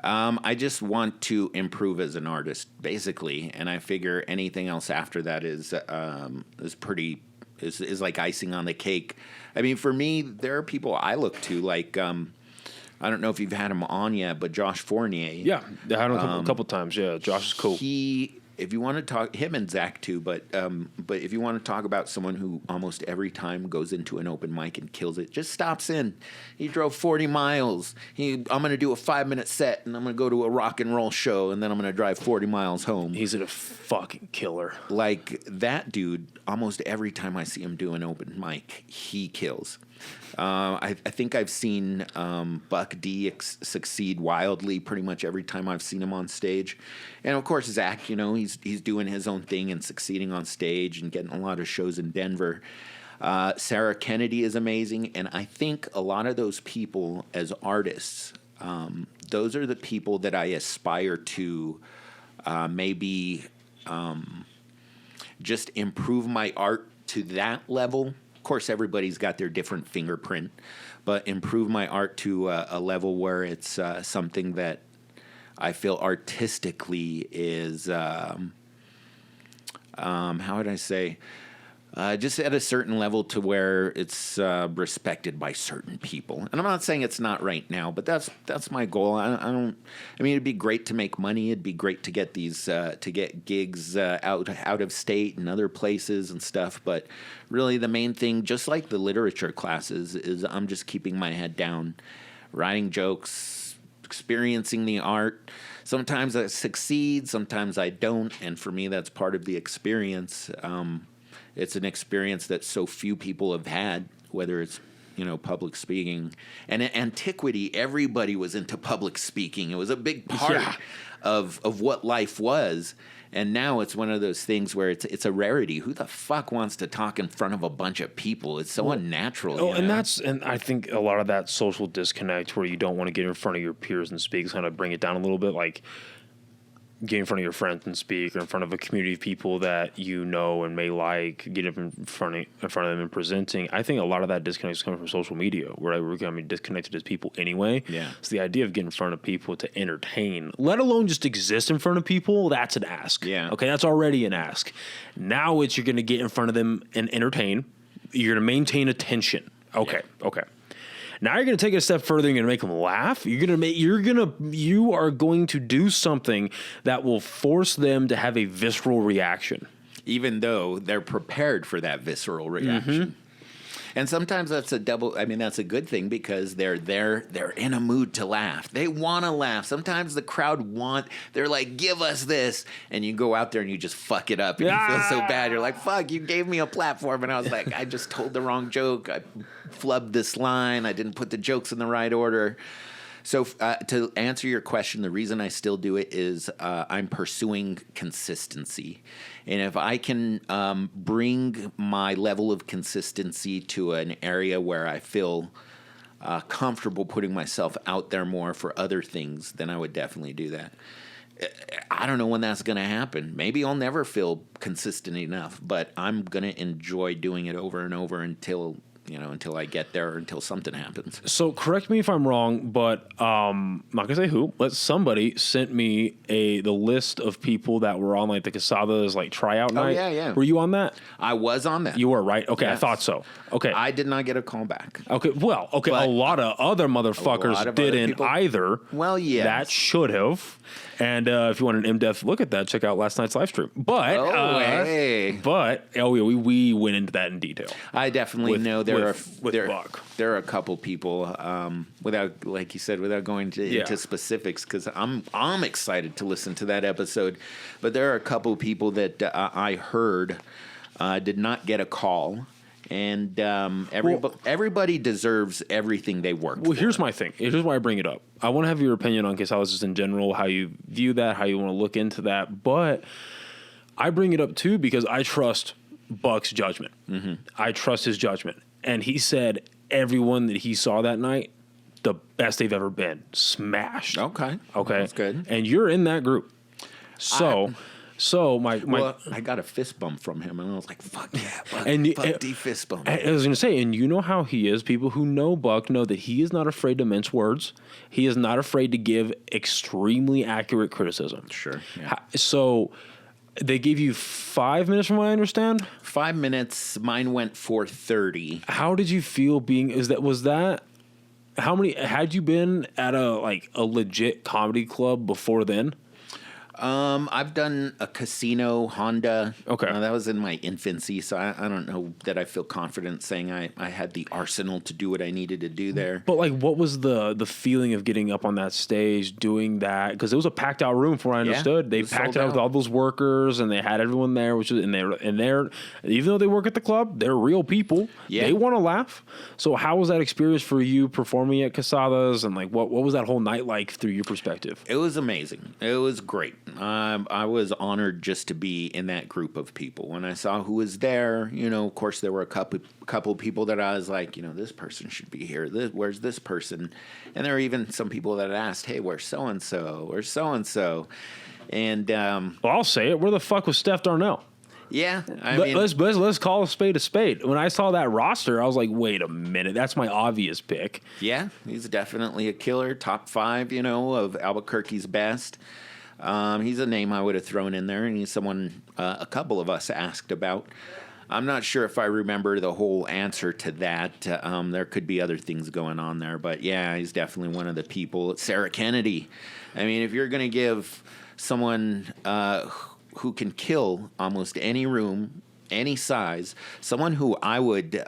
I just want to improve as an artist, basically. And I figure anything else after that is like icing on the cake. I mean, for me, there are people I look to, like, I don't know if you've had him on yet, but Josh Fournier. Yeah, I had him a couple times. Yeah, Josh is cool. If you want to talk him and Zach too, but if you want to talk about someone who almost every time goes into an open mic and kills it, just stops in. He drove 40 miles. I'm going to do a 5-minute set, and I'm going to go to a rock and roll show, and then I'm going to drive 40 miles home. He's a fucking killer. Like that dude, almost every time I see him do an open mic, he kills. I think I've seen Buck D succeed wildly pretty much every time I've seen him on stage. And, of course, Zach, he's doing his own thing and succeeding on stage and getting a lot of shows in Denver. Sarah Kennedy is amazing. And I think a lot of those people as artists, those are the people that I aspire to maybe just improve my art to that level. Of course, everybody's got their different fingerprint, but improve my art to a level where it's something that I feel artistically is, how would I say, just at a certain level to where it's respected by certain people. And I'm not saying it's not right now, but that's my goal. I mean, it'd be great to make money. It'd be great to get gigs out of state and other places and stuff. But really, the main thing, just like the literature classes, is I'm just keeping my head down, writing jokes, experiencing the art. Sometimes I succeed, sometimes I don't, and for me, that's part of the experience. It's an experience that so few people have had, whether it's, public speaking. And in antiquity, everybody was into public speaking. It was a big part of what life was. And now it's one of those things where it's a rarity. Who the fuck wants to talk in front of a bunch of people? It's so unnatural. Oh, and I think a lot of that social disconnect where you don't want to get in front of your peers and speak, kind of bring it down a little bit, like get in front of your friends and speak, or in front of a community of people that you know and may like, get up in front of them and presenting. I think a lot of that disconnect is coming from social media, where we're going to be disconnected as people anyway. Yeah. So the idea of getting in front of people to entertain, let alone just exist in front of people, that's an ask. Yeah. Okay, that's already an ask. Now you're going to get in front of them and entertain. You're going to maintain attention. Okay. Yeah. Okay. Now you're going to take it a step further. You're going to make them laugh. You are going to do something that will force them to have a visceral reaction, even though they're prepared for that visceral reaction. Mm-hmm. And sometimes that's a good thing, because they're in a mood to laugh. They want to laugh. Sometimes the crowd they're like, give us this. And you go out there and you just fuck it up and you feel so bad. You're like, fuck, you gave me a platform. And I was like, I just told the wrong joke. I flubbed this line. I didn't put the jokes in the right order. So to answer your question, the reason I still do it is I'm pursuing consistency. And if I can bring my level of consistency to an area where I feel comfortable putting myself out there more for other things, then I would definitely do that. I don't know when that's going to happen. Maybe I'll never feel consistent enough, but I'm going to enjoy doing it over and over until I get there, until something happens. So correct me if I'm wrong, but I'm not gonna say who, but somebody sent me the list of people that were on like the Casadas like tryout night. Oh, yeah. Were you on that? I was on that. You were, right? Okay, Yes. I thought so. Okay. I did not get a call back. Okay, well, okay, But a lot of other motherfuckers didn't either. Well, yes. That should have. And if you want an in-depth look at that, check out last night's live stream. But we went into that in detail. I definitely know there are a couple people without, like you said, without going into specifics, because I'm excited to listen to that episode. But there are a couple people that I heard did not get a call. And everybody deserves everything they work for. Well, here's my thing. Here's why I bring it up. I want to have your opinion on Quesalas in general, how you view that, how you want to look into that. But I bring it up, too, because I trust Buck's judgment. Mm-hmm. I trust his judgment. And he said everyone that he saw that night, the best they've ever been. Smashed. Okay. That's good. And you're in that group. So I got a fist bump from him, and I was like, "Fuck yeah, Buck D fist bump." I was going to say, and you know how he is. People who know Buck know that he is not afraid to mince words. He is not afraid to give extremely accurate criticism. Sure. Yeah. So they gave you 5 minutes, from what I understand. 5 minutes. Mine went for 30. How did you feel being? Was that how many had you been at a legit comedy club before then? I've done a casino, Honda. Okay. That was in my infancy, so I don't know that I feel confident saying I had the arsenal to do what I needed to do there. But like, what was the feeling of getting up on that stage, doing that? Because it was a packed out room, from what I understood. They packed it out with all those workers, and they had everyone there, and they're even though they work at the club, they're real people. Yeah. They want to laugh. So how was that experience for you performing at Casadas, and like what was that whole night like through your perspective? It was amazing. It was great. I was honored just to be in that group of people. When I saw who was there, of course, there were a couple people that I was like, this person should be here. Where's this person? And there were even some people that asked, hey, where's so-and-so? Where's so-and-so? And well, I'll say it. Where the fuck was Steph Darnell? Yeah, let's call a spade a spade. When I saw that roster, I was like, wait a minute, that's my obvious pick. Yeah, he's definitely a killer. Top 5, of Albuquerque's best. He's a name I would have thrown in there, and he's someone a couple of us asked about. I'm not sure if I remember the whole answer to that. There could be other things going on there, but yeah, he's definitely one of the people. Sarah Kennedy. I mean, if you're going to give someone who can kill almost any room, any size, someone who I would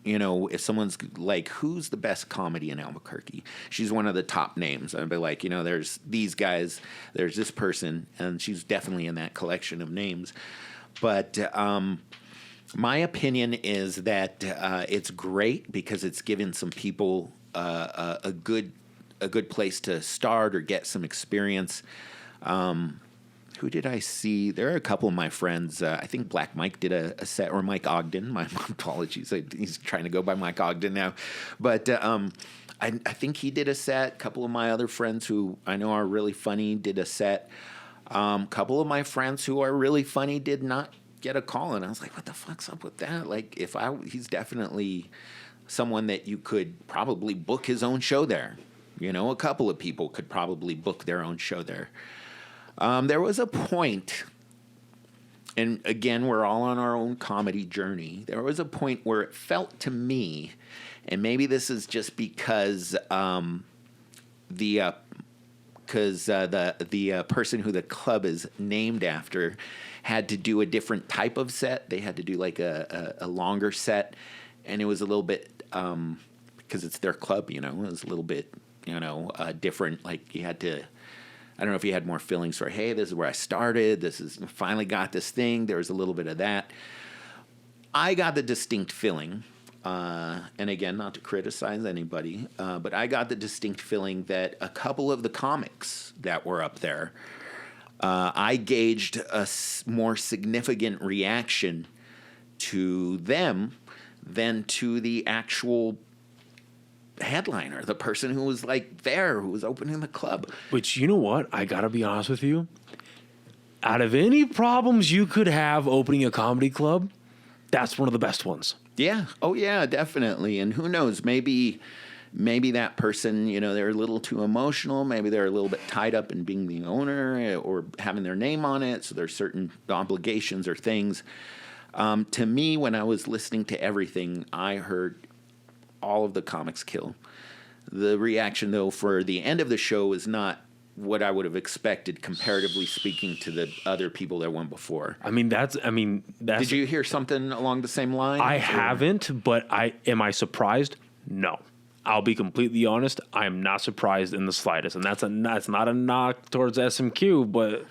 if someone's like, who's the best comedy in Albuquerque? She's one of the top names. I'd be like, there's these guys, there's this person, and she's definitely in that collection of names. But my opinion is that it's great because it's given some people a good place to start or get some experience. Who did I see? There are a couple of my friends. I think Black Mike did a set, or Mike Ogden. My apologies. He's trying to go by Mike Ogden now. But I think he did a set. A couple of my other friends who I know are really funny did a set. A couple of my friends who are really funny did not get a call. And I was like, what the fuck's up with that? Like, he's definitely someone that you could probably book his own show there. A couple of people could probably book their own show there. There was a point, and again, we're all on our own comedy journey. There was a point where it felt to me, and maybe this is just because the person who the club is named after had to do a different type of set. They had to do like a longer set, and it was a little bit because it's their club. It was a little bit different. Like you had to. I don't know if he had more feelings for, hey, this is where I started. Finally got this thing. There was a little bit of that. I got the distinct feeling, and again, not to criticize anybody, but I got the distinct feeling that a couple of the comics that were up there, I gauged a more significant reaction to them than to the actual headliner, the person who was like there, who was opening the club. Which, you know what? I gotta be honest with you. Out of any problems you could have opening a comedy club, that's one of the best ones. Yeah. Oh yeah, definitely. And who knows? Maybe that person, they're a little too emotional. Maybe they're a little bit tied up in being the owner or having their name on it. So there's certain obligations or things. To me, when I was listening to everything, I heard all of the comics kill. The reaction, though, for the end of the show is not what I would have expected, comparatively speaking, to the other people that went before. That's. Did you hear something along the same line? I haven't, but am I surprised? No. I'll be completely honest. I am not surprised in the slightest, and that's not a knock towards SMQ, but.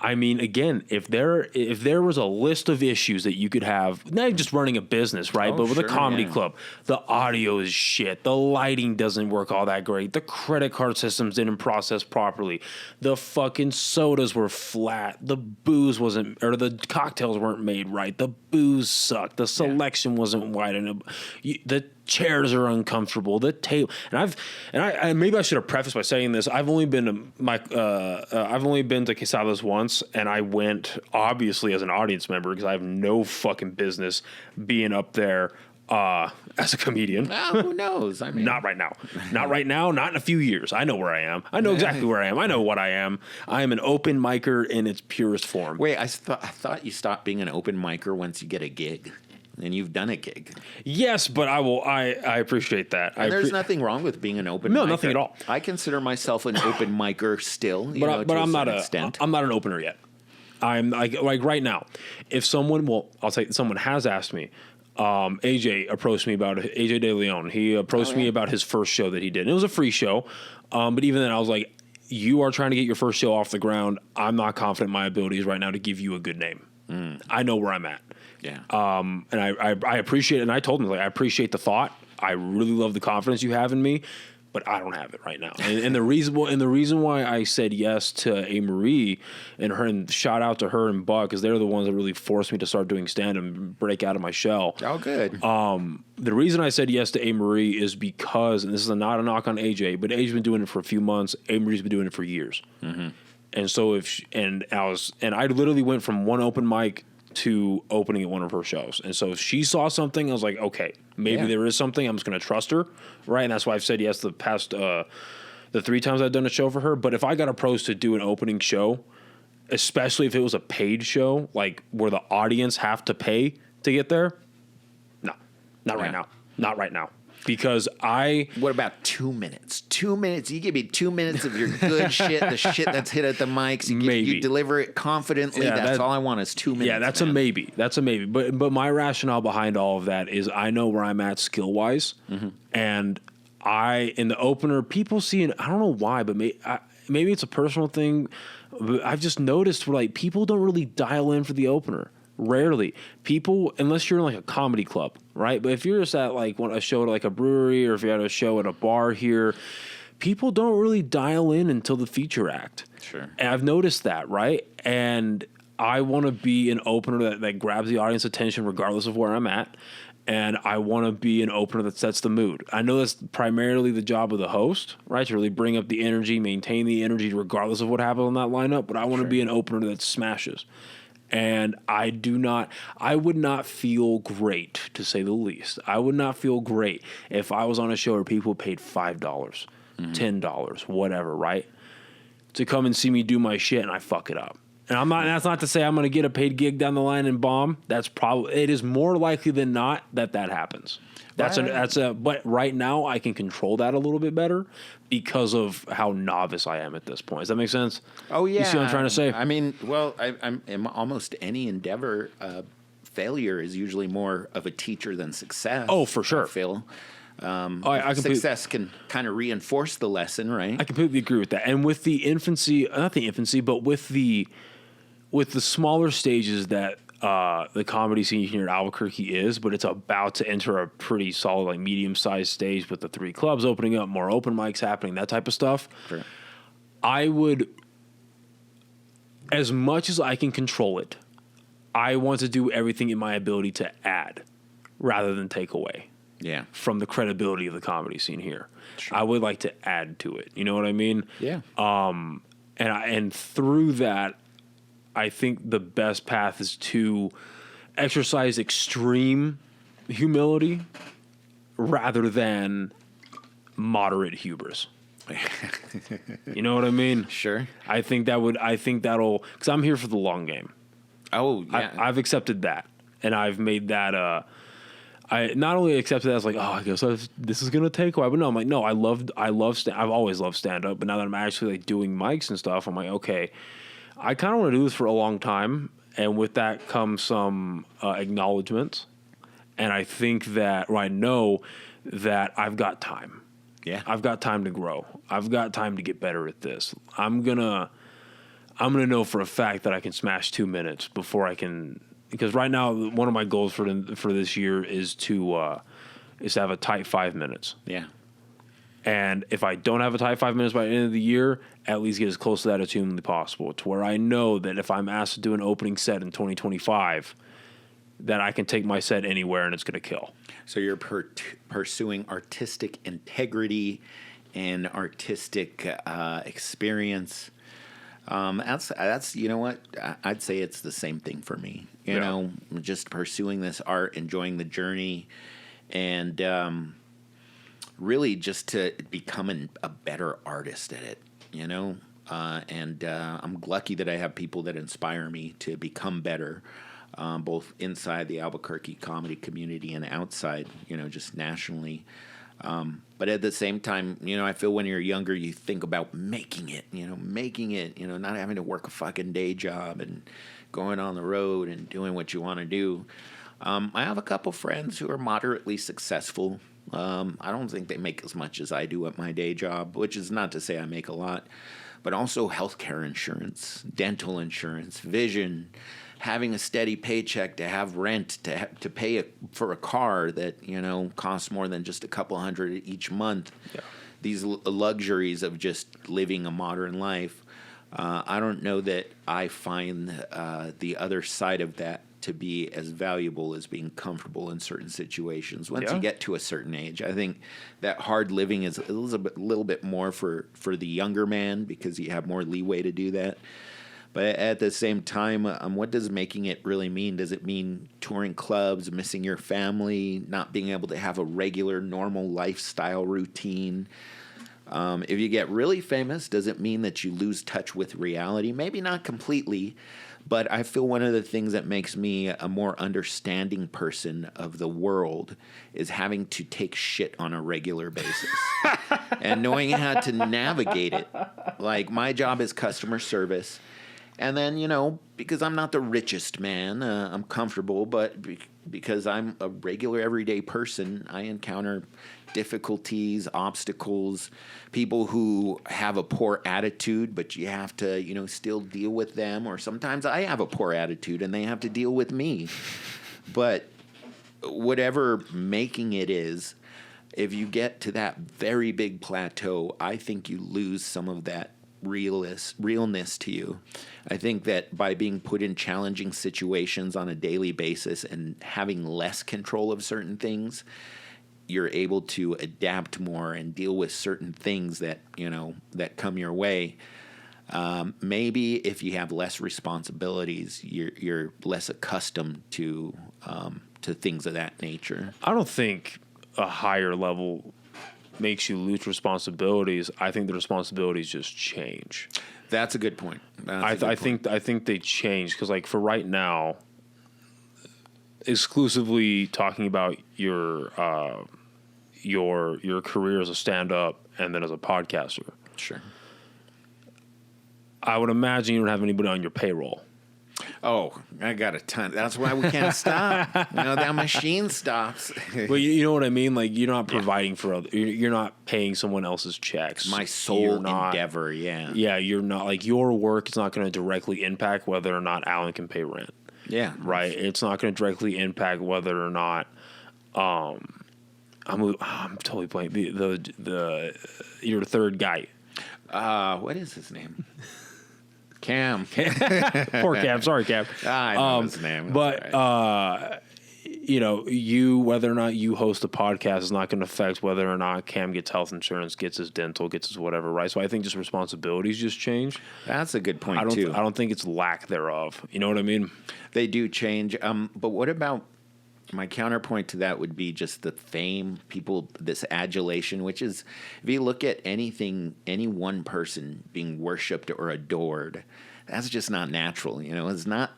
Again, if there was a list of issues that you could have, not just running a business, right? But with a comedy club, the audio is shit. The lighting doesn't work all that great. The credit card systems didn't process properly. The fucking sodas were flat. The booze wasn't, or the cocktails weren't made right. The booze sucked. The selection wasn't wide enough. The chairs are uncomfortable. The table, and I maybe I should have prefaced by saying this. I've only been to Quesadas once, and I went obviously as an audience member because I have no fucking business being up there as a comedian. Well, who knows? Not right now. Not right now. Not in a few years. I know where I am. I know exactly where I am. I know what I am. I am an open micer in its purest form. Wait, I thought you stopped being an open micer once you get a gig. and you've done a gig. Yes, but I appreciate that. And there's nothing wrong with being an open. No, micer. nothing at all. I consider myself an open micer still, but I'm not extent. I'm not an opener yet. I'm like right now. If someone someone has asked me. AJ approached me about AJ De Leon. He approached me about his first show that he did. And it was a free show, but even then, I was like, "You are trying to get your first show off the ground. I'm not confident in my abilities right now to give you a good name. I know where I'm at." Yeah. And I appreciate it. And I told him, like, I appreciate the thought. I really love the confidence you have in me, but I don't have it right now. And the reason why I said yes to A. Marie and shout out to her and Buck, because they're the ones that really forced me to start doing stand-up and break out of my shell. Oh, good. The reason I said yes to A. Marie is because, and this is not a knock on AJ, but AJ's been doing it for a few months. A. Marie's been doing it for years. Mm-hmm. And so I literally went from one open mic to opening at one of her shows. And so if she saw something, I was like, okay, maybe there is something. I'm just going to trust her. Right. And that's why I've said yes the past, the 3 times I've done a show for her. But if I got approached to do an opening show, especially if it was a paid show, like where the audience have to pay to get there, no, not right now. Not right now. Because What about 2 minutes? 2 minutes. You give me 2 minutes of your good shit, the shit that's hit at the mics. You deliver it confidently. Yeah, that's all I want is 2 minutes. Yeah, that's a maybe. That's a maybe. But my rationale behind all of that is I know where I'm at skill wise, and in the opener, people see it. I don't know why, but maybe it's a personal thing. But I've just noticed where like people don't really dial in for the opener. Rarely. People, unless you're in like a comedy club, right? But if you're just at like a show at like a brewery, or if you're at a show at a bar here, people don't really dial in until the feature act. Sure. And I've noticed that, right? And I want to be an opener that grabs the audience attention regardless of where I'm at. And I want to be an opener that sets the mood. I know that's primarily the job of the host, right? To really bring up the energy, maintain the energy regardless of what happens on that lineup. But I want to be an opener that smashes. And I would not feel great, to say the least. I would not feel great if I was on a show where people paid $5, $10, whatever, right? To come and see me do my shit and I fuck it up. And that's not to say I'm going to get a paid gig down the line and bomb. It is more likely than not that happens. But right now I can control that a little bit better because of how novice I am at this point. Does that make sense? Oh yeah. You see what I'm trying to say? I mean, well, I'm in almost any endeavor. Failure is usually more of a teacher than success. Oh, for sure. I feel. Success can kind of reinforce the lesson, right? I completely agree with that. And with the not the infancy, but with the smaller stages that the comedy scene here in Albuquerque is, but it's about to enter a pretty solid, like medium-sized stage with the 3 clubs opening up, more open mics happening, that type of stuff. Sure. I would, as much as I can control it, I want to do everything in my ability to add rather than take away. Yeah. From the credibility of the comedy scene here. Sure. I would like to add to it. You know what I mean? Yeah. And through that, I think the best path is to exercise extreme humility rather than moderate hubris. You know what I mean? Sure. I think that'll, because I'm here for the long game. Oh, yeah. I've accepted that. And I've made that, I not only accepted that as like, oh, I guess this is going to take a while, but no, I'm like, no, I've always loved stand-up, but now that I'm actually like doing mics and stuff, I'm like, okay, I kind of want to do this for a long time, and with that comes some acknowledgement, and I think that, or I know that I've got time. Yeah. I've got time to grow. I've got time to get better at this. I'm gonna know for a fact that I can smash 2 minutes before I can, because right now one of my goals for this year is to have a tight 5 minutes. Yeah. And if I don't have a tight 5 minutes by the end of the year, at least get as close to that as humanly possible, to where I know that if I'm asked to do an opening set in 2025, that I can take my set anywhere and it's going to kill. So you're pursuing artistic integrity and artistic experience. That's you know what, I'd say it's the same thing for me. You know, just pursuing this art, enjoying the journey, and really just to become a better artist at it. You know, and I'm lucky that I have people that inspire me to become better. both inside the Albuquerque comedy community and outside, just nationally. But at the same time, I feel when you're younger, you think about making it, not having to work a fucking day job and going on the road and doing what you want to do. I have a couple friends who are moderately successful. I don't think they make as much as I do at my day job, which is not to say I make a lot, but also healthcare insurance, dental insurance, vision, having a steady paycheck to have rent, to pay for a car that, costs more than just a couple hundred each month. Yeah. These luxuries of just living a modern life. I don't know that I find the other side of that to be as valuable as being comfortable in certain situations. Once you get to a certain age, I think that hard living is a little bit more for the younger man because you have more leeway to do that. But at the same time, what does making it really mean? Does it mean touring clubs, missing your family, not being able to have a regular, normal lifestyle routine? If you get really famous, does it mean that you lose touch with reality? Maybe not completely, but I feel one of the things that makes me a more understanding person of the world is having to take shit on a regular basis and knowing how to navigate it. Like, my job is customer service. And then, because I'm not the richest man, I'm comfortable, but because I'm a regular everyday person, I encounter difficulties, obstacles, people who have a poor attitude, but you have to, still deal with them. Or sometimes I have a poor attitude and they have to deal with me. But whatever making it is, if you get to that very big plateau, I think you lose some of that realness to you. I think that by being put in challenging situations on a daily basis and having less control of certain things, you're able to adapt more and deal with certain things that that come your way. Maybe if you have less responsibilities, you're less accustomed to things of that nature. I don't think a higher level makes you lose responsibilities. I think the responsibilities just change. That's a good point. I think they change because, like, for right now, exclusively talking about your career as a stand-up and then as a podcaster. Sure. I would imagine you don't have anybody on your payroll. Oh, I got a ton. That's why we can't stop. That machine stops. Well, you know what I mean? Like, you're not providing for other. You're not paying someone else's checks. My sole endeavor, yeah. Yeah, you're not, like, your work is not going to directly impact whether or not Alan can pay rent. Yeah. Right? It's not going to directly impact whether or not I'm totally blanking. The your third guy. What is his name? Cam. Poor Cam. Sorry, Cam. I know his name. But, right. Whether or not you host a podcast is not going to affect whether or not Cam gets health insurance, gets his dental, gets his whatever, right? So I think just responsibilities just change. That's a good point, too. I don't think it's lack thereof. You know what I mean? They do change. But what about... My counterpoint to that would be just the fame, people, this adulation, which is, if you look at anything, any one person being worshipped or adored, that's just not natural. It's not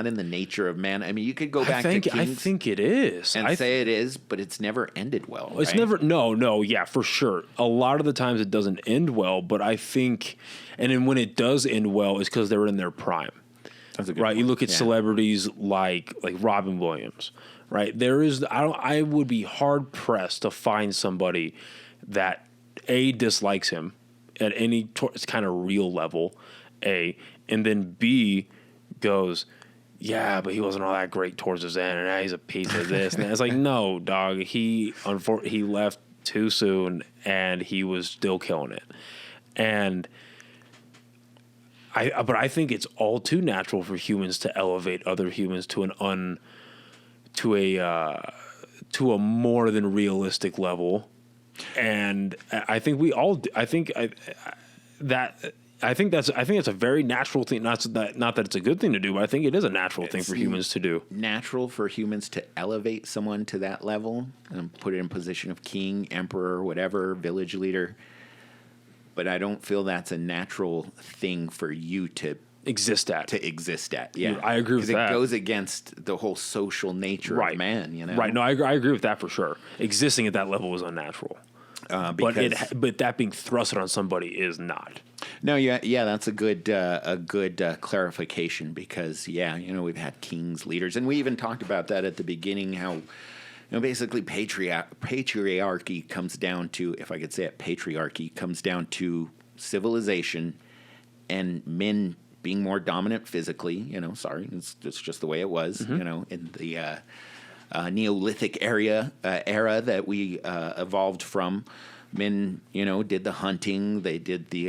in the nature of man. I mean, you could go back to Kings. I think it is. And say it is, but it's never ended well. It's right? never, no, yeah, for sure. A lot of the times it doesn't end well, but I think, and then when it does end well, it's because they're in their prime. That's a good right. point. You look at celebrities like Robin Williams, right? I would be hard pressed to find somebody that A, dislikes him at any kind of real level, A, and then B, goes, yeah, but he wasn't all that great towards his end, and now he's a piece of this. And it's like, no, dog, he left too soon, and he was still killing it. And I think it's all too natural for humans to elevate other humans to a more than realistic level, and I think we all. I think that's a very natural thing. Not that it's a good thing to do, but I think it is a natural thing for humans to do. Natural for humans to elevate someone to that level and put it in position of king, emperor, whatever, village leader. But I don't feel that's a natural thing for you to exist at. To exist at, yeah. I agree with that. Because it goes against the whole social nature of man, you know? Right. No, I agree with that for sure. Existing at that level was unnatural. But that being thrusted on somebody is not. No, yeah, that's a good clarification because, we've had kings, leaders, and we even talked about that at the beginning, how, basically patriarchy comes down to, if I could say it, patriarchy comes down to civilization and men being more dominant physically, it's just the way it was, in the Neolithic era that we evolved from. Men, did the hunting, they did the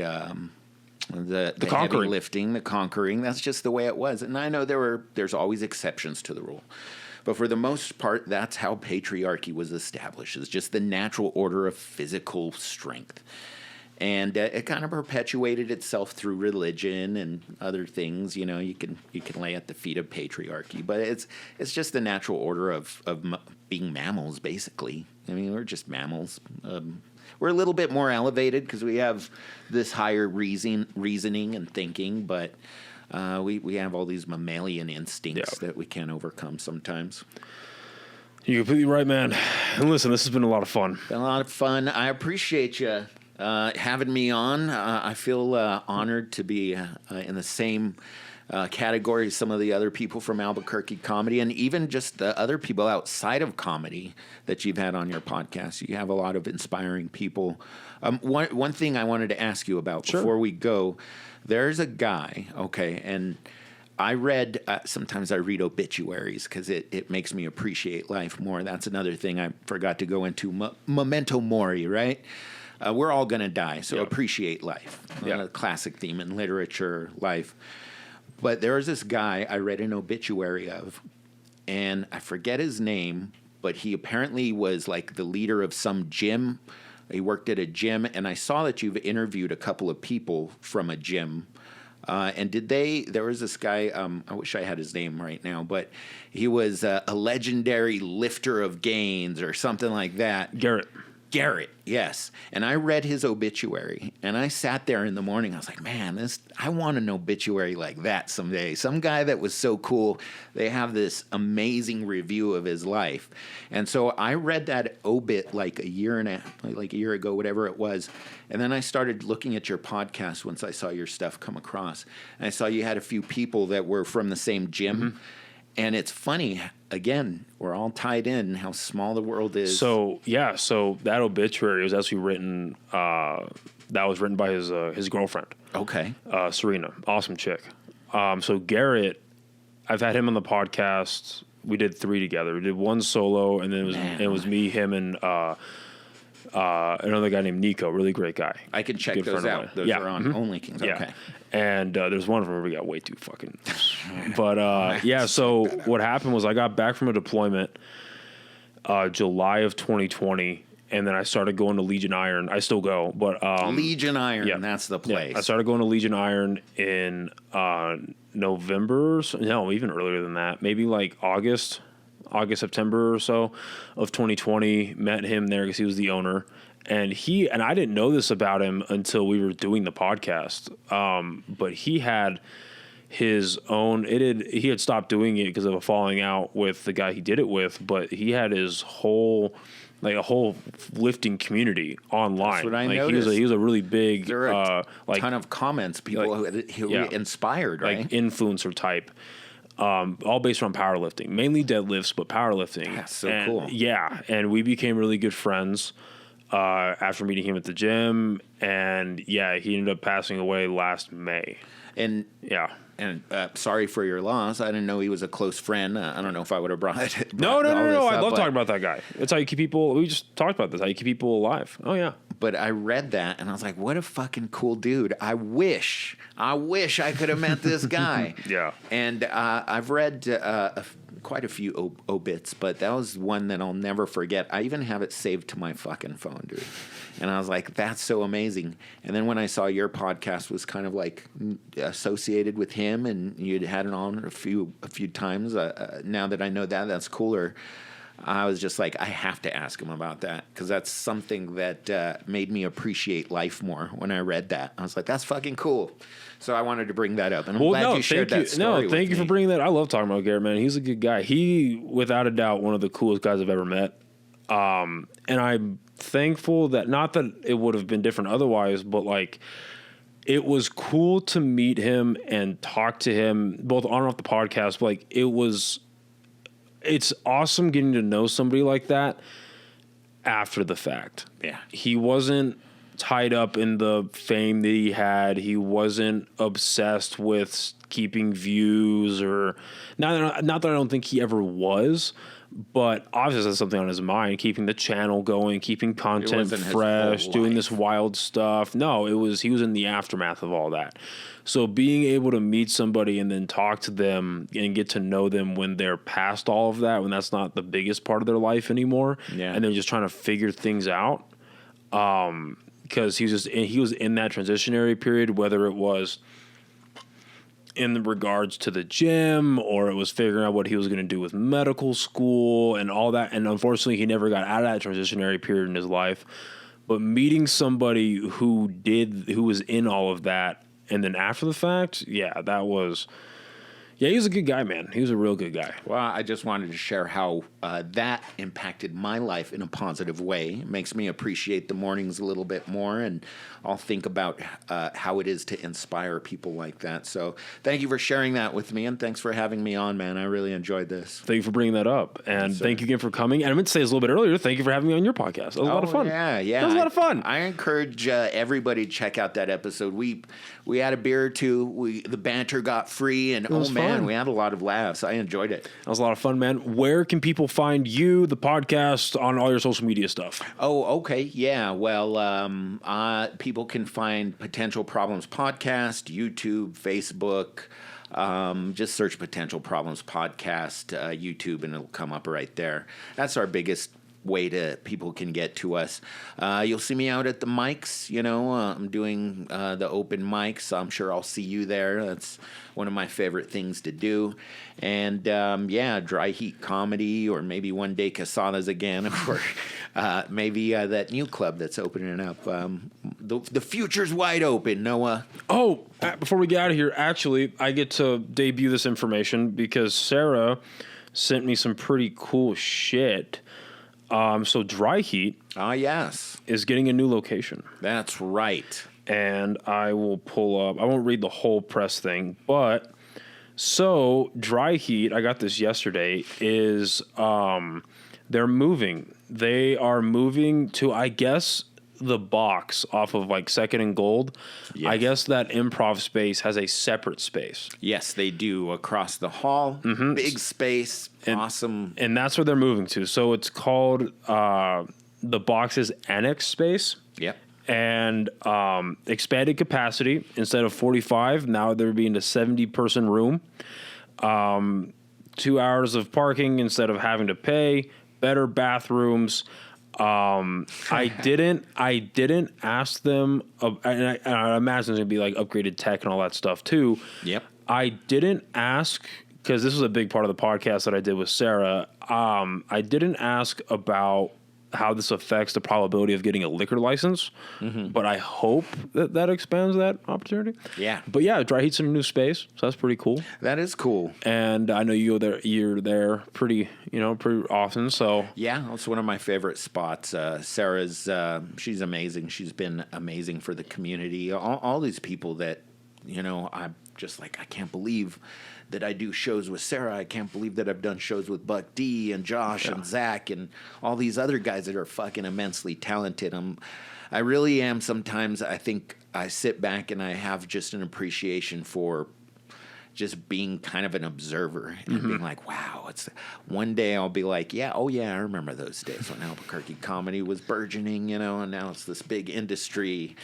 heavy lifting, the conquering. That's just the way it was. And I know there's always exceptions to the rule. But for the most part, that's how patriarchy was established. It's just the natural order of physical strength. And it kind of perpetuated itself through religion and other things. You can lay at the feet of patriarchy, but it's just the natural order of being mammals, basically. I mean, we're just mammals. We're a little bit more elevated because we have this higher reasoning and thinking, but we have all these mammalian instincts that we can't overcome sometimes. You're completely right, man. And listen, this has been a lot of fun. Been a lot of fun. I appreciate you having me on. I feel honored to be in the same category as some of the other people from Albuquerque comedy, and even just the other people outside of comedy that you've had on your podcast. You have a lot of inspiring people. One thing I wanted to ask you about before we go, there's a guy, and I read, sometimes I read obituaries because it makes me appreciate life more. That's another thing I forgot to go into. Memento mori, right? We're all going to die, so appreciate life. A classic theme in literature, life. But there was this guy I read an obituary of, and I forget his name, but he apparently was like the leader of some gym. He worked at a gym, and I saw that you've interviewed a couple of people from a gym. And there was this guy, I wish I had his name right now, but he was a legendary lifter of gains or something like that. Garrett, yes. And I read his obituary, and I sat there in the morning. I was like, man, I want an obituary like that someday. Some guy that was so cool. They have this amazing review of his life. And so I read that obit like a year ago, whatever it was. And then I started looking at your podcast once I saw your stuff come across. And I saw you had a few people that were from the same gym. Mm-hmm. And it's funny, again, we're all tied in, how small the world is. So that obituary was actually written, that was written by his girlfriend. Okay. Serena, awesome chick. So Garrett, I've had him on the podcast. We did 3 together. We did 1 solo, and then it was me, him, and another guy named Nico, really great guy. I can check those out. Those are on OnlyKings. Okay. And there's one of them where we got way too fucking. But so what happened was I got back from a deployment July of 2020, and then I started going to Legion Iron. I still go, but Legion Iron, that's the place. I started going to Legion Iron in November. No, even earlier than that. Maybe like August, September or so of 2020. Met him there because he was the owner. And I didn't know this about him until we were doing the podcast. But he had his own. He had stopped doing it because of a falling out with the guy he did it with. But he had his whole lifting community online. That's what I noticed. He was a really big. There are a ton of comments, people who inspired, right? Like influencer type. All based around powerlifting, mainly deadlifts, but powerlifting. That's so cool. Yeah, and we became really good friends after meeting him at the gym, and he ended up passing away last May. And sorry for your loss. I didn't know he was a close friend. I don't know if I would have brought No. I love talking about that guy. It's how you keep people. We just talked about this. How you keep people alive. Oh yeah. But I read that and I was like, what a fucking cool dude. I wish I could have met this guy. Yeah. And I've read quite a few obits, but that was one that I'll never forget. I even have it saved to my fucking phone, dude. And I was like, that's so amazing. And then when I saw your podcast was kind of like associated with him and you'd had it on a few times, now that I know that's cooler. I was just like, I have to ask him about that because that's something that made me appreciate life more when I read that. I was like, that's fucking cool. So I wanted to bring that up, and I'm glad you shared that story. Thank you with for me. bringing that. I love talking about Garrett, man. He's a good guy. He, without a doubt, one of the coolest guys I've ever met. And I'm thankful that, not that it would have been different otherwise, but like, it was cool to meet him and talk to him both on and off the podcast. But like, it's awesome getting to know somebody like that after the fact. Yeah. He wasn't tied up in the fame that he had. He wasn't obsessed with keeping views, or not that I don't think he ever was, but obviously that's something on his mind, keeping the channel going, keeping content fresh, doing this wild stuff. No, he was in the aftermath of all that. So being able to meet somebody and then talk to them and get to know them when they're past all of that, when that's not the biggest part of their life anymore, and they're just trying to figure things out, because he was in that transitionary period, whether it was in regards to the gym or it was figuring out what he was going to do with medical school and all that. And unfortunately, he never got out of that transitionary period in his life. But meeting somebody who was in all of that, and then after the fact, he was a good guy, man. He was a real good guy. Well, I just wanted to share how that impacted my life in a positive way. It makes me appreciate the mornings a little bit more, and I'll think about how it is to inspire people like that. So thank you for sharing that with me, and thanks for having me on, man. I really enjoyed this. Thank you for bringing that up, and thank you again for coming. And I meant to say this a little bit earlier, thank you for having me on your podcast. That was a lot of fun. Yeah. That was a lot of fun. I encourage everybody to check out that episode. We had a beer or two. The banter got free, and man, we had a lot of laughs. I enjoyed it. That was a lot of fun, man. Where can people find you, the podcast, on all your social media stuff? Oh, okay. Yeah. Well, people can find Potential Problems Podcast, YouTube, Facebook. Just search Potential Problems Podcast, YouTube, and it'll come up right there. That's our biggest way to people can get to us. You'll see me out at the mics. I'm doing the open mics. I'm sure I'll see you there. That's one of my favorite things to do. And Dry Heat Comedy, or maybe one day Casadas again, or maybe that new club that's opening up. The future's wide open, Noah. Oh, before we get out of here, actually, I get to debut this information because Sarah sent me some pretty cool shit. So Dry Heat yes, is getting a new location. That's right. And I will pull up, I won't read the whole press thing, but so Dry Heat, I got this yesterday, is they're moving. They are moving to, I guess, the box off of like Second and Gold. Yes. I guess that improv space has a separate space. Yes, they do, across the hall. Mm-hmm. Big space. Awesome. And that's where they're moving to. So it's called the box's annex space. Yep. And expanded capacity. Instead of 45, now they're being a 70-person room. 2 hours of parking instead of having to pay. Better bathrooms. I didn't ask them, and I imagine it's gonna be like upgraded tech and all that stuff too. Yep. I didn't ask, because this was a big part of the podcast that I did with Sarah. I didn't ask about how this affects the probability of getting a liquor license, but I hope that expands that opportunity. Yeah. But yeah, Dry Heat's in a new space, so that's pretty cool. That is cool. And I know you're there pretty often, so. Yeah, it's one of my favorite spots. Sarah's, she's amazing. She's been amazing for the community. All these people that, I'm just like, I can't believe that I do shows with Sarah. I can't believe that I've done shows with Buck D and Josh and Zach and all these other guys that are fucking immensely talented. I really am. Sometimes I think I sit back and I have just an appreciation for just being kind of an observer and being like, wow, one day I'll be like, I remember those days when Albuquerque comedy was burgeoning, and now it's this big industry.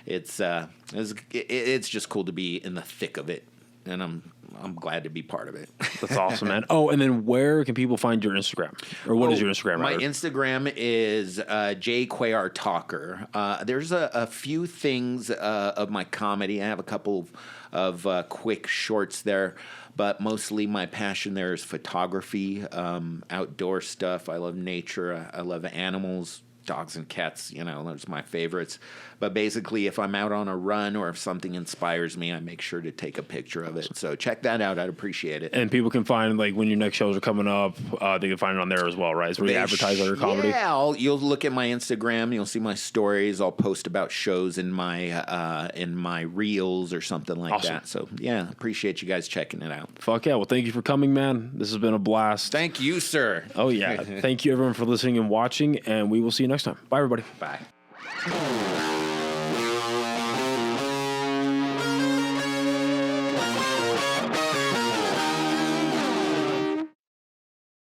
It's just cool to be in the thick of it. and I'm glad to be part of it. That's awesome, man. Oh, and then where can people find your Instagram? Or what is your Instagram? My rather? Instagram is Cuellar Talker. There's a few things of my comedy. I have a couple of quick shorts there, but mostly my passion there is photography, outdoor stuff. I love nature. I love animals. Dogs and cats, those are my favorites. But basically, if I'm out on a run or if something inspires me, I make sure to take a picture of it. So check that out. I'd appreciate it. And people can find, like, when your next shows are coming up, they can find it on there as well, right? It's where you advertise on your comedy. Yeah, you'll look at my Instagram. You'll see my stories. I'll post about shows in my reels or something like that. So, yeah, appreciate you guys checking it out. Fuck yeah. Well, thank you for coming, man. This has been a blast. Thank you, sir. Oh, yeah. Thank you, everyone, for listening and watching, and we will see you next time. Bye, everybody. Bye.